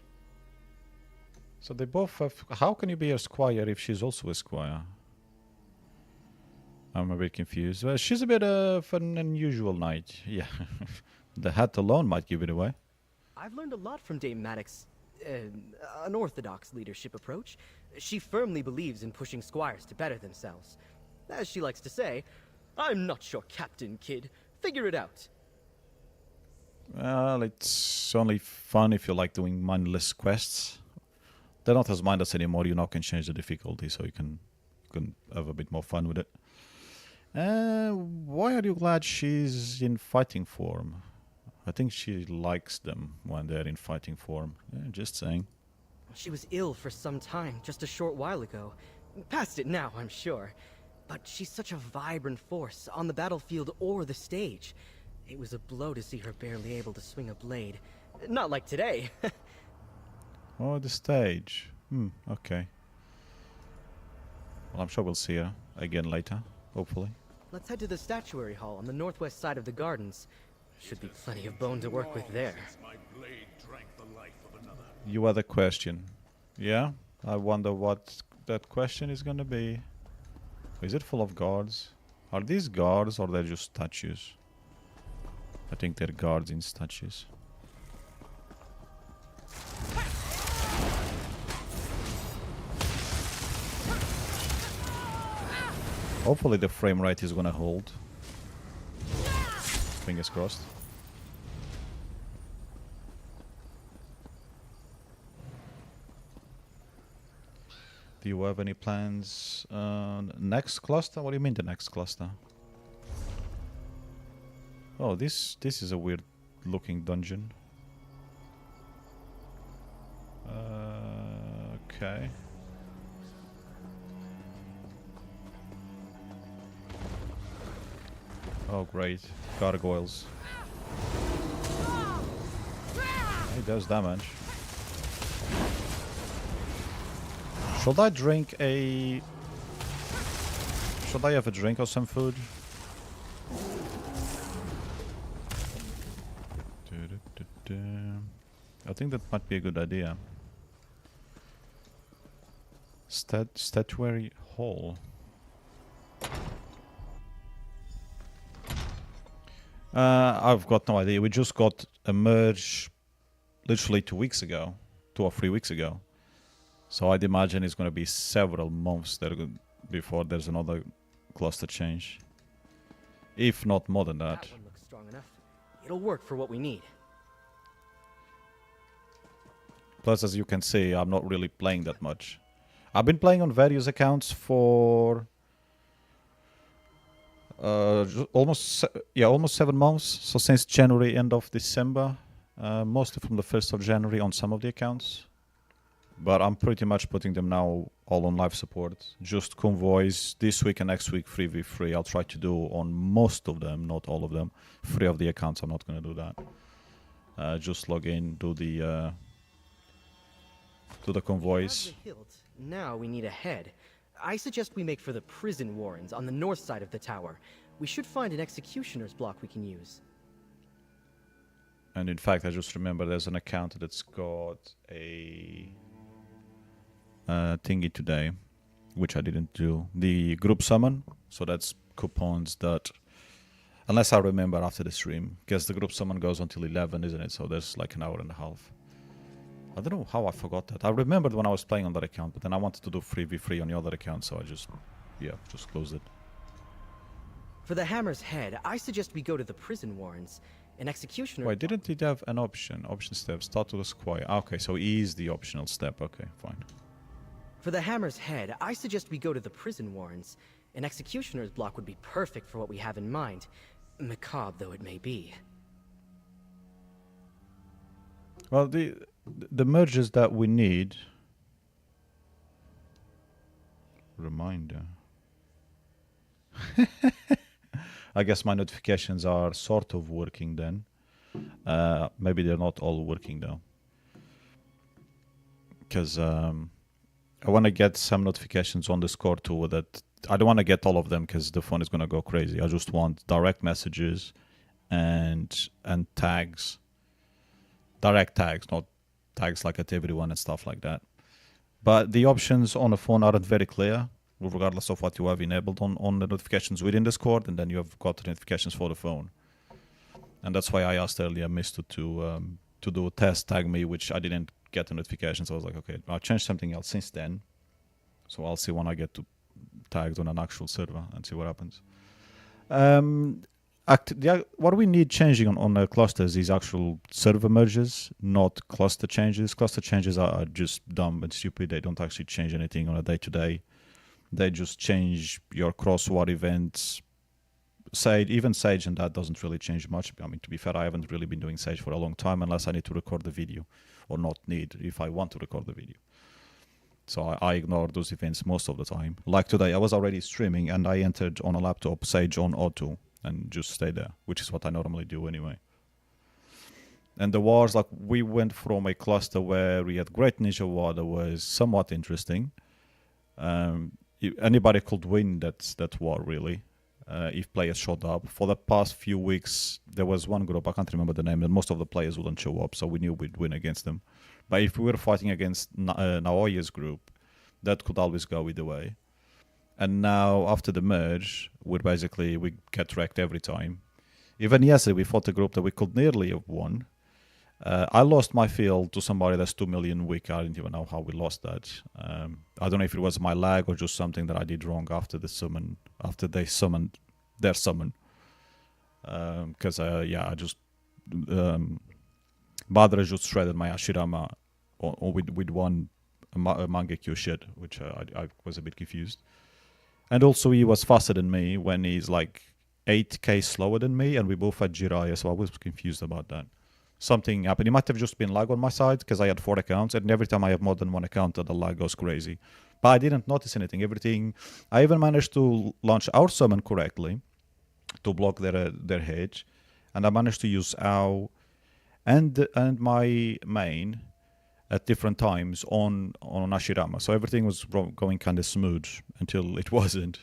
[SPEAKER 1] So they both have... How can you be a squire if she's also a squire? I'm a bit confused. Well, she's a bit of an unusual knight. Yeah. The hat alone might give it away.
[SPEAKER 21] I've learned a lot from Dame Madoc's unorthodox leadership approach. She firmly believes in pushing squires to better themselves. As she likes to say, I'm not your captain, kid. Figure it out.
[SPEAKER 1] Well, it's only fun if you like doing mindless quests. They're not as mindless anymore. You now can change the difficulty, so you can have a bit more fun with it. Why are you glad she's in fighting form? I think she likes them when they're in fighting form. Yeah, just saying.
[SPEAKER 21] She was ill for some time, just a short while ago. Past it now, I'm sure. But she's such a vibrant force, on the battlefield or the stage. It was a blow to see her barely able to swing a blade. Not like today.
[SPEAKER 1] Oh, the stage. Okay. Well, I'm sure we'll see her again later, hopefully.
[SPEAKER 21] Let's head to the statuary hall on the northwest side of the gardens. Should be plenty of bone to work with there.
[SPEAKER 1] You had a question. Yeah? I wonder what that question is gonna be. Is it full of guards? Are these guards or they're just statues? I think they're guards in statues. Hopefully the frame rate is gonna hold. Fingers crossed. Do you have any plans? Next cluster? What do you mean the next cluster? Oh, this is a weird looking dungeon. Okay. Oh great, gargoyles. He does damage. Should I drink a... Should I have a drink or some food? I think that might be a good idea. Statuary hall. I've got no idea. We just got a merge literally 2 weeks ago, 2 or 3 weeks ago. So I'd imagine it's going to be several months before there's another cluster change. If not more than that.
[SPEAKER 21] That one looks strong enough. It'll work for what we need.
[SPEAKER 1] Plus, as you can see, I'm not really playing that much. I've been playing on various accounts for almost 7 months. So since January, end of December, mostly from the 1st of January on some of the accounts. But I'm pretty much putting them now all on live support. Just convoys this week and next week 3v3. I'll try to do on most of them, not all of them. 3 of the accounts I'm not going to do that. Just log in, do the convoys.
[SPEAKER 21] Now we need a head. I suggest we make for the prison warrens on the north side of the tower. We should find an executioner's block we can use.
[SPEAKER 1] And in fact, I just remember there's an account that's got a thingy today, which I didn't do. The group summon, so that's coupons that, unless I remember after the stream, because the group summon goes until 11, isn't it? So there's like an hour and a half. I don't know how I forgot that. I remembered when I was playing on that account, but then I wanted to do 3v3 on the other account, so I just closed it.
[SPEAKER 21] For the hammer's head, I suggest we go to the prison warrens. An executioner...
[SPEAKER 1] Wait, didn't it have an option? Option step, start to the square. Okay, so E is the optional step. Okay, fine.
[SPEAKER 21] For the hammer's head, I suggest we go to the prison warrens. An executioner's block would be perfect for what we have in mind, macabre though it may be.
[SPEAKER 1] Well, the merges that we need... Reminder. I guess my notifications are sort of working then. Maybe they're not all working though. Because I want to get some notifications on Discord too. That I don't want to get all of them because the phone is going to go crazy. I just want direct messages and tags. Direct tags, not tags like at everyone and stuff like that. But the options on the phone aren't very clear, regardless of what you have enabled on the notifications within Discord, and then you have got the notifications for the phone. And that's why I asked earlier Mister to do a test tag me, which I didn't get the notifications. I was like, okay, I'll change something else since then. So I'll see when I get to tagged on an actual server and see what happens. What we need changing on the clusters is actual server merges, not cluster changes. Cluster changes are just dumb and stupid. They don't actually change anything on a day-to-day. They just change your crossword events. Even Sage and that doesn't really change much. I mean, to be fair, I haven't really been doing Sage for a long time unless I need to record the video. Or not need, if I want to record the video. So I ignore those events most of the time. Like today, I was already streaming and I entered on a laptop Sage on auto and just stayed there, which is what I normally do anyway. And the wars, like, we went from a cluster where we had Great Ninja War that was somewhat interesting. Anybody could win that war, really, if players showed up. For the past few weeks, there was one group, I can't remember the name, and most of the players wouldn't show up, so we knew we'd win against them. But if we were fighting against Naoya's group, that could always go either way. And now, after the merge, we get wrecked every time. Even yesterday, we fought a group that we could nearly have won. I lost my field to somebody that's 2 million weak. I didn't even know how we lost that. I don't know if it was my lag or just something that I did wrong after the summon, after they summoned their summon. Because, I just... Badra just shredded my Ashirama with one Mangekyo shit, which I was a bit confused. And also he was faster than me when he's like 8k slower than me, and we both had Jiraiya, so I was confused about that. Something happened. It might have just been lag on my side, because I had 4 accounts, and every time I have more than one account, the lag goes crazy. But I didn't notice anything. I even managed to launch our summon correctly, to block their hedge, and I managed to use AO and my main at different times on Ashirama. So everything was going kind of smooth until it wasn't.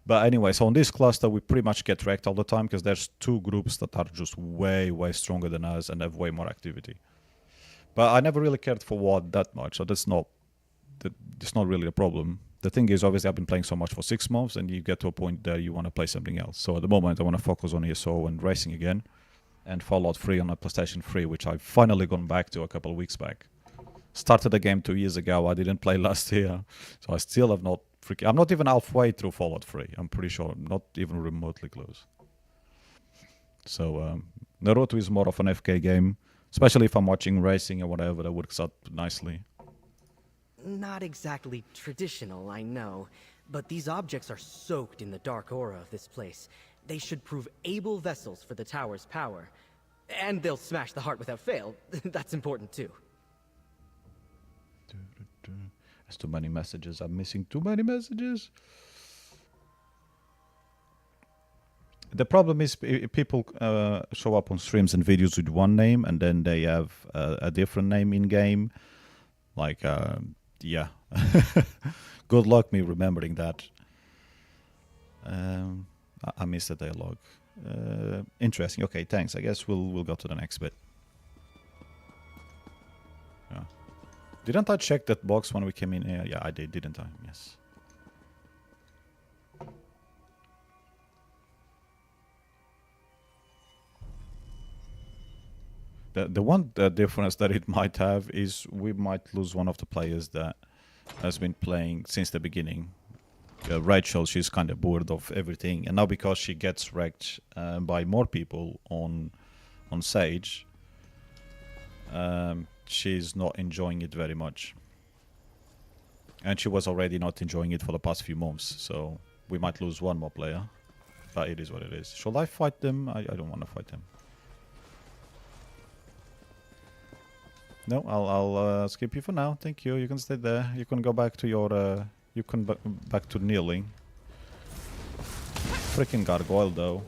[SPEAKER 1] But anyway, so on this cluster, we pretty much get wrecked all the time because there's 2 groups that are just way, way stronger than us and have way more activity. But I never really cared for WoD that much, so that's not really a problem. The thing is, obviously, I've been playing so much for 6 months, and you get to a point that you want to play something else. So at the moment, I want to focus on ESO and racing again, and Fallout 3 on a PlayStation 3, which I've finally gone back to a couple of weeks back. Started the game 2 years ago. I didn't play last year, so I still have not freaking... I'm not even halfway through Fallout 3. I'm pretty sure. I'm not even remotely close. So Naruto is more of an FK game, especially if I'm watching racing or whatever. That works out nicely.
[SPEAKER 21] Not exactly traditional, I know, but these objects are soaked in the dark aura of this place. They should prove able vessels for the tower's power. And they'll smash the heart without fail. That's important too.
[SPEAKER 1] There's too many messages. I'm missing too many messages. The problem is people show up on streams and videos with one name, and then they have a different name in-game. Like, yeah. Good luck me remembering that. I missed the dialogue. Interesting. Okay, thanks. I guess we'll go to the next bit. Yeah. Didn't I check that box when we came in? Yeah, I did, didn't I? Yes. The one difference that it might have is we might lose one of the players that has been playing since the beginning. Rachel, she's kind of bored of everything, and now because she gets wrecked by more people on Sage, she's not enjoying it very much. And she was already not enjoying it for the past few months, so we might lose one more player. But it is what it is. Should I fight them? I don't want to fight them. No, I'll skip you for now. Thank you. You can stay there. You can go back to your... back to kneeling. Freaking gargoyle, though.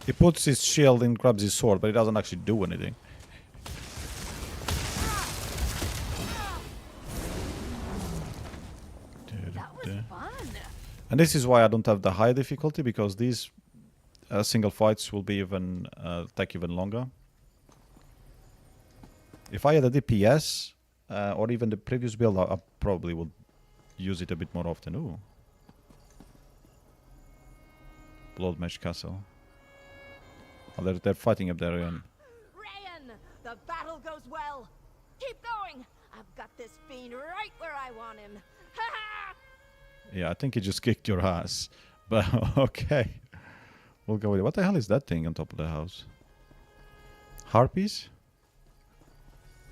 [SPEAKER 1] He puts his shield and grabs his sword, but he doesn't actually do anything. And this is why I don't have the high difficulty, because these single fights will be even take even longer. If I had a DPS or even the previous build, I probably would use it a bit more often. Ooh, Blood Mage Castle. Oh, they're fighting up there again.
[SPEAKER 3] Rayan, the battle goes well. Keep going. I've got this fiend right where I want him. Ha ha!
[SPEAKER 1] Yeah, I think he just kicked your ass. But okay. We'll go with it. What the hell is that thing on top of the house? Harpies?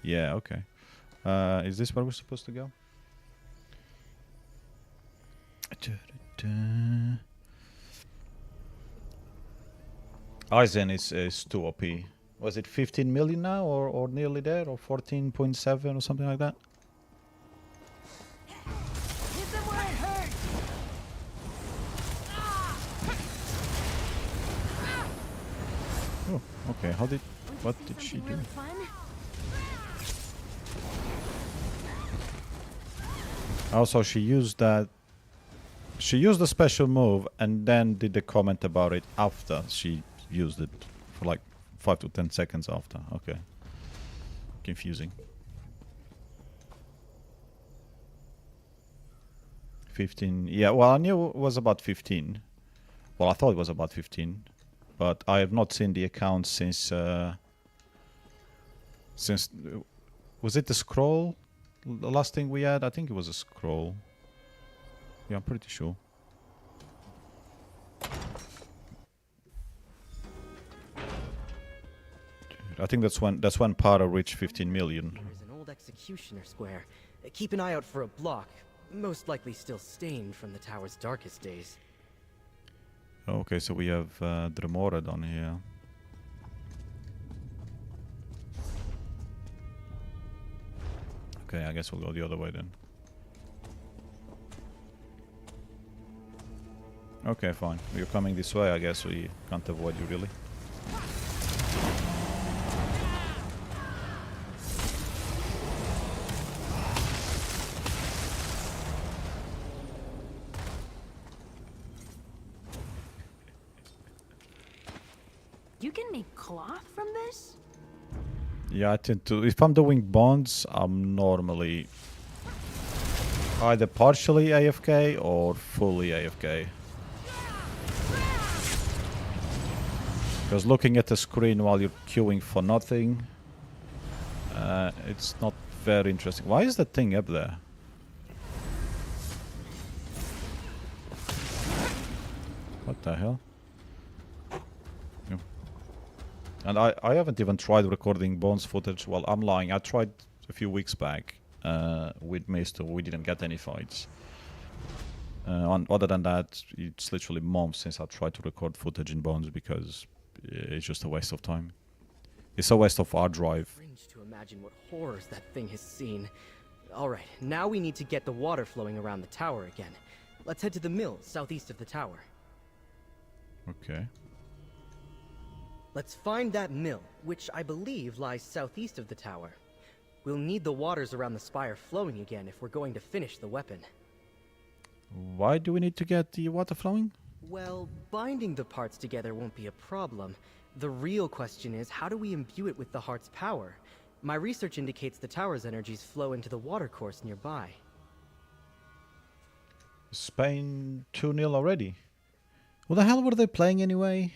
[SPEAKER 1] Yeah, okay. Is this where we're supposed to go? Aizen is too OP. Was it 15 million now or nearly there? Or 14.7 or something like that? Oh, okay. What did she do? Also, she used that. She used the special move and then did the comment about it after she used it for like 5 to 10 seconds after. Okay. Confusing. 15. Yeah, well, I knew it was about 15. Well, I thought it was about 15. But I have not seen the account since... was it the scroll? The last thing we had? I think it was a scroll. Yeah, I'm pretty sure. I think that's when Para reached 15 million.
[SPEAKER 21] There's an old executioner square. Keep an eye out for a block, most likely still stained from the tower's darkest days.
[SPEAKER 1] Okay, so we have Dremora down here. Okay, I guess we'll go the other way then. Okay, fine. You're coming this way, I guess we can't avoid you really.
[SPEAKER 6] You can make cloth from this?
[SPEAKER 1] Yeah, I tend to. If I'm doing bonds, I'm normally either partially AFK or fully AFK. Because looking at the screen while you're queuing for nothing, it's not very interesting. Why is that thing up there? What the hell? Yeah. And I haven't even tried recording bones footage. Well, I'm lying. I tried a few weeks back with Misto. We didn't get any fights. Other than that, it's literally months since I tried to record footage in bones because it's just a waste of time. It's a waste of hard drive.
[SPEAKER 21] Cringe to imagine what horrors that thing has seen. Alright, now we need to get the water flowing around the tower again. Let's head to the mill, southeast of the tower.
[SPEAKER 1] Okay.
[SPEAKER 21] Let's find that mill, which I believe lies southeast of the tower. We'll need the waters around the spire flowing again if we're going to finish the weapon.
[SPEAKER 1] Why do we need to get the water flowing?
[SPEAKER 21] Well, binding the parts together won't be a problem. The real question is, how do we imbue it with the heart's power? My research indicates the tower's energies flow into the watercourse nearby.
[SPEAKER 1] Spain 2-0 already. What the hell were they playing anyway?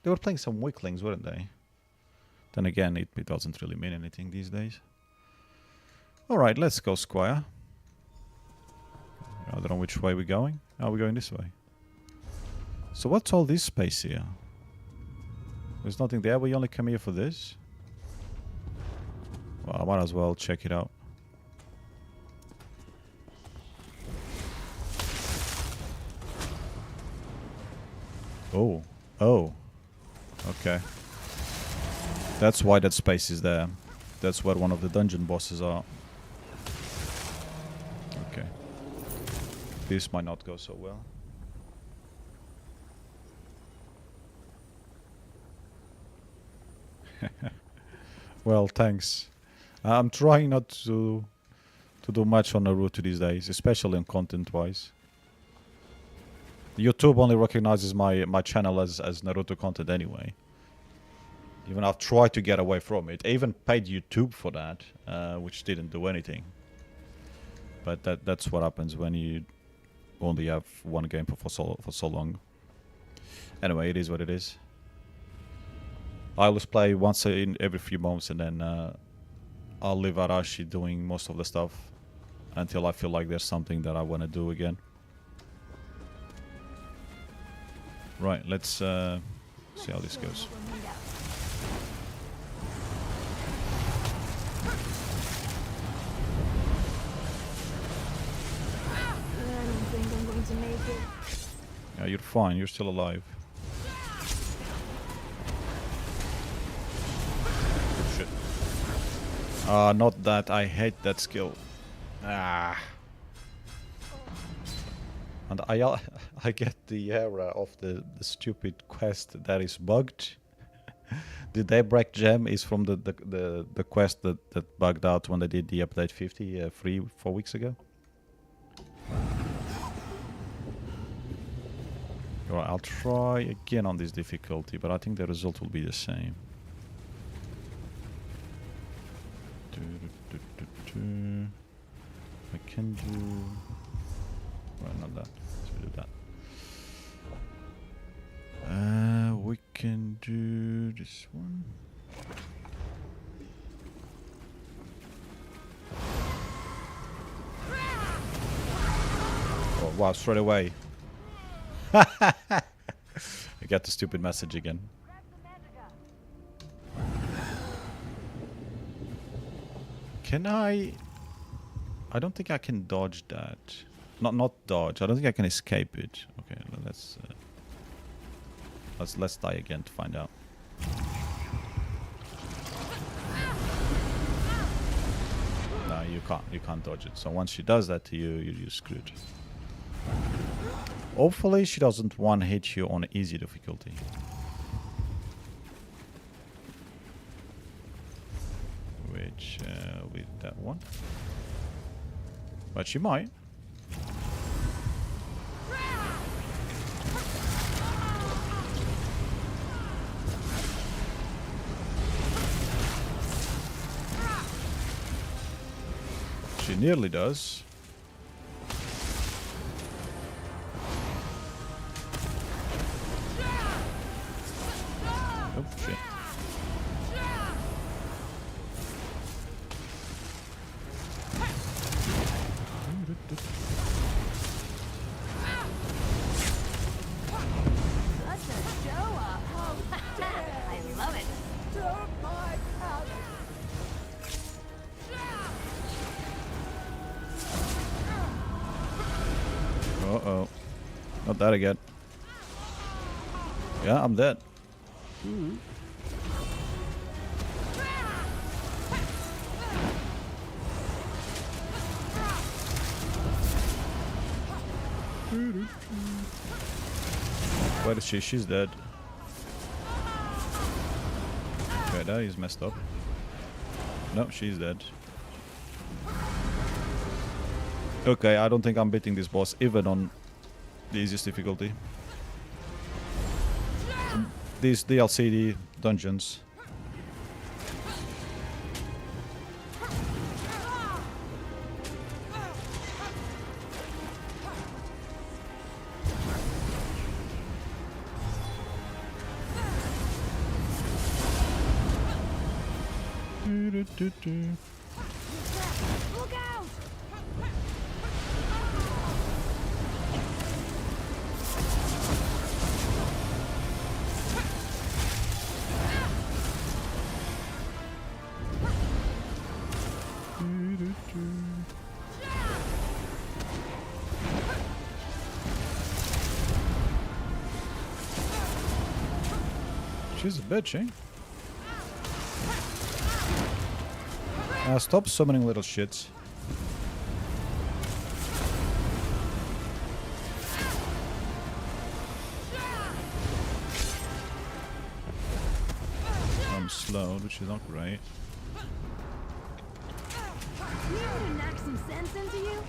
[SPEAKER 1] They were playing some weaklings, weren't they? Then again, it doesn't really mean anything these days. Alright, let's go, Squire. I don't know which way we're going. Oh, we're going this way. So what's all this space here? There's nothing there. We only come here for this. Well, I might as well check it out. Oh. Oh. Okay. That's why that space is there. That's where one of the dungeon bosses are. Okay. This might not go so well. Well, thanks. I'm trying not to do much on Naruto these days, especially on content-wise. YouTube only recognizes my channel as Naruto content anyway. Even I've tried to get away from it. I even paid YouTube for that, which didn't do anything. But that's what happens when you only have one game for so long. Anyway, it is what it is. I always play once in every few months, and then I'll leave Arashi doing most of the stuff until I feel like there's something that I want to do again. Right, let's see how this goes.
[SPEAKER 6] I don't think I'm going to make it.
[SPEAKER 1] Yeah, you're fine. You're still alive. Shit. Not that. I hate that skill. Ah. And I get the error of the stupid quest that is bugged. The Daybreak gem is from the quest that bugged out when they did the update 50 4 weeks ago. Alright, I'll try again on this difficulty, but I think the result will be the same. I can do... Well, not that. Let's do that. We can do this one. Oh, wow, straight away. I got the stupid message again. Can I don't think I can dodge that. Not dodge. I don't think I can escape it. Okay, let's die again to find out. No, you can't. You can't dodge it. So once she does that to you, you're screwed. Hopefully she doesn't one-hit you on easy difficulty. Which, with that one. But she might. Nearly does. Oh, shit.
[SPEAKER 6] Such a show off. Oh, I love it.
[SPEAKER 1] Uh-oh. Not that again. Yeah, I'm dead. Where is she? She's dead. Okay, that is messed up. No, she's dead. Okay, I don't think I'm beating this boss even on the easiest difficulty. These DLC dungeons.
[SPEAKER 6] Look out!
[SPEAKER 1] She's a bitch, eh? Stop summoning little shits. I'm slowed, which is not great.
[SPEAKER 6] You to knock some sense into you?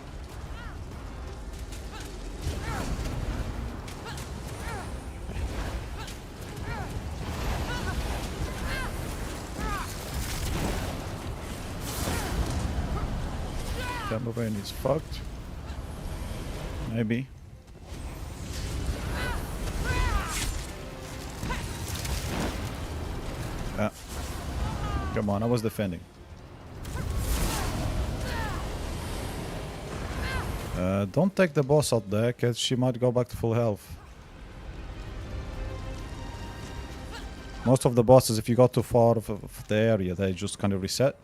[SPEAKER 1] Cameraman is fucked. Maybe. Ah. Come on, I was defending. Don't take the boss out there, cause she might go back to full health. Most of the bosses, if you go too far of the area, they just kind of reset.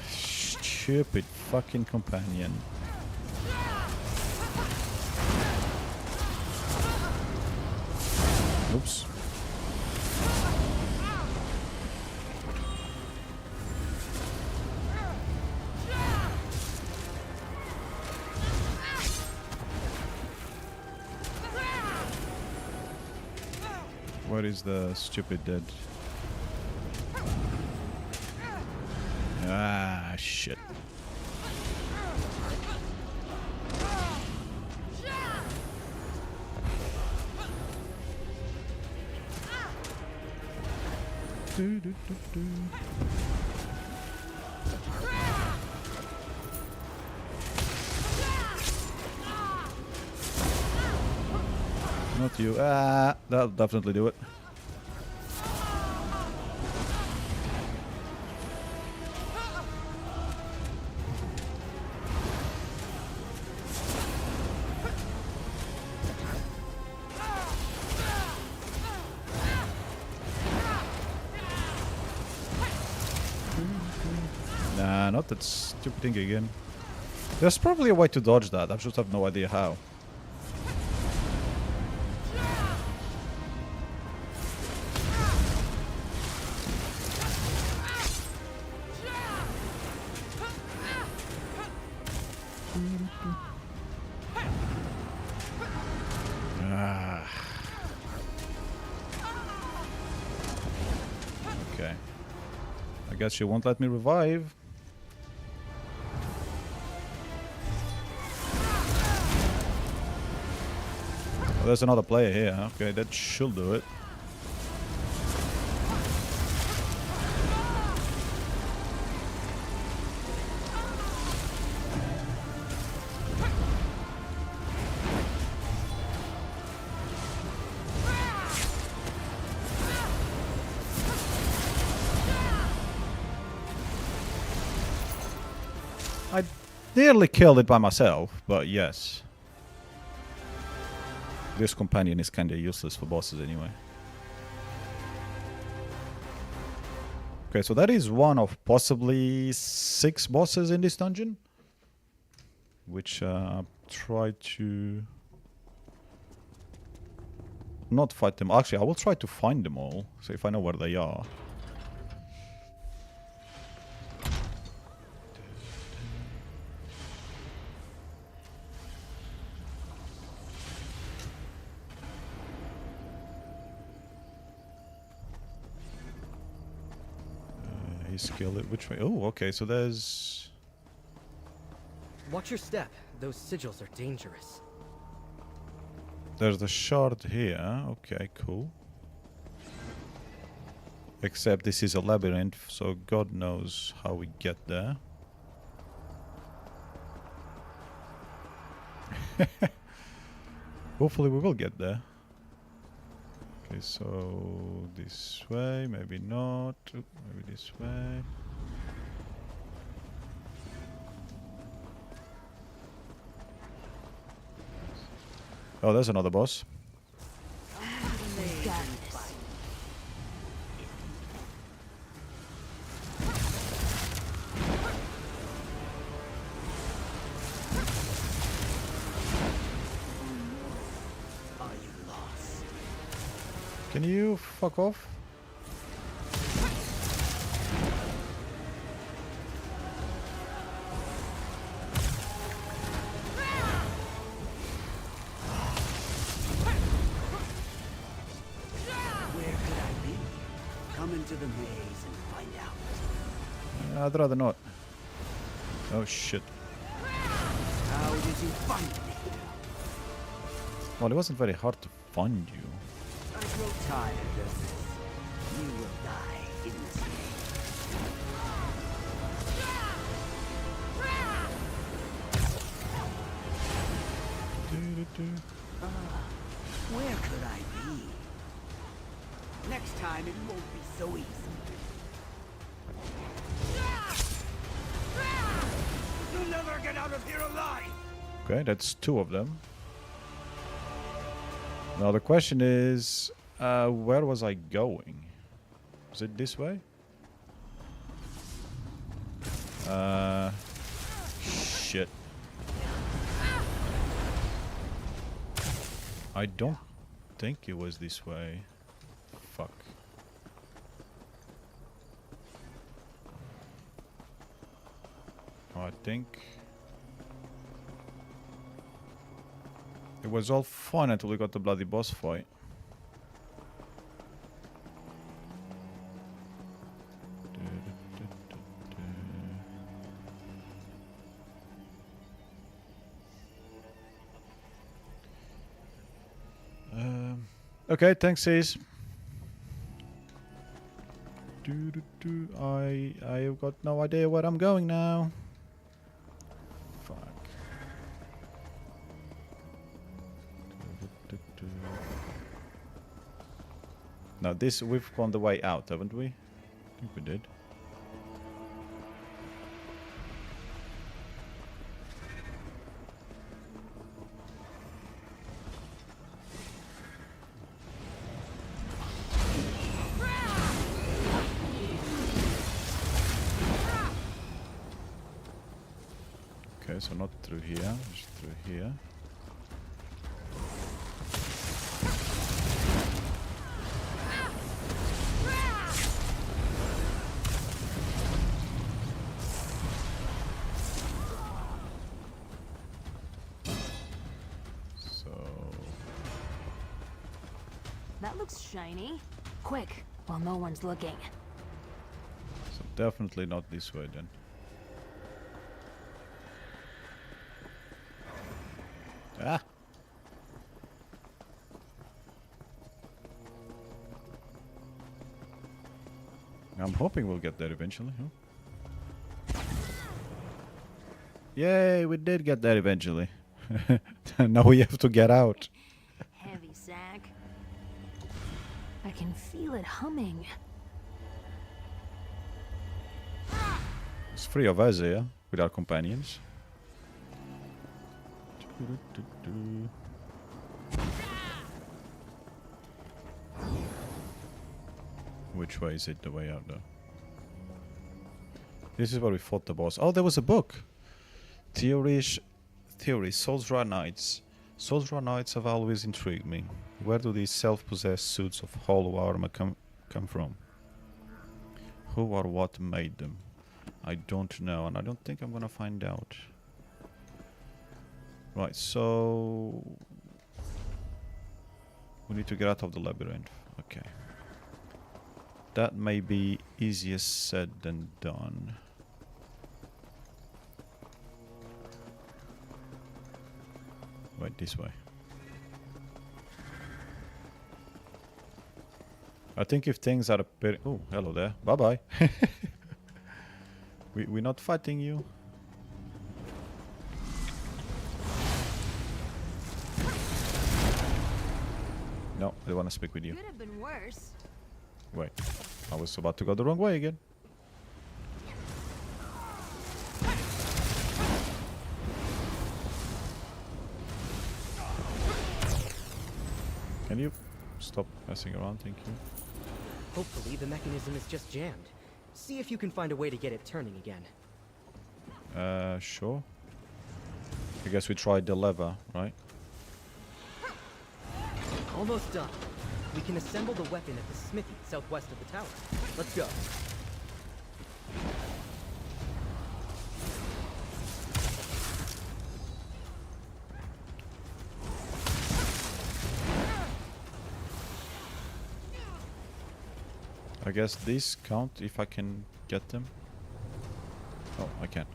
[SPEAKER 1] Stupid fucking companion. Oops. Where is the stupid dead? Ah, shit. Not you. Ah, that'll definitely do it. Nah, not that stupid thing again. There's probably a way to dodge that. I just have no idea how. Ah. Okay. I guess she won't let me revive. Oh, there's another player here. Okay, that should do it. I nearly killed it by myself, but yes. This companion is kinda useless for bosses anyway. Okay, so that is one of possibly 6 bosses in this dungeon. Which I'll try to not fight them. Actually, I will try to find them all, so if I know where they are. Skill it which way? Oh, okay, so there's...
[SPEAKER 21] Watch your step. Those sigils are dangerous.
[SPEAKER 1] There's the shard here. Okay, cool. Except this is a labyrinth, so God knows how we get there. Hopefully we will get there. Okay, so this way, maybe not. Maybe this way. Oh, there's another boss. Can you fuck off?
[SPEAKER 18] Where could I be? Come into the maze and find out.
[SPEAKER 1] I'd rather not. Oh shit.
[SPEAKER 18] How did you find me?
[SPEAKER 1] Well, it wasn't very hard to find you.
[SPEAKER 18] I grow tired of this. You will die in this where could I be? Next time it won't be so easy. You'll never get out of here alive!
[SPEAKER 1] Okay, that's 2 of them. Now the question is, where was I going? Is it this way? Shit. I don't think it was this way. Fuck. I think it was all fun until we got the bloody boss fight. Okay, thanks, Sis. I've got no idea where I'm going now. Fuck. Now this, we've gone the way out, haven't we? I think we did. Okay, so not through here, just through here.
[SPEAKER 6] That looks shiny. Quick, while no one's looking.
[SPEAKER 1] So definitely not this way then. Ah! I'm hoping we'll get there eventually, huh? Yay, we did get there eventually. Now we have to get out.
[SPEAKER 6] Heavy sack. I can feel it humming.
[SPEAKER 1] It's 3 of us here. with our companions. Which way is it the way out though? This is where we fought the boss. Oh, there was a book. Theory, Solsra Knights. Solsra Knights have always intrigued me. Where do these self-possessed suits of hollow armor come from? Who or what made them? I don't know, and I don't think I'm gonna find out. Right, so... we need to get out of the labyrinth. Okay. That may be easier said than done. Wait, this way. I think if things are appearing... oh, hello there. Bye-bye. We're not fighting you. No, they want to speak with you.
[SPEAKER 3] Could have been worse.
[SPEAKER 1] Wait, I was about to go the wrong way again. Can you stop messing around? Thank you.
[SPEAKER 21] Hopefully the mechanism is just jammed. See if you can find a way to get it turning again.
[SPEAKER 1] Sure. I guess we tried the lever, right?
[SPEAKER 21] Almost done. We can assemble the weapon at the smithy southwest of the tower. Let's go.
[SPEAKER 1] I guess these count if I can get them. Oh, I can.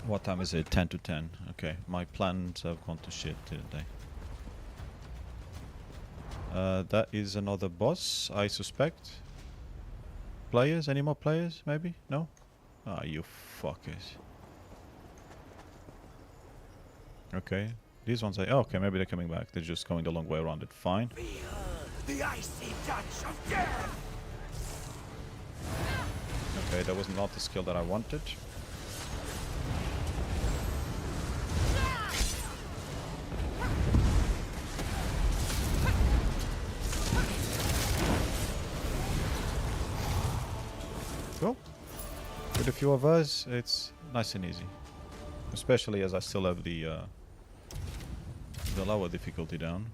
[SPEAKER 1] What time is it? 10 to 10. Okay, my plans have gone to shit, didn't they? That is another boss, I suspect. Players? Any more players, maybe? No? Ah, you fuckers. Okay, these ones are... oh, okay, maybe they're coming back. They're just going the long way around it. Fine.
[SPEAKER 2] The icy touch of death!
[SPEAKER 1] Okay, that was not the skill that I wanted. Cool. With a few of us, it's nice and easy. Especially as I still have the lower difficulty down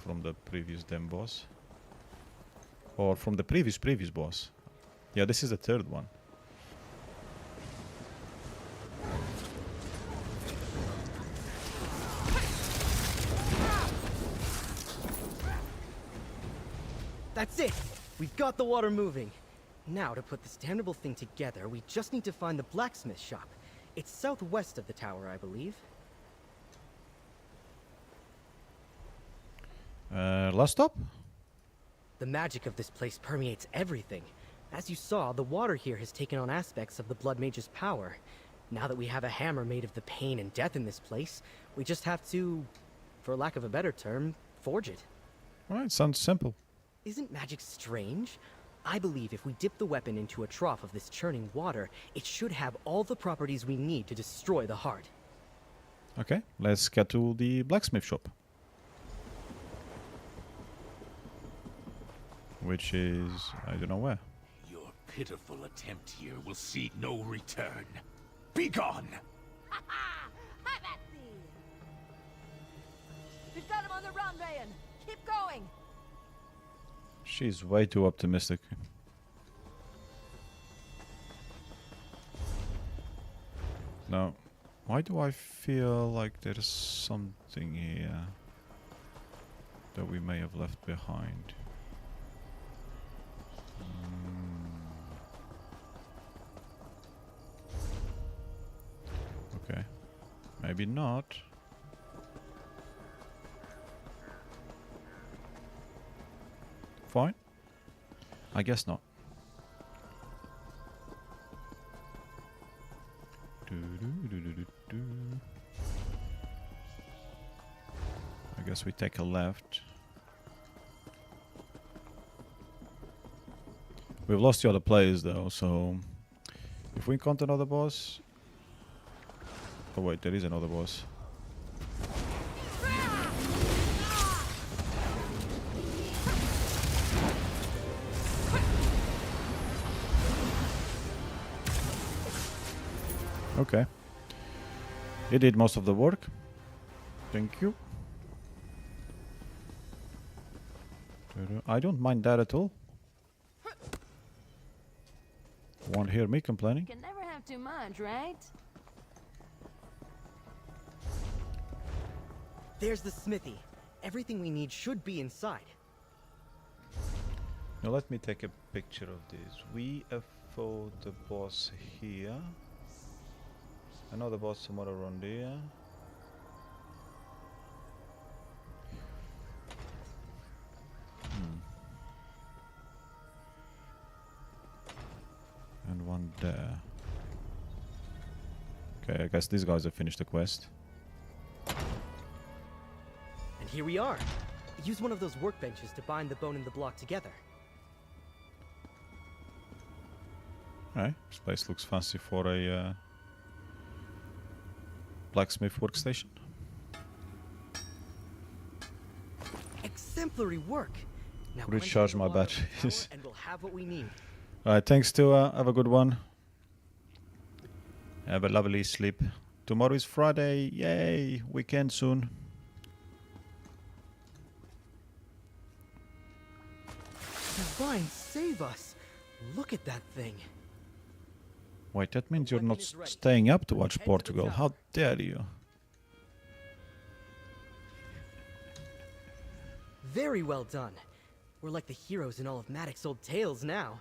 [SPEAKER 1] from the previous dem boss. Or from the previous boss. Yeah, this is the third one.
[SPEAKER 21] That's it! We've got the water moving. Now, to put this damnable thing together, we just need to find the blacksmith shop. It's southwest of the tower, I believe.
[SPEAKER 1] Last stop?
[SPEAKER 21] The magic of this place permeates everything. As you saw, the water here has taken on aspects of the Blood Mage's power. Now that we have a hammer made of the pain and death in this place, we just have to, for lack of a better term, forge it.
[SPEAKER 1] Alright, sounds simple.
[SPEAKER 21] Isn't magic strange? I believe if we dip the weapon into a trough of this churning water, it should have all the properties we need to destroy the heart.
[SPEAKER 1] Okay, let's get to the blacksmith shop. Which is... I don't know where.
[SPEAKER 22] Your pitiful attempt here will see no return. Be gone!
[SPEAKER 3] I'm at thee! We've got him on the run, Rayan! Keep going!
[SPEAKER 1] She's way too optimistic. Now, why do I feel like there's something here that we may have left behind? Okay, maybe not. Fine. I guess not. I guess we take a left. We've lost the other players though, so If we encounter another boss... Oh wait, there is another boss. Okay. It did most of the work. Thank you. I don't mind that at all. Won't hear me complaining.
[SPEAKER 6] Can never have too much, right?
[SPEAKER 21] There's the smithy. Everything we need should be inside.
[SPEAKER 1] Now let me take a picture of this. We have fought the boss here. Another boss somewhere around here. And one there. Okay, I guess these guys have finished the quest.
[SPEAKER 21] And here we are. Use one of those workbenches to bind the bone and the block together.
[SPEAKER 1] Alright, this place looks fancy for a blacksmith workstation.
[SPEAKER 21] Exemplary work. Now
[SPEAKER 1] Recharge my batteries.
[SPEAKER 21] and we'll have what we need.
[SPEAKER 1] Alright, thanks to have a good one. Have a lovely sleep. Tomorrow is Friday. Yay! Weekend soon.
[SPEAKER 21] Divine save us. Look at that thing.
[SPEAKER 1] Wait, that means you're not staying up to watch Portugal. How dare you?
[SPEAKER 21] Very well done. We're like the heroes in all of Maddox's old tales now.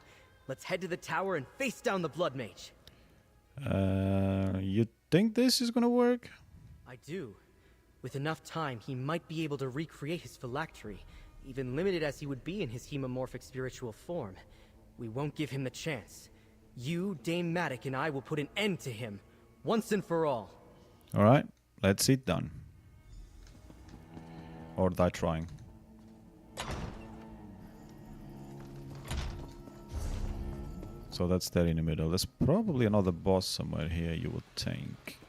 [SPEAKER 21] Let's head to the tower and face down the Blood Mage.
[SPEAKER 1] You think this is gonna work?
[SPEAKER 21] I do. With enough time, he might be able to recreate his phylactery, even limited as he would be in his hemomorphic spiritual form. We won't give him the chance. You, Dame Maddox, and I will put an end to him, once and for all.
[SPEAKER 1] Alright, let's see it done. Or die trying. So that's there in the middle. There's probably another boss somewhere here, you would think.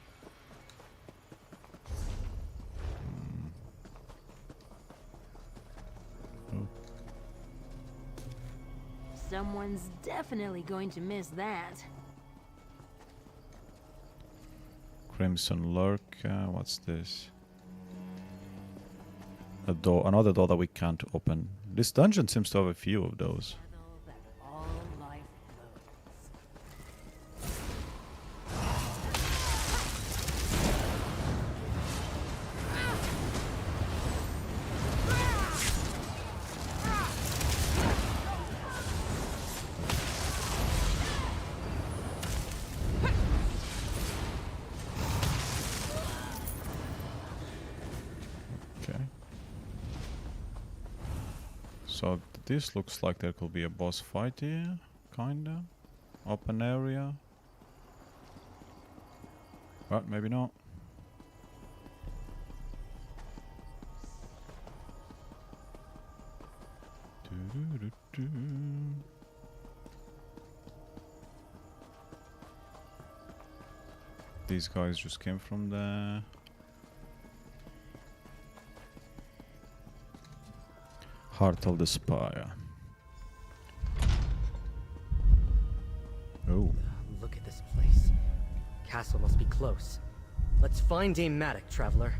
[SPEAKER 6] Someone's definitely going to miss that.
[SPEAKER 1] Crimson Lurk, what's this? A door, another door that we can't open. This dungeon seems to have a few of those. So this looks like there could be a boss fight here, kinda. Open area. But maybe not. These guys just came from there. Heart of the Spire. Oh.
[SPEAKER 21] Look at this place. Castle must be close. Let's find Dame Maddox, traveler.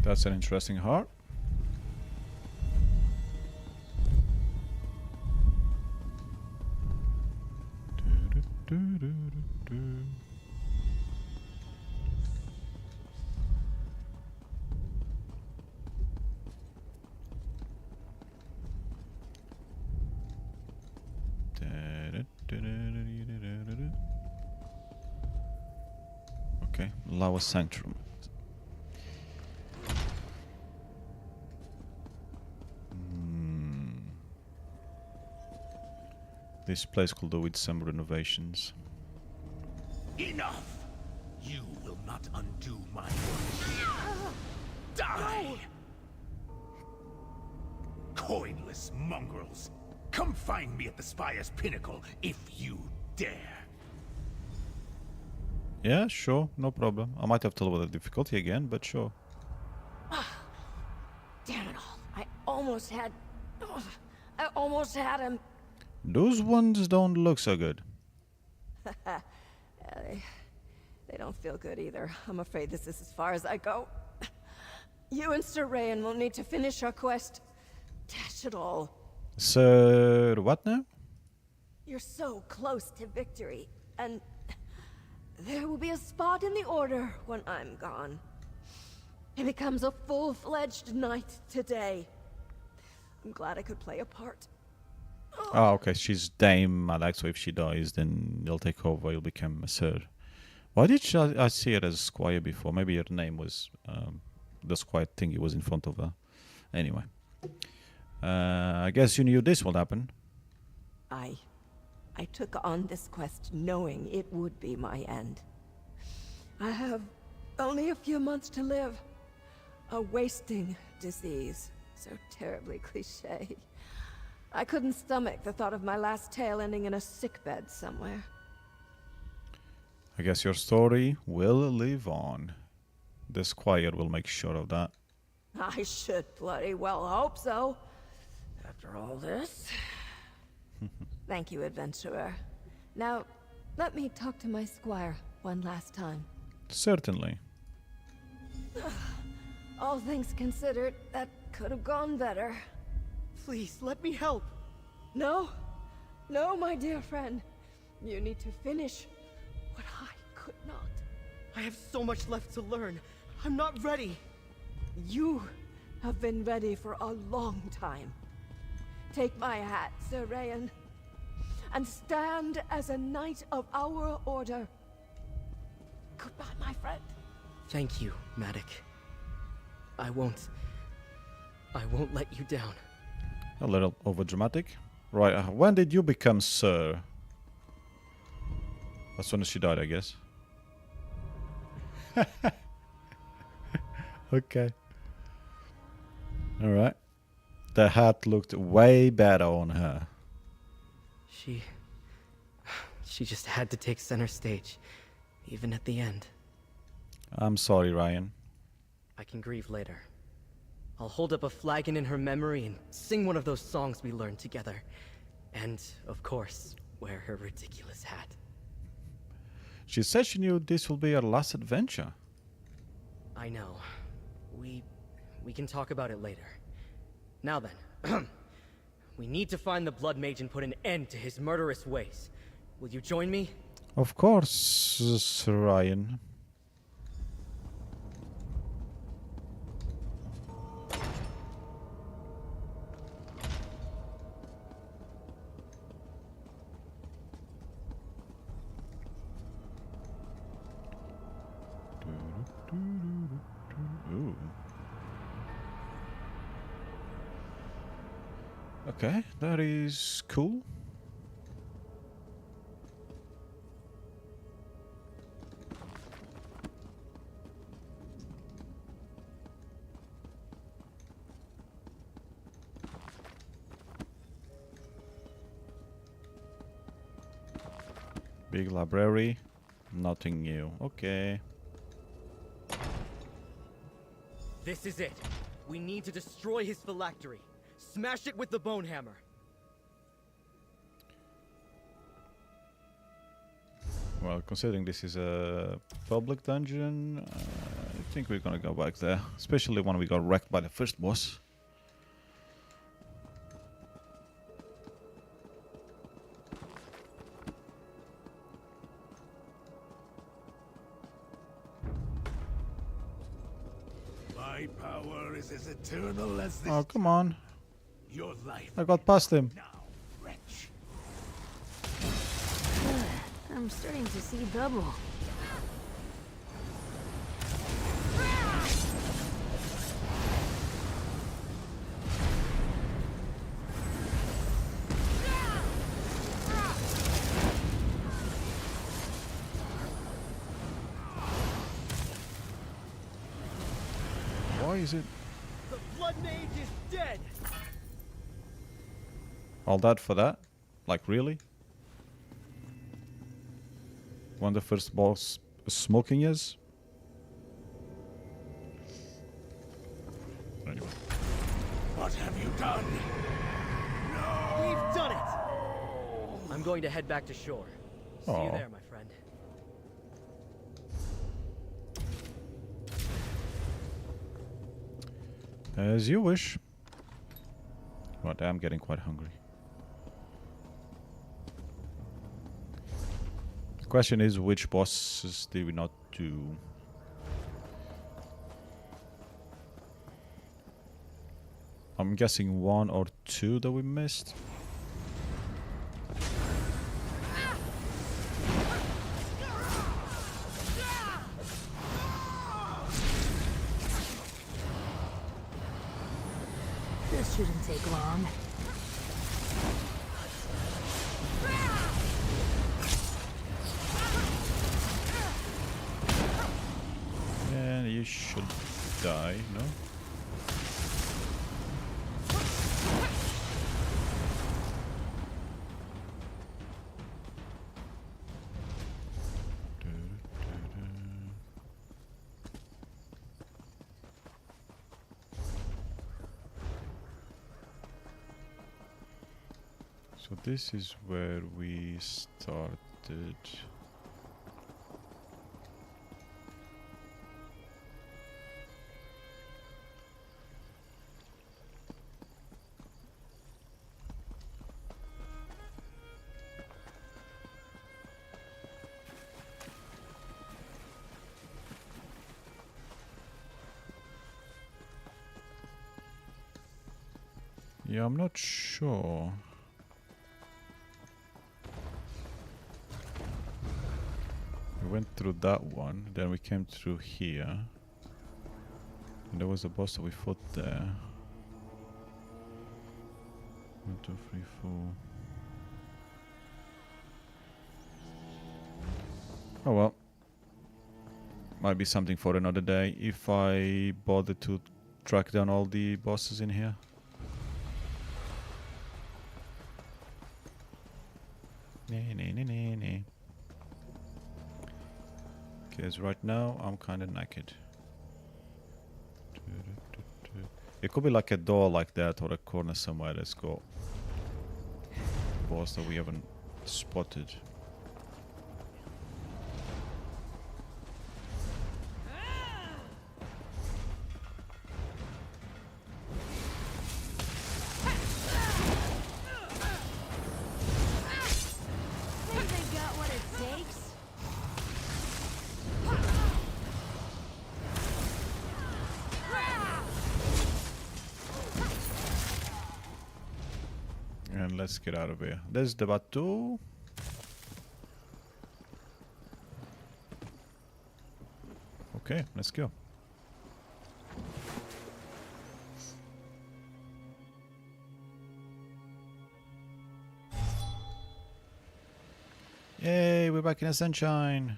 [SPEAKER 1] That's an interesting heart. Okay, Lava Sanctum. This place could do with some renovations.
[SPEAKER 22] Enough! You will not undo my work here. Pointless mongrels. Come find me at the Spire's pinnacle if you dare.
[SPEAKER 1] Yeah, sure, no problem. I might have to lower the difficulty again, but sure.
[SPEAKER 3] Damn it all. I almost had him.
[SPEAKER 1] Those ones don't look so good.
[SPEAKER 3] They don't feel good either. I'm afraid this is as far as I go. You and Sir Rayan will need to finish our quest. Dash it all.
[SPEAKER 1] So, what now?
[SPEAKER 3] You're so close to victory, and there will be a spot in the Order when I'm gone. It becomes a full-fledged knight today. I'm glad I could play a part.
[SPEAKER 1] Oh, okay, she's Dame Malak, so if she dies, then you'll take over, you'll become a Sir. Why did I see her as Squire before? Maybe her name was, the Squire thingy was in front of her. Anyway. I guess you knew this would happen.
[SPEAKER 3] I took on this quest knowing it would be my end. I have only a few months to live. A wasting disease. So terribly cliché. I couldn't stomach the thought of my last tale ending in a sickbed somewhere.
[SPEAKER 1] I guess your story will live on. The Squire will make sure of that.
[SPEAKER 3] I should bloody well hope so. After all this. Thank you, adventurer. Now, let me talk to my squire one last time.
[SPEAKER 1] Certainly.
[SPEAKER 3] All things considered, that could have gone better.
[SPEAKER 21] Please, let me help.
[SPEAKER 3] No. No, my dear friend. You need to finish what I could not.
[SPEAKER 21] I have so much left to learn. I'm not ready.
[SPEAKER 3] You have been ready for a long time. Take my hat, Sir Rayan, and stand as a knight of our order. Goodbye, my friend.
[SPEAKER 21] Thank you, Madik. I won't let you down.
[SPEAKER 1] A little overdramatic. Right, when did you become Sir? As soon as she died, I guess. Okay. Alright. The hat looked way better on her.
[SPEAKER 21] She just had to take center stage, even at the end.
[SPEAKER 1] I'm sorry, Ryan.
[SPEAKER 21] I can grieve later. I'll hold up a flagon in her memory and sing one of those songs we learned together. And, of course, wear her ridiculous hat.
[SPEAKER 1] She said she knew this will be her last adventure.
[SPEAKER 21] I know. We can talk about it later. Now then, we need to find the Blood Mage and put an end to his murderous ways. Will you join me?
[SPEAKER 1] Of course, Sir Ryan. Ooh. Okay, that is cool. Big library, nothing new. Okay.
[SPEAKER 21] This is it. We need to destroy his phylactery. Smash it with the bone hammer.
[SPEAKER 1] Well, considering this is a public dungeon, I think we're gonna go back there. Especially when we got wrecked by the first boss.
[SPEAKER 22] My power is as eternal as this.
[SPEAKER 1] Oh, come on.
[SPEAKER 22] Your life.
[SPEAKER 1] I got past him.
[SPEAKER 22] Wretch.
[SPEAKER 6] I'm starting to see double.
[SPEAKER 1] Why is it?
[SPEAKER 21] The Blood Mage is dead!
[SPEAKER 1] All that for that? Like, really? When the first boss smoking is? Anyway.
[SPEAKER 22] What have you done?
[SPEAKER 21] We've done it! I'm going to head back to shore. See you there, my friend.
[SPEAKER 1] As you wish. But I'm getting quite hungry. The question is, which bosses did we not do? I'm guessing 1 or 2 that we missed.
[SPEAKER 6] This shouldn't take long.
[SPEAKER 1] And you should die, no? So this is where we started. Yeah, I'm not sure. We went through that one, then we came through here. And there was a boss that we fought there. 1, 2, 3, 4. Oh well. Might be something for another day if I bother to track down all the bosses in here. Nee. Because right now I'm kind of naked. It could be like a door like that or a corner somewhere that's got boss that we haven't spotted.
[SPEAKER 6] Think they got what it takes?
[SPEAKER 1] And let's get out of here. There's the bateau. Okay, let's go. Yay, we're back in the sunshine.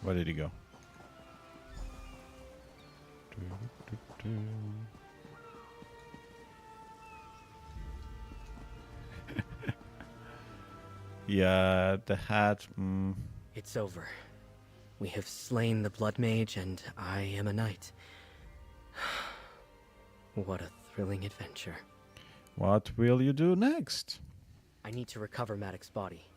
[SPEAKER 1] Where did he go? Yeah, the hat.
[SPEAKER 21] It's over. We have slain the Blood Mage, and I am a knight. What a thrilling adventure.
[SPEAKER 1] What will you do next?
[SPEAKER 21] I need to recover Maddox's body.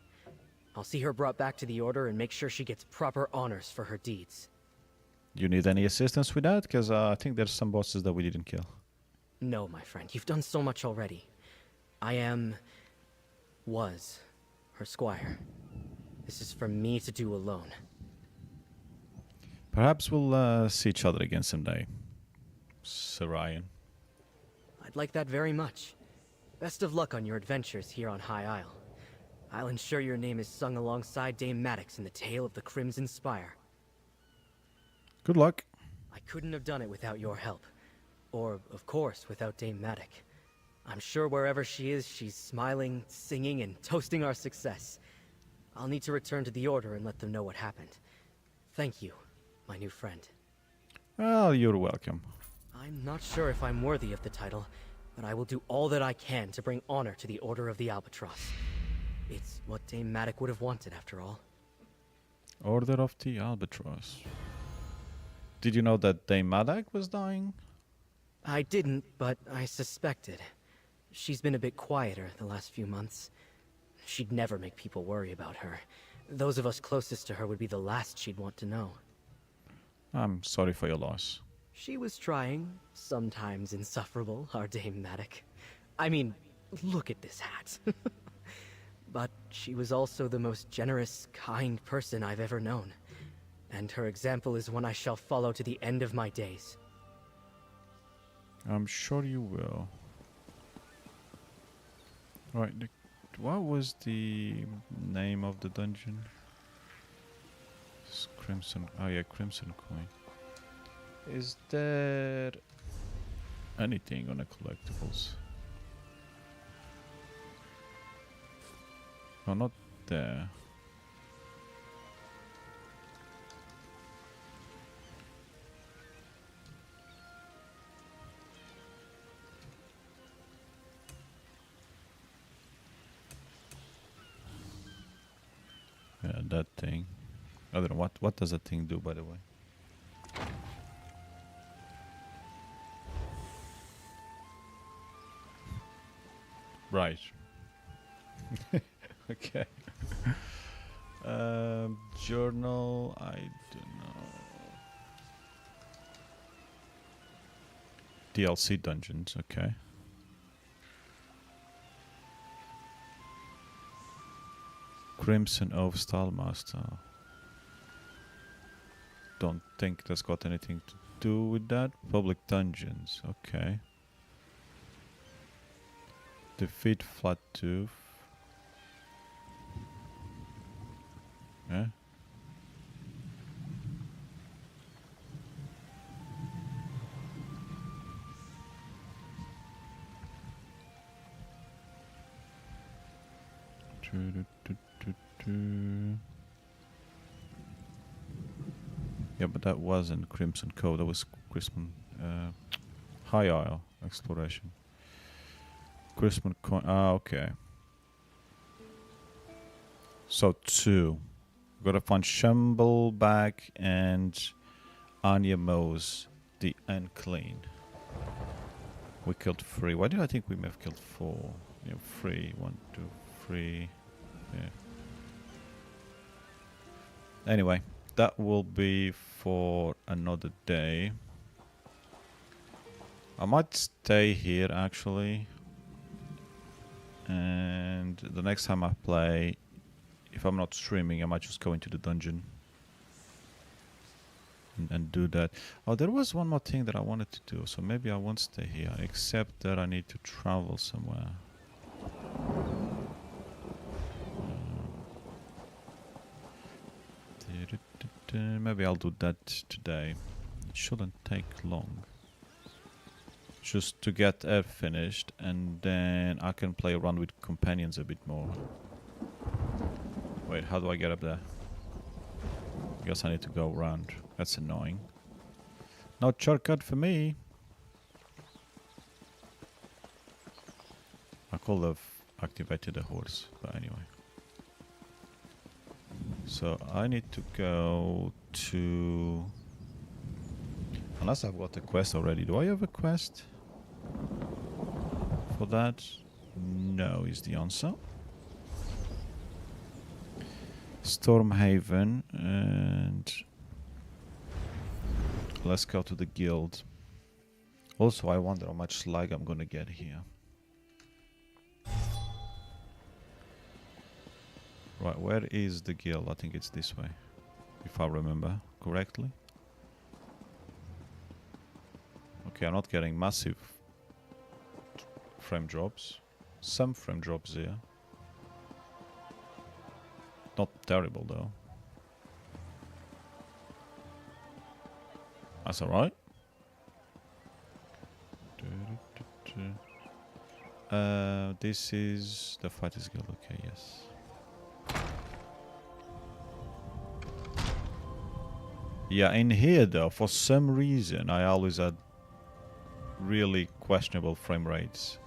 [SPEAKER 21] I'll see her brought back to the Order and make sure she gets proper honors for her deeds.
[SPEAKER 1] You need any assistance with that? Because I think there's some bosses that we didn't kill.
[SPEAKER 21] No, my friend, you've done so much already. Was her squire. This is for me to do alone.
[SPEAKER 1] Perhaps we'll see each other again someday, Sir Ryan.
[SPEAKER 21] I'd like that very much. Best of luck on your adventures here on High Isle. I'll ensure your name is sung alongside Dame Maddox in the tale of the Crimson Spire.
[SPEAKER 1] Good luck.
[SPEAKER 21] I couldn't have done it without your help. Or, of course, without Dame Maddox. I'm sure wherever she is, she's smiling, singing, and toasting our success. I'll need to return to the Order and let them know what happened. Thank you, my new friend.
[SPEAKER 1] Well, you're welcome.
[SPEAKER 21] I'm not sure if I'm worthy of the title, but I will do all that I can to bring honor to the Order of the Albatross. It's what Dame Maddock would have wanted, after all.
[SPEAKER 1] Order of the Albatross. Did you know that Dame Maddock was dying?
[SPEAKER 21] I didn't, but I suspected. She's been a bit quieter the last few months. She'd never make people worry about her. Those of us closest to her would be the last she'd want to know.
[SPEAKER 1] I'm sorry for your loss.
[SPEAKER 21] She was trying, sometimes insufferable, our Dame Maddock. I mean, look at this hat. But she was also the most generous, kind person I've ever known. And her example is one I shall follow to the end of my days.
[SPEAKER 1] I'm sure you will. Right, what was the name of the dungeon? It's Crimson. Oh yeah, Crimson Coin. Is there anything on the collectibles? No, not there. Yeah, that thing. I don't know what does that thing do, by the way. Right. Okay. Journal, I don't know. DLC dungeons, okay. Crimson Oath Stylemaster. Don't think that's got anything to do with that. Public dungeons, okay. Defeat Flattooth. Yeah. Yeah, but that wasn't Crimson Cove. That was Crimson High Isle exploration. Crimson Coin. Ah, okay. So 2. Gotta find Shumbleback and Anya Mose, the Unclean. We killed 3. Why did I think we may have killed 4? Yeah, 3. 1, 2, 3. Yeah. Anyway, that will be for another day. I might stay here actually. And the next time I play, if I'm not streaming, I might just go into the dungeon and do that. Oh, there was one more thing that I wanted to do, so maybe I won't stay here, except that I need to travel somewhere. Maybe I'll do that today. It shouldn't take long. Just to get Air finished, and then I can play around with companions a bit more. Wait, how do I get up there? I guess I need to go around. That's annoying. No shortcut for me. I could have activated the horse, but anyway. So I need to go to... Unless I've got a quest already. Do I have a quest for that? No is the answer. Stormhaven, and let's go to the guild. Also, I wonder how much slag I'm gonna get here. Right, where is the guild? I think it's this way, if I remember correctly. Okay, I'm not getting massive frame drops. Some frame drops here. Not terrible though. That's alright. This is the Fighters Guild. Okay, yes. Yeah, in here though, for some reason I always had really questionable frame rates.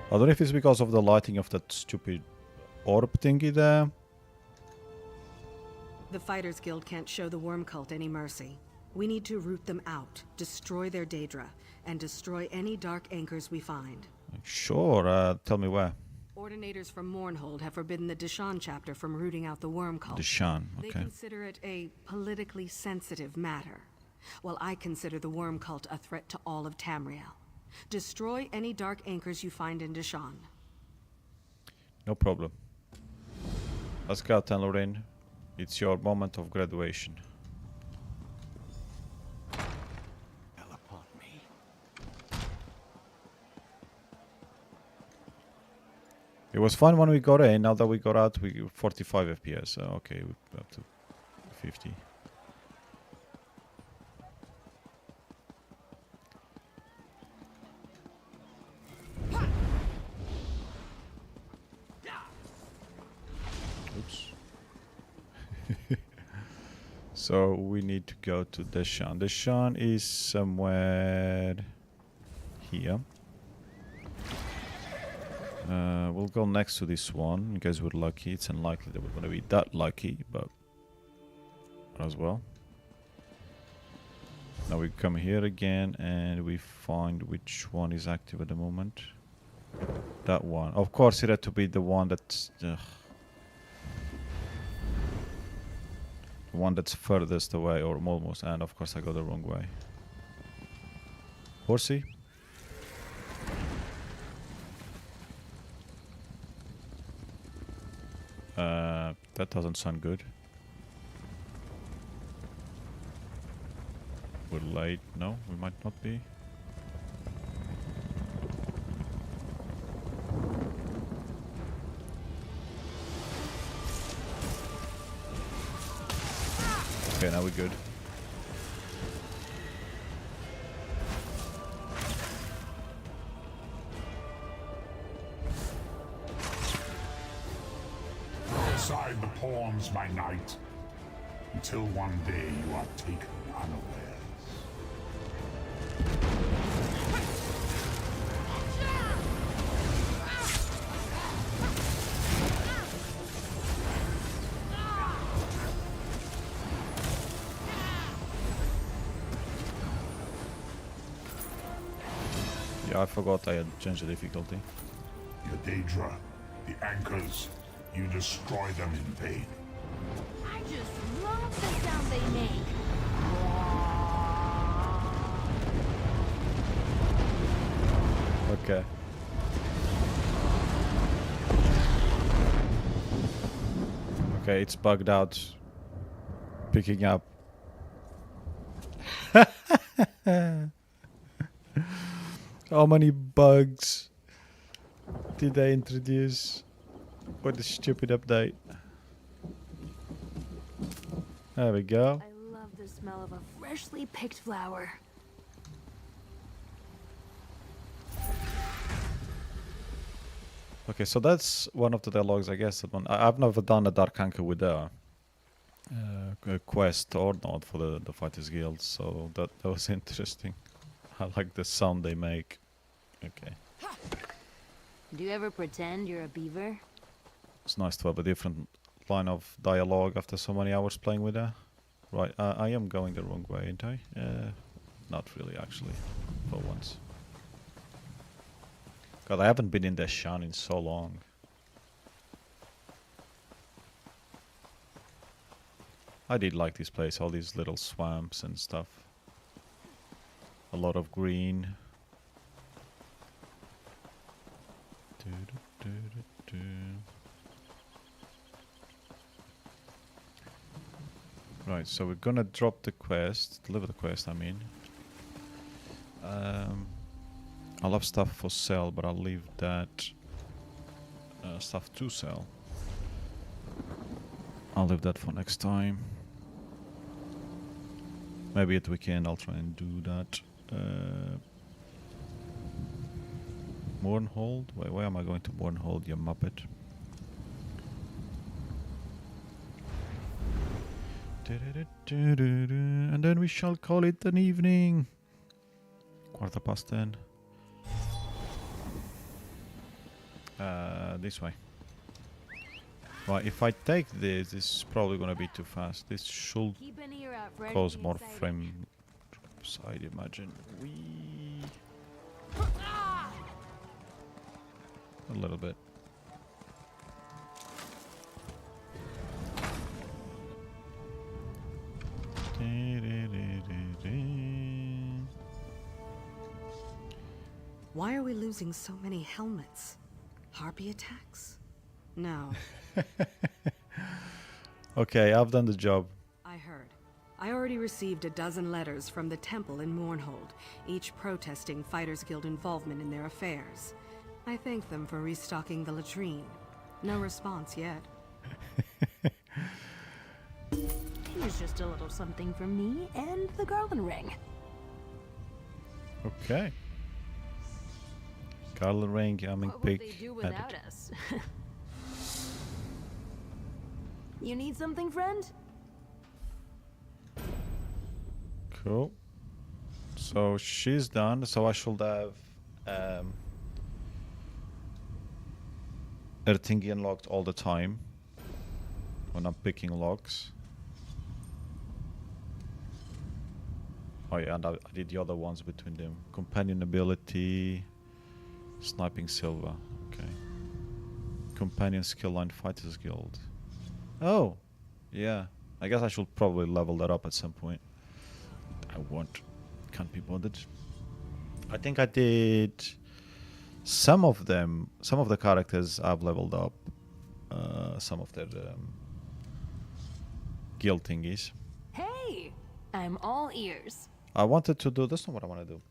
[SPEAKER 1] I don't know if it's because of the lighting of that stupid orb thingy there.
[SPEAKER 14] The Fighters Guild can't show the Worm Cult any mercy. We need to root them out, destroy their Daedra, and destroy any dark anchors we find.
[SPEAKER 1] Sure, tell me where.
[SPEAKER 14] Ordinators from Mournhold have forbidden the Deshan chapter from rooting out the Worm Cult.
[SPEAKER 1] Deshan, okay.
[SPEAKER 14] They consider it a politically sensitive matter, while I consider the Worm Cult a threat to all of Tamriel. Destroy any dark anchors you find in Deshan.
[SPEAKER 1] No problem. Let's go, Tenlorin. It's your moment of graduation. It was fun when we got in. Now that we got out, we 45 FPS. Okay, we're up to 50. Oops. So we need to go to Deshan. Deshan is somewhere here. We'll go next to this one, in case we're lucky. It's unlikely that we're going to be that lucky, but as well. Now we come here again and we find which one is active at the moment. That one. Of course, it had to be the one that's... the one that's furthest away, or almost, and of course I got the wrong way. Horsey? That doesn't sound good. We're late. No, we might not be. Okay, now we're good.
[SPEAKER 22] Aside the pawns, my knight, until one day you are taken unawares.
[SPEAKER 1] Yeah, I forgot I had changed the difficulty.
[SPEAKER 22] Your Daedra, the anchors, you destroy them in vain.
[SPEAKER 6] I just love the sound they make.
[SPEAKER 1] Okay. Okay, it's bugged out. Picking up. How many bugs did they introduce? What a stupid update. There we go.
[SPEAKER 6] I love the smell of a freshly picked flower.
[SPEAKER 1] Okay, so that's one of the dialogues, I guess. I've never done a Dark Anchor with a quest or not for the Fighters Guild, so that was interesting. I like the sound they make. Okay.
[SPEAKER 6] Do you ever pretend you're a beaver?
[SPEAKER 1] It's nice to have a different line of dialogue after so many hours playing with her. Right, I am going the wrong way, ain't I? Not really, actually, for once. God, I haven't been in Deshan in so long. I did like this place, all these little swamps and stuff. A lot of green. Right, so we're gonna drop the quest, deliver the quest, I mean. I'll have stuff for sale, but I'll leave that stuff to sell. I'll leave that for next time. Maybe at the weekend I'll try and do that. Mournhold? Why am I going to Mournhold, you muppet? And then we shall call it an evening. 10:15. This way. Right, if I take this is probably gonna be too fast. This should cause more frame drops, I'd imagine. A little bit.
[SPEAKER 14] Why are we losing so many helmets? Harpy attacks? No.
[SPEAKER 1] Okay, I've done the job.
[SPEAKER 14] I heard. I already received a dozen letters from the temple in Mournhold, each protesting Fighters Guild involvement in their affairs. I thank them for restocking the latrine. No response yet.
[SPEAKER 6] Here's just a little something from me and the Garland ring.
[SPEAKER 1] Okay. Garland ring, coming
[SPEAKER 6] What
[SPEAKER 1] big.
[SPEAKER 6] would they do without us? You need something, friend?
[SPEAKER 1] Cool. So she's done. So I should have her thingy unlocked all the time when I'm picking locks. Oh yeah, and I did the other ones between them. Companion ability, sniping silver. Okay. Companion skill line, Fighters Guild. Oh, yeah. I guess I should probably level that up at some point. I won't. Can't be bothered. I think I did some of them. Some of the characters I've leveled up. Some of their guild thingies.
[SPEAKER 6] Hey, I'm all ears.
[SPEAKER 1] I wanted to do... That's not what I want to do.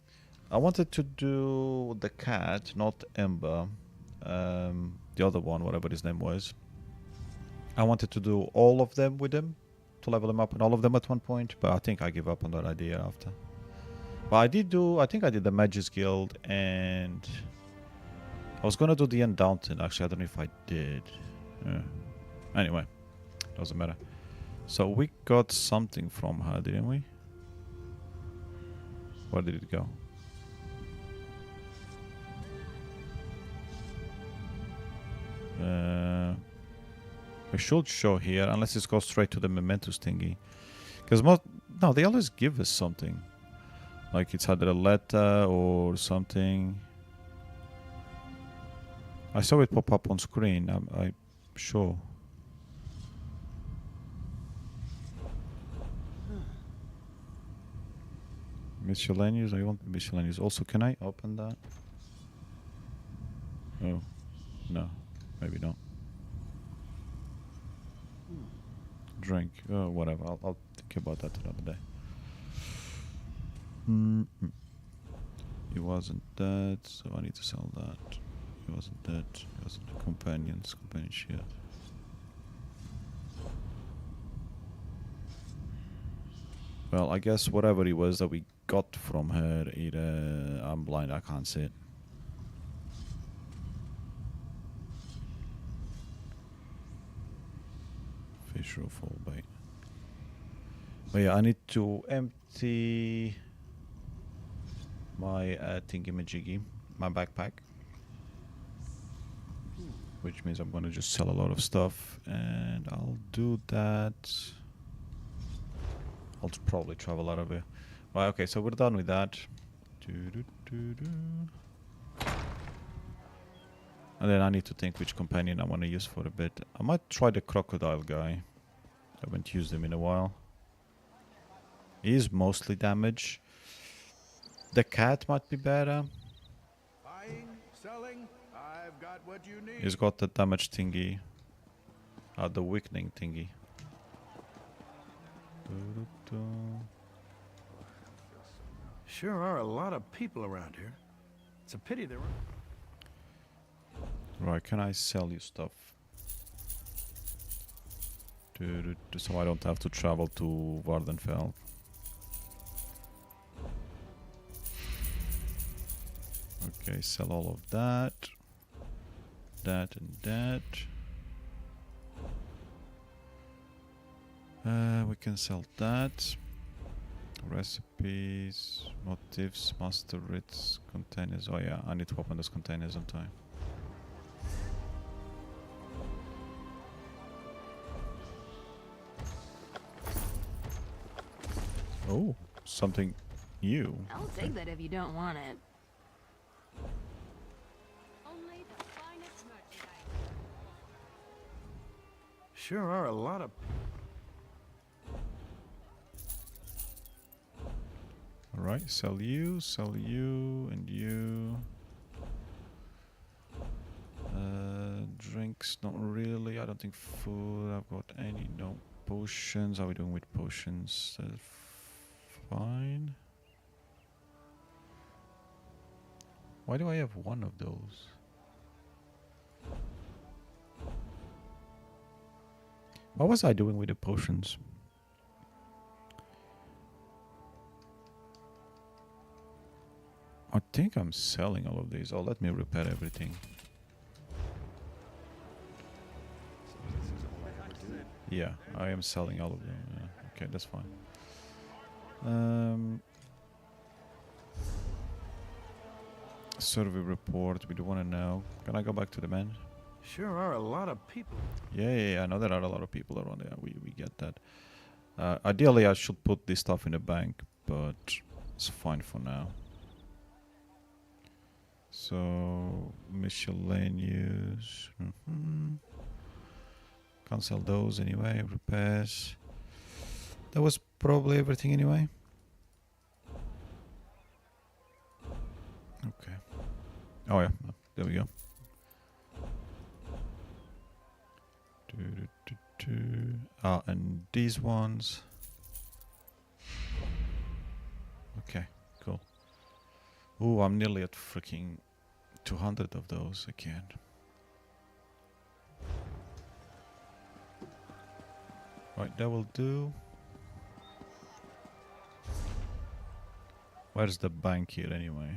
[SPEAKER 1] I wanted to do the cat, not Ember. The other one, whatever his name was. I wanted to do all of them with him. To level them up and all of them at one point. But I think I give up on that idea after. But I did do... I think I did the Mages Guild and... I was going to do the Undaunted. Actually, I don't know if I did. Anyway. Doesn't matter. So we got something from her, didn't we? Where did it go? We should show here, unless it goes straight to the mementos thingy. Because most... No, they always give us something. Like it's either a letter or something. I saw it pop up on screen, I'm sure. Miscellaneous, I want miscellaneous. Also, can I open that? Oh, no, maybe not. Drink, oh, whatever. I'll think about that another day. It wasn't that, so I need to sell that. It wasn't that. It wasn't the companionship. Well, I guess whatever it was that we got from her, I'm blind, I can't see it. Fish roe full bait. But yeah, I need to empty my thingy-majiggy, my backpack. Which means I'm gonna just sell a lot of stuff, and I'll do that. I'll probably travel out of here. Right, okay, so we're done with that. And then I need to think which companion I want to use for a bit. I might try the crocodile guy. I haven't used him in a while. He is mostly damage. The cat might be better.
[SPEAKER 12] Buying, selling, I've got what you need.
[SPEAKER 1] He's got the damage thingy. The weakening thingy.
[SPEAKER 12] Sure are a lot of people around here. It's a pity there aren't.
[SPEAKER 1] Right, can I sell you stuff? So I don't have to travel to Vardenfell. Okay, sell all of that. That and that. We can sell that. Recipes, motifs, master writs, containers. Oh yeah, I need to open those containers on time. Oh, something new.
[SPEAKER 6] I'll take that if you don't want it.
[SPEAKER 12] Sure are a lot of...
[SPEAKER 1] Alright, sell you, and you. Drinks, not really. I don't think food. I've got any. No potions. How are we doing with potions? Fine. Why do I have one of those? What was I doing with the potions? I think I'm selling all of these. Oh, let me repair everything. Yeah, I am selling all of them. Yeah, okay, that's fine. Survey report. We do want to know. Can I go back to the man?
[SPEAKER 12] Sure are a lot of people.
[SPEAKER 1] Yeah, I know there are a lot of people around there. We get that. Ideally, I should put this stuff in the bank, but it's fine for now. So, miscellaneous. Can't sell those anyway. Repairs. That was probably everything anyway. Okay. Oh yeah, there we go. And these ones. Okay, cool. Ooh, I'm nearly at freaking 200 of those again. Right, that will do. Where's the bank here anyway?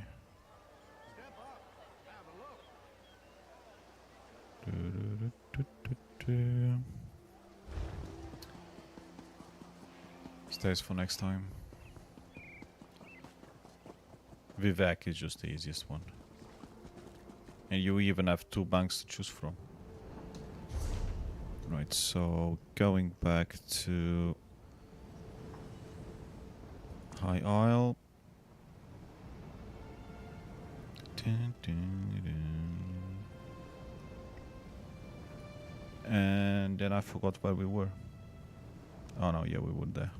[SPEAKER 1] Stays for next time. Vivek is just the easiest one. And you even have 2 banks to choose from. Right, so going back to High Isle. And then I forgot where we were. Oh no, yeah, we were there.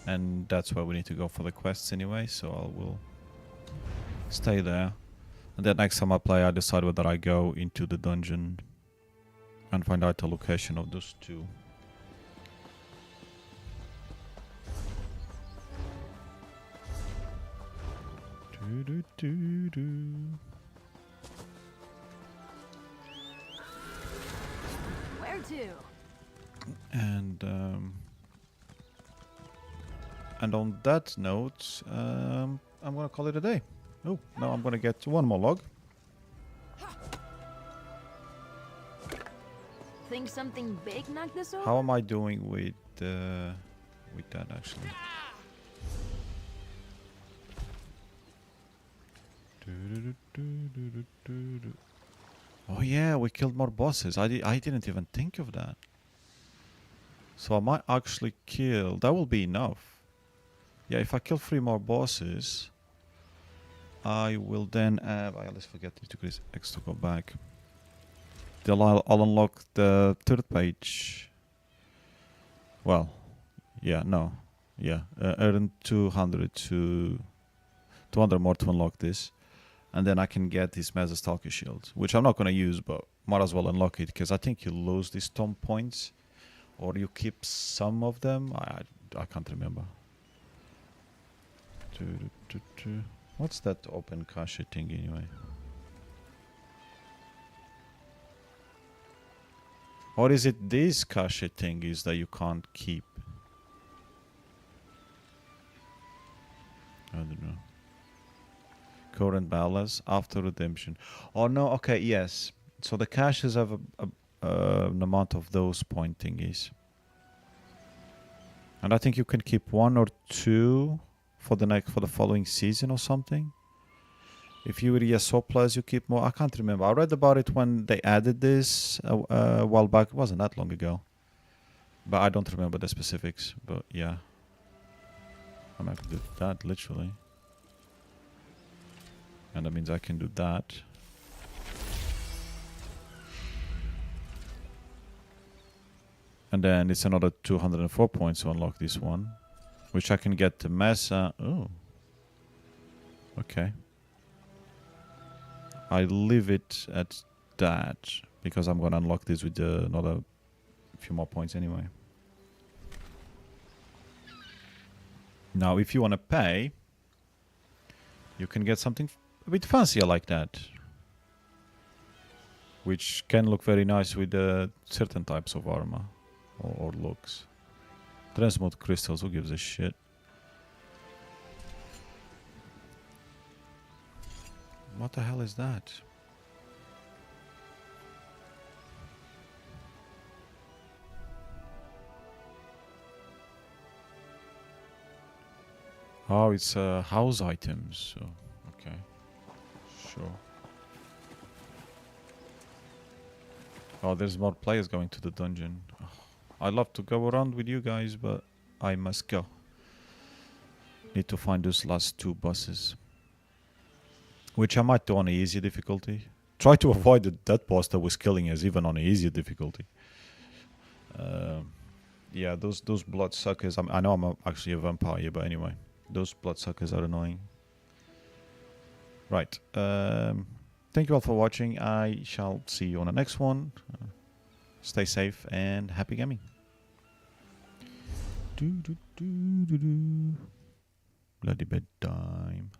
[SPEAKER 1] And that's where we need to go for the quests anyway, so I will stay there. And then next time I play, I decide whether I go into the dungeon and find out the location of those 2.
[SPEAKER 6] Where to?
[SPEAKER 1] And on that note, I'm gonna call it a day. Oh, now I'm gonna get 1 more log.
[SPEAKER 6] Think something big knocked this over?
[SPEAKER 1] How am I doing with that actually? Oh yeah, we killed more bosses. I didn't even think of that. So I might actually kill. That will be enough. Yeah, if I kill 3 more bosses, I will then have. I always forget to decrease X to go back. I'll unlock the 3rd page. Well, yeah, no, yeah, earn 200 more to unlock this, and then I can get this Mesa Stalker shield, which I'm not gonna use, but might as well unlock it because I think you lose these Tom points, or you keep some of them. I can't remember. What's that open cache thing anyway? Or is it these cache thingies that you can't keep? I don't know. Current balance after redemption. Oh no, okay, yes. So the caches have an amount of those point thingies. And I think you can keep 1 or 2 for the following season or something. If you were ESO Plus, you keep more. I can't remember. I read about it when they added this a while back. It wasn't that long ago. But I don't remember the specifics. But yeah. I might do that literally. And that means I can do that. And then it's another 204 points to unlock this one. Which I can get to Mesa. Oh. Okay. I leave it at that. Because I'm going to unlock this with another few more points anyway. Now, if you want to pay, you can get something a bit fancier like that. Which can look very nice with certain types of armor or looks. Transmute crystals, who gives a shit? What the hell is that? Oh, it's house items. So, okay. Sure. Oh, there's more players going to the dungeon. Oh, I'd love to go around with you guys, but I must go. Need to find those last 2 bosses. Which I might do on an easier difficulty. Try to avoid that boss that was killing us, even on an easier difficulty. Yeah, those bloodsuckers. I know I'm actually a vampire, but anyway. Those bloodsuckers are annoying. Right. Thank you all for watching. I shall see you on the next one. Stay safe and happy gaming. Bloody bedtime.